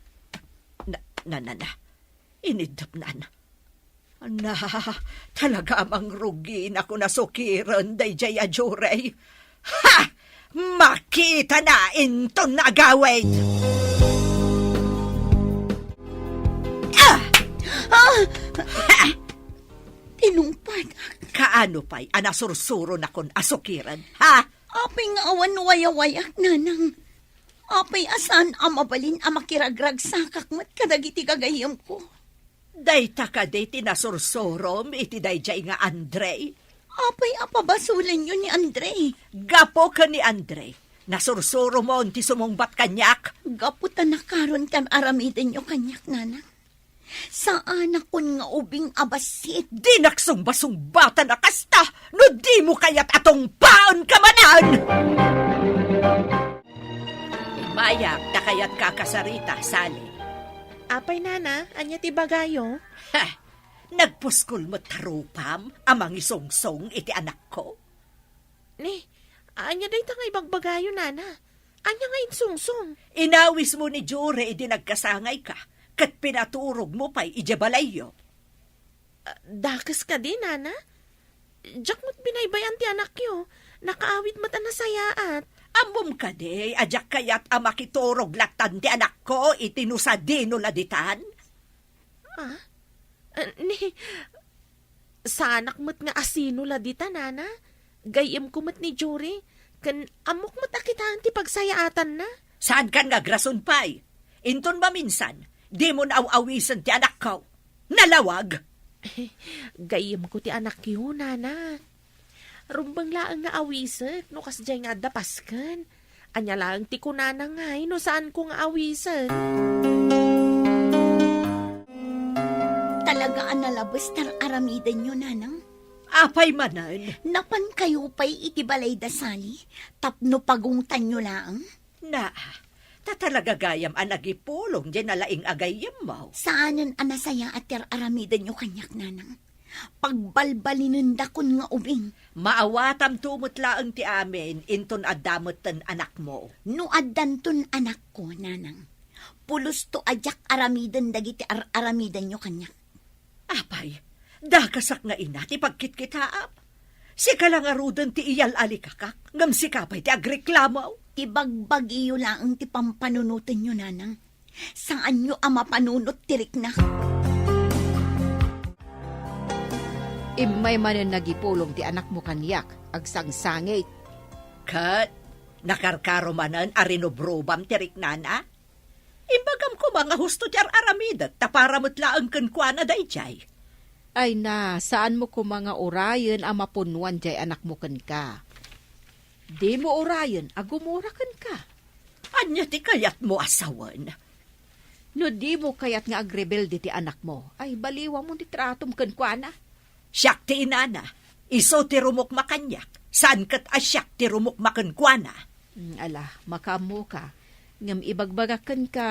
Na. Inidap na. Talaga amang rugin ako na sukiran, day jay ajurey. Ha! Makita na inton na agawid! Tinumpat. Kaano pa'y anasursuro na kon asukiran, ha? Apay nga awan waya-wayak, nanang. Apay asan amabalin amakiragrag sakak mat kadagiti kagayam ko. Dayta ka day tinasursurom iti dayjay nga Andre. Apay apabasulan yun ni Andre. Gapo ka ni Andre. Nasursuro mo ti sumungbat kanyak. Gaputan na karon kan aramidan nyo kanyak, nanang. Saan akon nga ubing abasit? Di naksumba-sumbatan na kasta, no di mo kaya't atong paon kamanan! Mayak, da kaya't kakasarita, Sally. Apay nana, anya ti bagayo? Ha, nagpuskol mo tarupam, amang isungsong iti anak ko. Ni, anya day nga ibang bagayo nana. Anya nga insungsong. Inawis mo ni Jure, iti nagkasangay ka, kat pinaturog mo pa'y ijabalayo. Dakas ka din, nana. Diyak mo't binaybayan ti anak yo. Nakaawit mata na sayaat. Ambom ka de, ajak kayat amakiturog latan ti anak ko, itinusadino laditan. Ni, sa anak mo't nga asino laditan, nana. Gayem ko mo't ni Jory. Kan amok mo't akitaan ti pagsayaatan na. Saan kan nga grason pa'y? Inton ba minsan, di mo naaw-awisan ti anak ko. Nalawag. Gayem ko ti anak yo, nana. Rumbang laang nga awisan, no kasjay nga dapaskan. Anya lang ti kunana ngay, no saan ko nga awisan. Talaga ang nalabas tar aramidan nyo, nanang. Apay manan. Napan kayo pa'y iti balay dasali, tapno pagungtan nyo lang. Na, tatalaga gayam ang nagipulong dyan nalaing agayam mo. Saanan anasaya at tir aramidan nyo kanyak, nanang. Pagbalbalinin dakon nga ubing. Maawatam tumot laang ti amin, inton addamot tan anak mo. No addanton anak ko, nanang. Pulos to ajak aramidan dagiti aramidan nyo kanyak. Apay, dakasak nga ina ti pagkitkitaap. Si kalangarudan ti iyal alikakak, ngam si kapay ti agreklamaw. Ti bagbag iyo lang ti pampanunutan nyo, nanang. Saan nyo ama panunot tirik na? Imay manen nagipulong ti anak mo kanyak, agsangsangit. Kat, nakarkaro manan arinobrobam tirik nana. Imbagam ko mga husto tiyar aramidat, taparamot laang kankwana dayjay. Ay na, saan mo ko mga orayan ang mapunuan jay anak mo kan ka? Di mo orayan, agumura kan ka. Anya ti kayat mo asawan? No di mo kayat nga agrebel di ti anak mo, ay baliwa mo ti tratom kan kwa na. Siyak ti inana, iso ti rumok makanyak, saan kat asyak ti rumok makankwana? Ala, makamo ka, ngam ibagbagakan ka,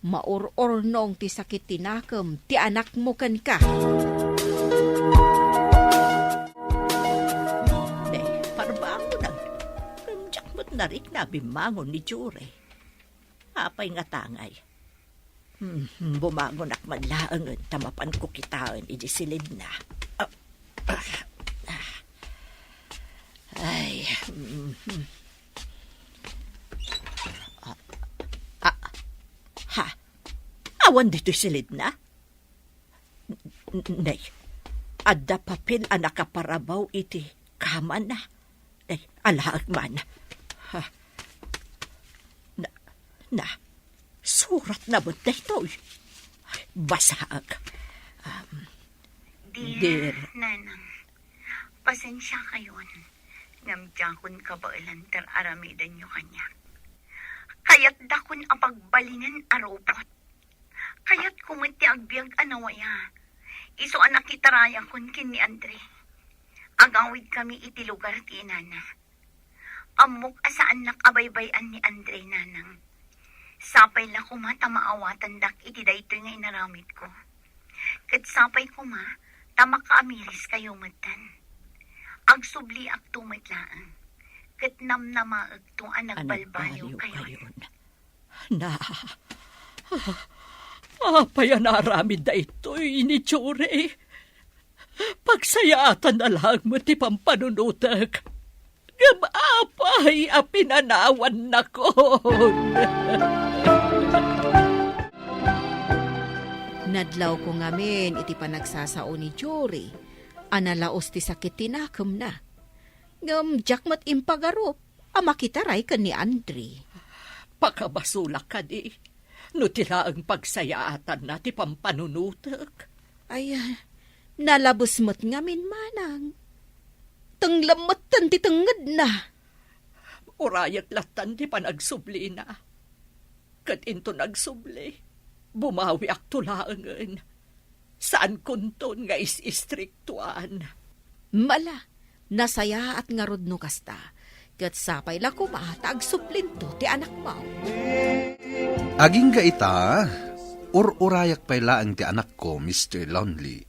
maor-ornong ti sakit tinakam, ti anak mo kan ka. Parbango nang, ramjak mo't narik na bimangon ni Jure. Apay nga tangay. Bumangon ak manlaangan, tamapan ko kitaan, ijisilid na. Ay, ha? Awan dito silid na? Nay, adda papel ang nakaparabaw iti kaman na. Nay, alaag man. Ha? Na, surat na ba dito? Basag. Dear Nanang, pasensya kayon. Namjakon kabailan ter aramidan nyo kanya. Kaya't dakon ang pagbalinan aropot. Kaya't kumiti agbiag anawaya. Iso anak kitaraya kun kin ni Andre. Agawid kami iti lugar ti inana. Amok asaan nakabaybayan ni Andre, nanang. Sapay la kumata maawatan dak iti daytoy nga inaramid ko. Kat sapay kuma, tamakamiris kayo matan. Agsubli ak tumatlaan. Kat namnamaag to ang nagbalbaliw kayo. Na, apay naramid da ito, initsure. Pagsayaatan na lang mo ti pampanunutag. Gamapay apinanawan na ko. Nadlaw ko ngamin iti panagsasao ni Jory. Analaos ti sakit tinakam na. Ngam jakmat impagarop, amakitaray ka ni Andre. Pakabasulak ka di. No tila ang pagsayaatan na ti pampanunutek. Ay, nalabos mo't ngamin manang. Tanglamatan ti tangad na. Urayat latan ti panagsubli na. Kat into nagsubli, bumawi ak tulaangan. Saan kunton nga is-istriktuan? Mala, nasaya at nga rodno kasta. Kat sapay la kumata ag suplinto ti anak mo. Aging ga ita, urayak pay laang ti anak ko, Mr. Lonely.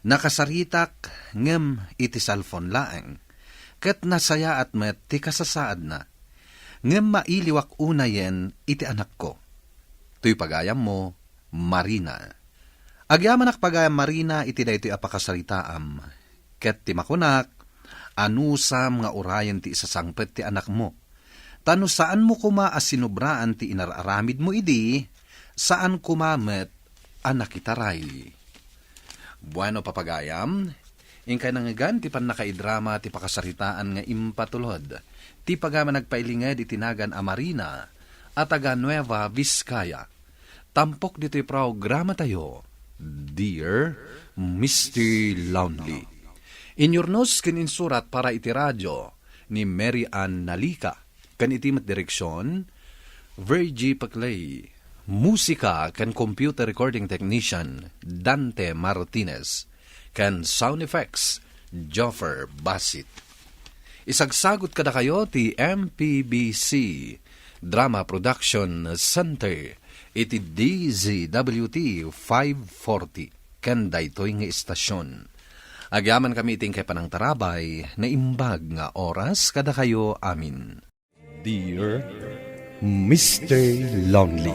Nakasaritak ngem iti cellphone laang. Kat nasaya at met ti kasasaad na. Ngem mailiwak unayen iti anak ko. Tuy pagayam mo, Marina. Agyamanak pagayam Marina iti daytoy apakasaritaam. Ket ti makunak, anusam nga urayan ti isasangpet ti anak mo. Tano saan mo kuma asinubraan ti inararamid mo idi, saan kumamet anak itaray. Bueno papagayam, ingkay nangagan ti panakaidrama ti pakasaritaan nga impatulod. Ti pagama nagpailinged itinagan a Marina at taga Nueva Vizcaya. Tampok dito'y programa tayo, Dear Mr. Lonely. Inyornos kin insurat para iti radyo ni Mary Ann Nalika. Kan itimat direksyon, Virgie Paclay. Musika kan computer recording technician, Dante Martinez. Kan sound effects, Joffer Basit. Isagsagot kada kayo ti MPBC Drama Production Center iti DZWT 540 kan daytoy nga istasyon. Agyaman kami iting kay panang tarabay na imbag nga oras kada kayo amin. Dear Mr. Lonely.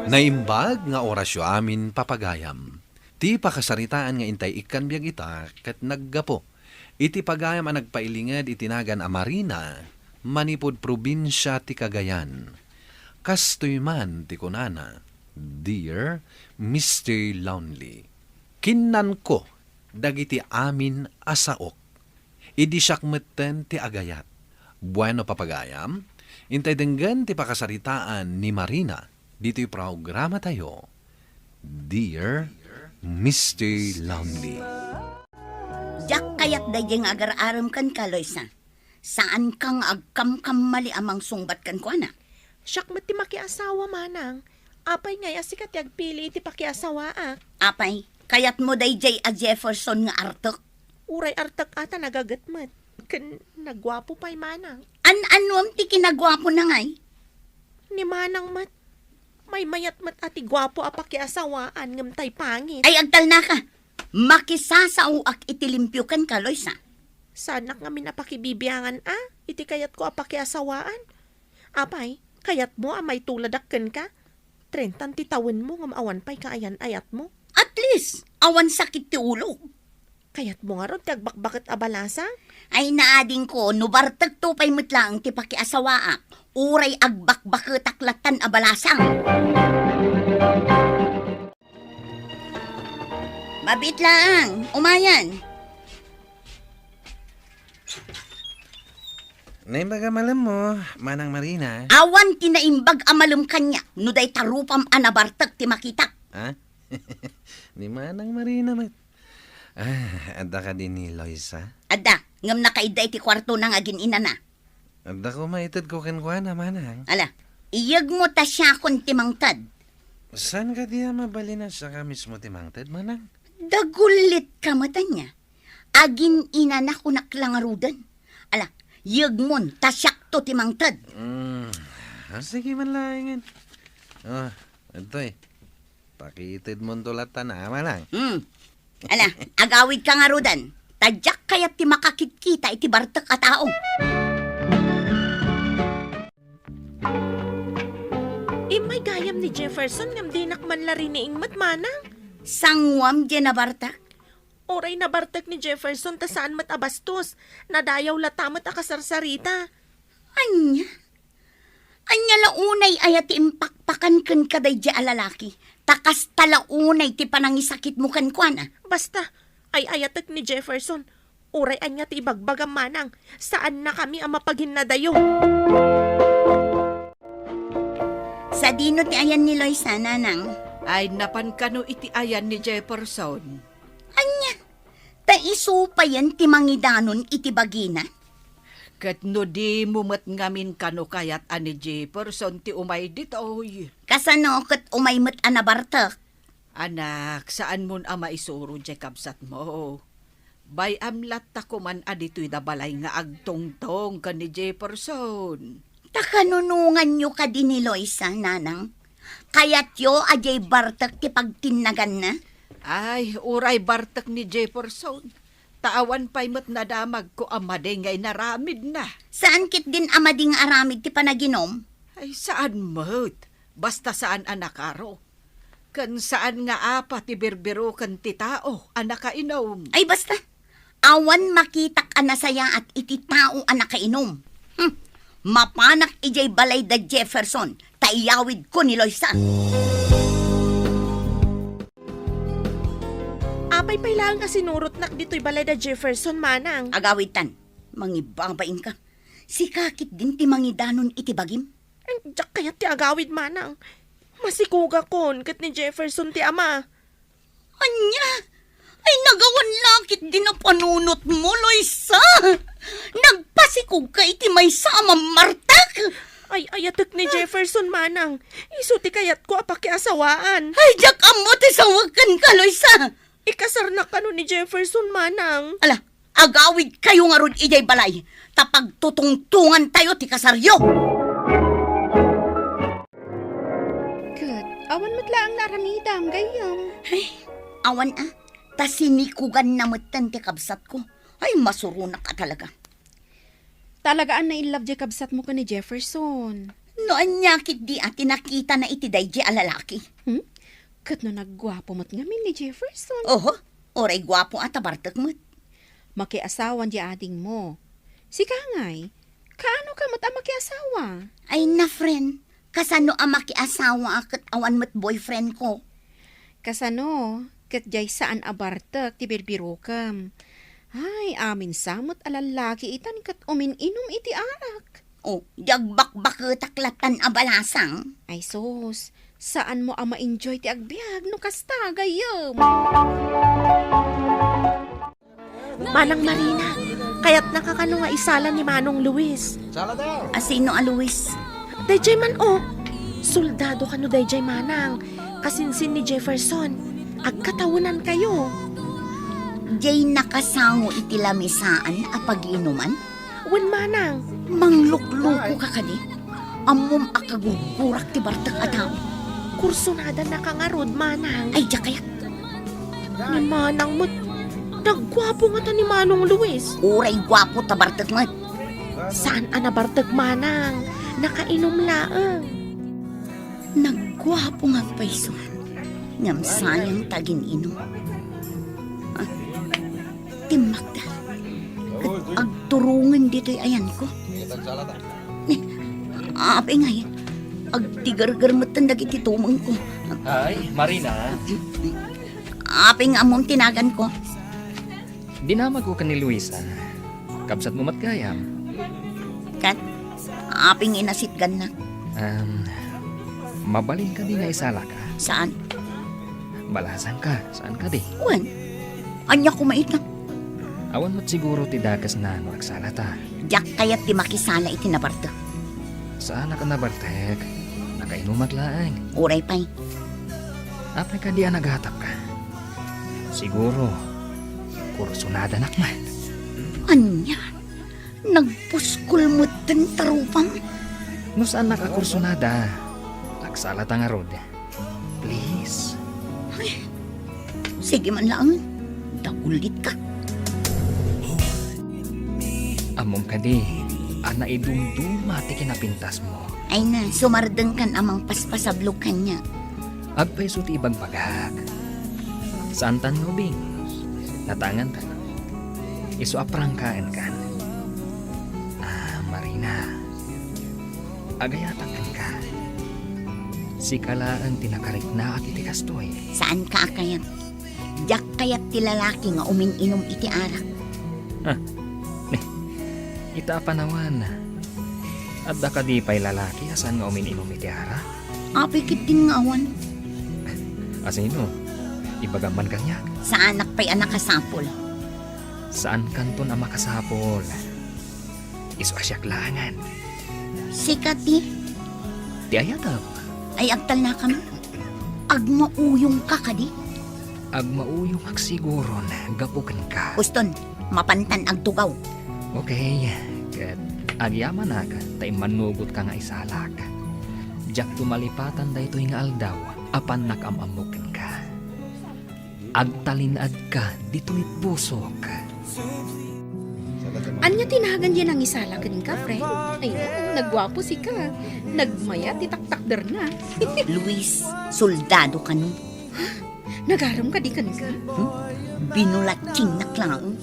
Naimbag nga orasyo amin papagayam. Ti pakasaritaan nga intay ikan biyag ita kat naggapo. Iti pagayam ang nagpailingad itinagan a Marina, manipod probinsya ti Cagayan. Kastoy man ti kunana, Dear Mr. Lonely. Kinnan ko, dagiti amin asaok. Idi siyakmeten ti agayat. Bueno papagayam, intay denggan ti pakasaritaan ni Marina, dito'y programa tayo, Dear Mr. Lonely. Jak kayat dayeng agar-aram kan kaloysa. Saan kang agkam-kam mali amang sungbat kan ko anak? Siyak ti makiasawa manang. Apay nga asikat yagpili iti pakiasawa Apay, kayat mo dayjay a Jefferson nga artok. Uray artak ata nagagatmat. Kan nagwapo pa'y manang. An-anuam ti kinagwapo na ngay? Ni manang mat. May mayat mat ati gwapo a pakiasawaan ngam tay pangit. Ay agtal na ka. Makisasao ak itilimpyo kan kaloysa. Sanak nga minapakibibiyangan iti kayat ko a pakiasawaan. Apay, kayat mo may tuladakken ka. 30 ti tawen mo ngam awan pa'y kaayan ayat mo. At least, awan sakit ti ulo. Kayat mo nga ron tagbakbakit abalasa? Ay naading ko, nubartag to pa'y mitlang ti pakiasawaak. Uray agbakbakit aklatan abalasang. Mabit lang, umayan. Naimbaga malam mo, Manang Marina. Awan tinaimbag amalum kanya, no day tarupam anabartag ti makita. Ha? Ni Manang Marina, mat. Adda ka din ni Loisa? Adda, ngam nakaiday ti kwarto nang agin ina na. Adda ko maitad ko kenkwana, Manang. Ala, iyag mo ta siya kon timangtad. Saan ka diya mabalina sa ka mismo timangtad, Manang? Dagulit ka mata niya. Agin ina na ko naklangarudan. Ala, iyag mon tasyak to timangtad. Sige man lang. Ito pakitid mo tulatan na, Manang. Ala, agawid ka nga rudan. Tadyak kaya't ti makakit-kita iti bartak a tao. May gayam ni Jefferson ngam dinak man lariniing matmanang. Sangwam dyan na bartak. Oray na bartak ni Jefferson ta saan mat abastos. Nadayaw latamat akasarsarita. Anya? Anya launay ayat ti impakpakan kan kaday di alalaki. Takas talaunay ti panangisakit mo kan kuana. Basta, ay ayatek ni Jefferson. Uray anya ti ibagbagam manang. Saan na kami ang mapaghinadayo? Sa dino ti ayan ni Loisa, nanang. Ay napan kano iti ayan ni Jefferson. Anya, ta iso pa yan ti mangidanon iti bagina. Kat no di mumat ngamin kano kayat ani Jefferson ti umay ditoy. Kasano kat umaymat anabartak. Anak, saan mon ama isuro di kabsat mo? Bay amlat ta kuman adito'y dabalay nga agtongtong ka ni Jefferson. Takanunungan nyo ka din ni Loisa, nanang. Kayat yo ajay bartak ti pagtinagan na. Ay, uray bartak ni Jefferson. Taawan pa'y mat nadamag ko amaday ngay naramid na. Saan kit din amading aramid ti panaginom? Ay, saan mat? Basta saan anakaro. Kan saan nga apa ti birbiro kan ti tao, anakainom. Ay basta, awan makitak anasaya at iti tao anakainom. Mapanak ijay balay da Jefferson, taiyawid ko ni Loisa. Apay pay lang nga sinurot nak dito'y balay da Jefferson, manang. Agawitan, mangibabain ka. Si kakit din ti mangidanon iti bagim. Ay, jak kayat ti agawid, manang. Masikuga kon, kat ni Jefferson ti ama. Anya, ay nagawan lakit din na panunot mo, Loisa. Nagpasikog ka iti may sama martak. Ay, ayatek ni Jefferson, manang. Iso ti kayat ko apakiasawaan. Ay, jak amo ti sawakan ka, Loisa. Ikasar na kano ni Jefferson, manang. Ala, agawid kayo nga rod ijay balay. Tapag tutungtungan tayo ti kasaryo. Kat, awan matla ang naramidam, gayam. Ay, awan ta sinikugan na matan ti kabsat ko. Ay, masurunak ka talaga. Talagaan na ilove di kabsat mo ka ni Jefferson. No, anyakit di ati nakita na iti day alalaki. Kat no naggwapo mo't ngamin ni Jefferson. Oho, oray gwapo at abartak mo't. Makiasawan di ading mo. Si Kangay, kaano ka mo't ang makiasawa? Ay na, friend. Kasano ang makiasawa akat awan mo't boyfriend ko? Kasano, kat jay saan abartak ti birbirokam. Ay, amin samot alalaki itan kat umin-inom iti arak. Oh, jagbak-bak taklatan abalasang. Ay sos, saan mo ang ma-enjoy ti agbyag no kasta gayam? Manang Marina, kayat nakakano nga isalan ni Manong Luis. Asino a Luis? Dayjay man o. Soldado kano dayjay manang. Kasinsin ni Jefferson. Agkatawunan kayo. Jay nakasango iti lamisaan a pag-inuman? Wen manang. Manglukluko ka kadi. Amom akagugurak ti bartak ataw. Kursunada na kangarod manang. Ay, jakayat. Ni manang mo't. Naggwapo nga ta ni Manong Luis. Uray gwapo ta bartak mo't. Saan anabartag manang? Nakainom laang. Naggwapo nga paiso. Ngam sayang tagin inom. Timakda. At agturungan dito'y ayan ko. Ape nga yan. Agtigar-gar matandag iti tumang ko. Ay, Marina. Ape nga among tinagan ko. Dinamag ko ka ni Luisa. Kabsat mo matgayam. Kat, aping inasitgan na. Mabalin ka di nga isala ka. Saan? Balasan ka. Saan ka di? Wan? Anya kumait na. Awan mo't siguro ti dakas na magsala ta. Diyak kaya't ti makisala iti nabarta. Saan ka nabartek? Nakainumat laang. Uray pa'y. Apay ka di naghatap ka. Siguro, kursunada nakman. Anya? Nagpuskul mo din tarupang. No saan nakakursunada? Nagsala ta nga rod. Please. Ay, sige man lang. Dagulit ka. Amom ka di. Ana idumduma ti kinapintas mo. Ay na, sumardeng kan amang paspasablog kanya. Agpaiso ti ibang paghag. Saan tan ngubing? Natangan tan. Iso aprangkaan kan. Marina. Agayatan ka. Si kalaan tinakarik na at iti kastoy. Saan ka akayat? Diyak kayat ti lalaki nga umin-inom iti arak. Ita panawan. At da ka di pa'y lalaki asan nga umin-inom iti ara? Apikit din nga awan. Asino? Ibagaman kanya. Sa anak pa'y anak kasapol. Saan kanton ang makasapol? Iso asyak langan. Sikat di. Ti ayatap. Ay agtal na kami. Agmauyong ka kadi. Agmauyong siguro na gapukan ka. Uston, mapantan agtugaw. Okay. Kat agyaman na ka. Tay manugot ka nga isalak. Jak tumalipatan da ito'y nga aldaw. Apan nakamamukin ka. Agtalinad ka dito'y pusok. Anya tinahagan yan ang isalakan ka, friend? Ayan, nagwapo si ka. Nagmaya, titaktakder na. Luis, soldado ka nun. Nagaram ka di ka ka? Binulatsing na klaong.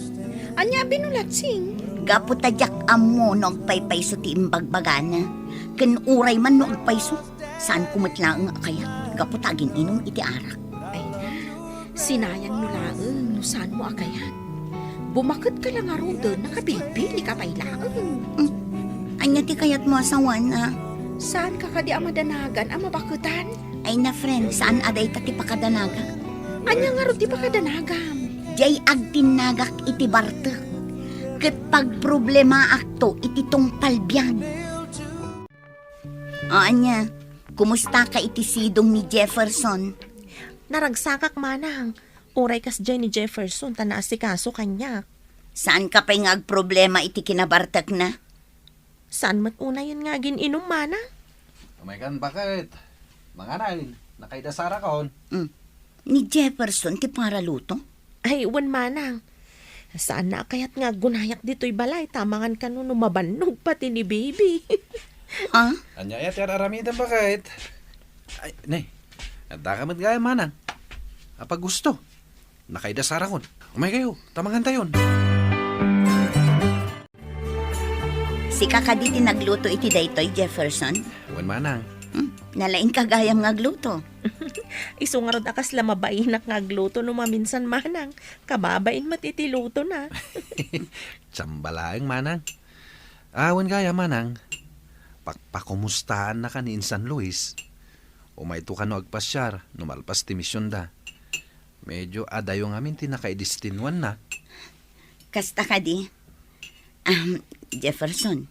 Anya binulatsing? Gaputadyak amo no agpaypay so ti imbagbagana. Ken uray man no agpayso. Saan kumatlaang akayat? Gaputagin inom iti arak. Ay na, sinayang nulaang, no saan mo akayan? Bumakit ka lang aro doon, nakabilbili ka pa'y laang. Anya ti kayat mo asawan na? Saan ka kadi amadanagan, amabakutan? Ay na friend, saan aday ta ti pakadanaga? Anya nga ro di pakadanagam? Jay agtinagak iti barte. Ket pag problema akto iti tong palbiag. Anya, kumusta ka iti sidong ni Jefferson? Naragsakak manang. Uray kas dyan ni Jefferson, tanaasikaso kanya. Saan ka pa'y problema iti kinabartak na? Saan mat una yun nga gininom mana? Umaykan, bakit? Mga nain, nakaidasara kaon. Ni Jefferson ti para luto? Ay, uwan manang. Saan na kayat nga gunayak dito'y balay, tamangan ka nun mabanog pati ni baby. Ha? Anya yat yar aramidan, bakit? Ay, ne, nagdakamad gaya manang. Apag gusto, nakaidasara kon. Umay kayo, tamangan tayon. Si kakaditi nagluto iti daytoy Jefferson? Uwan manang. Nalain kagayam ngagluto. Iso nga rod akas lamabainak nga agluto no maminsan manang. Kababain matitiluto na. Tsambalaeng manang. Awan gaya manang. Pakumustahan na ka ni San Luis. Umayto ka no agpasyar, numalpas ti misyon da. Medyo adayo ngamin tinakaidistinwan na. Kasta ka di? Jefferson,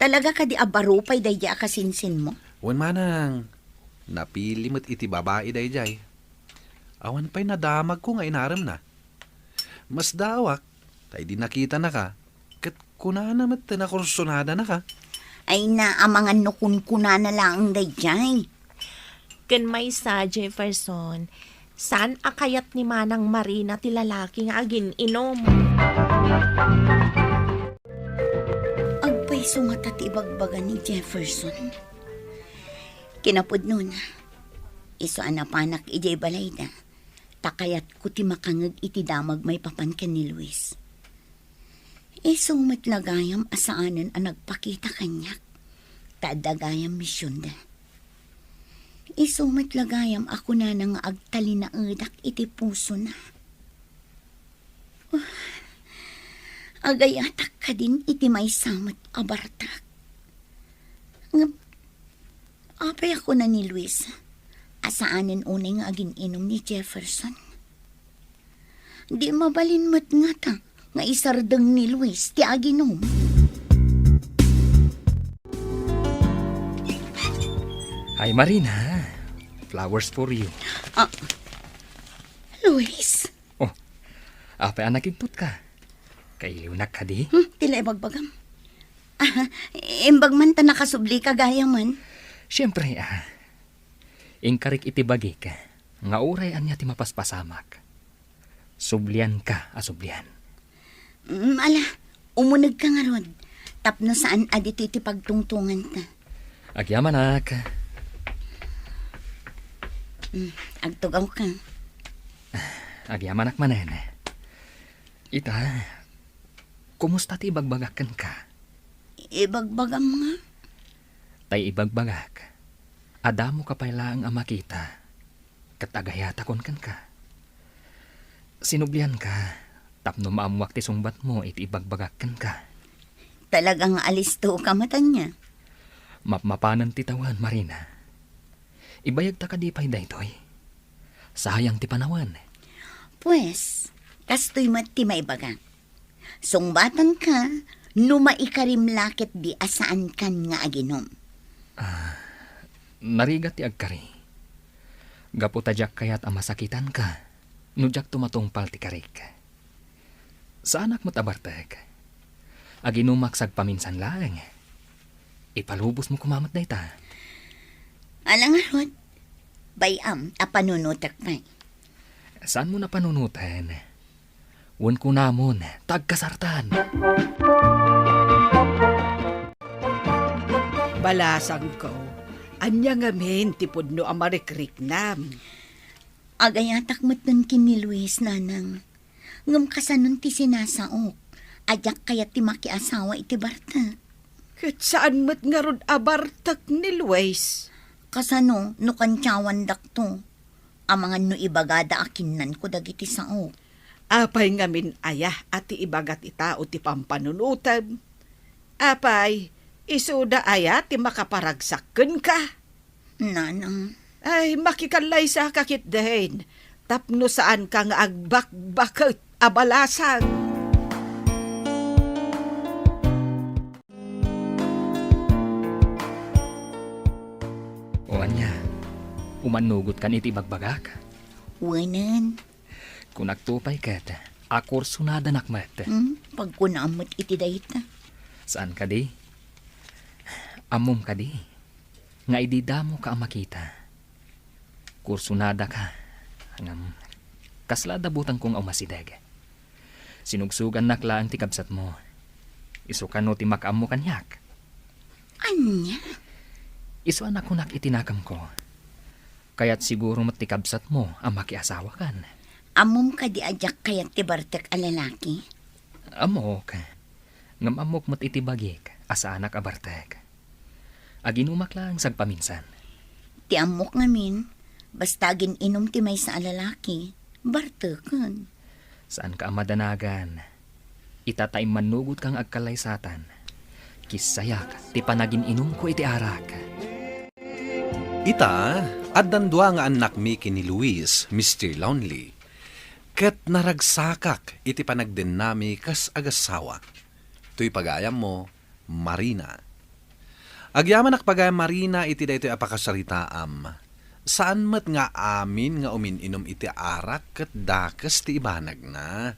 talaga ka di abarupay dayja kasinsin mo? Uwan manang, napili mo't iti babae dayjay. Awan pa'y nadamag ko nga inaram na. Mas dawak, tay di nakita na ka. Kat kunana mo't nakursunada na ka. Ay na amangan no kun-kuna na lang dayjay. Ken may sa Jefferson, saan akayat ni Manang Marina ti lalaki nga agin inom? Agpay sungata ti ibagbaga ni Jefferson. Kinapod nun, iso anapanak ijay balay na, takayat ko ti makangag iti damag may papankan ni Luis. Iso matlagayam asaanan ang nagpakita kanyak, tadagayam misyon da. Iso matlagayam ako na nang agtali na edak iti puso na. Agayatak ka din iti may samat abartak. Apay ako na ni Luis. Asaanin unay nga agin inom ni Jefferson. Di mabalin mat nga ta nga isardeng ni Luis ti aginom. Hi Marina, flowers for you. Luis? Apay anak input ka. Kailiwnak ka di? Tila ibagbagam. Imbag ta nakasubli ka gaya man. Siyempre, ingkarik itibagi ka. Nga uray anya ti mapaspasamak. Sublian ka, asublian. Ala, umunag ka nga ron. Tapno saan adito iti pagtungtungan ta. Agyaman ka. Agtugaw ka. Agyaman manen. Ita, kumusta ti ibagbagakan ka? Ibagbagam nga. Tay ibagbagak. Adamo ka pailaang amakita. Katagayata kon kan ka. Sinublian ka. Tapno maamuak ti sungbat mo iti ibagbagakan ka. Talagang alisto ka mata niya. Mapmapanan ti tawan, Marina. Ibayag ta ka di pa'y daytoy. Sayang ti panawan. Pues, kastoy ti maibaga. Sungbatan ka, numaikarim lakit di asaan kan nga aginom. Narigat ti agkari. Gapu tajak kayat amasakitan ka. Nujak tumatungpal ti karik. Sa anak mo't abartag. Aginumaksag paminsan lang. Ipalubos mo kumamat na ita. Alang arot, bayam apanunutak pa. Saan mo na panunutan? Wan ko namon, tagkasartan. Balasang ko, anya ngamin tipod no amarikrik nam. Agayatak mo't nun kini Luis, nanang. Ngam kasanon ti sinasaok. Ajak kaya ti makiasawa iti Barta. Kat saan mo't nga rod abartak ni Luis? Kasano, no kantyawan dakto. Amangan no ibagada akinan ko dagiti saok. Apay ngamin ayah at ibagat ita o ti pampanunutab. Apay, isuda ayah ti makaparagsakken ka. Nanang, Ay, makikalay sa kakit dahin. Tapno saan ka nga agbakbakot abalasag. O anya, umanugot kan iti bagbagak. wanan. Kung nagtupay kat, akor sunada nakmat. Pagkunamot iti dayta. Saan ka di? Amom ka di. Nga ididamo ka ang makita. Kursunada ka. Ngam, kaslada butang kong umasidag. Sinugsugan nakla ang tikabsat mo. Isukan no ti makaam mo kanyak. Anya? Isu anak ko nak itinakam ko. Kaya't siguro matikabsat mo ang makiasawa kan. Amom ka di ajak kayat ti Bartek a lalaki. Amok. Ngam amok mat itibagik asa anak abartek. Aginumak lang sagpaminsan. Ti amok ngamin, basta inom ti may sa lalaki, Bartekan. Saan ka amadanagan? Itatay manugot kang agkalaysatan. Kisayak, ti panagin inom ko iti arak. Ita, addan dua nga anak mi kini Luis, Mr. Lonely. Ket naragsakak iti panagden nami kas agasawa. Tuy pagayam mo, Marina. Agyaman akpagayam Marina iti daytoy apakasaritaam. Saan met nga amin nga umininom iti arak ket dakes ti ibanag na.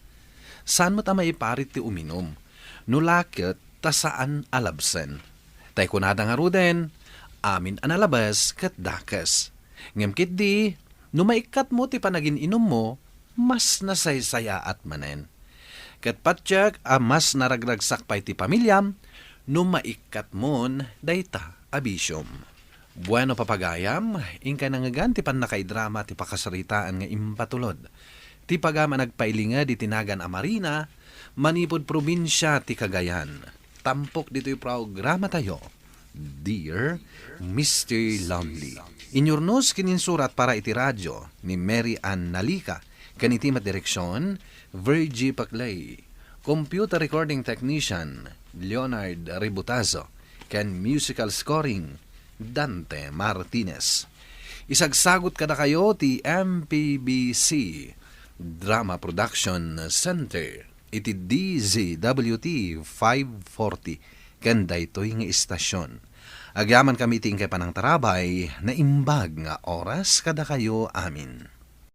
Saan met ama iparit ti uminom. Nulaket ta saan alabsen. Tay kunada nga ruden, amin analabas ket dakes. Ngem ket di, numaikat mo ti panagin inom mo, mas nasaysaya at manen. Ket patyak a mas naragragsak pay ti pamilyam, numaikat mon dayta abisyom. Bueno papagayam, ingka nangagan ti panakaidrama ti pakasaritaan nga impatulod. Ti pagama nagpailinga di tinagan a Marina, manipod probinsya ti Cagayan. Tampok dito'y programa tayo. Dear Mr. Lonely. Inyurnos kininsurat para iti radyo ni Mary Ann Nalica. Kanitimat direksyon, Virgie Paclay. Computer recording technician, Leonard Ributazo. Ken musical scoring, Dante Martinez. Isagsagot kada kayo ti MPBC Drama Production Center. Iti DZWT 540. Ganda ito'y nga istasyon. Agyaman kami ting kay panang tarabay na imbag nga oras kada kayo amin.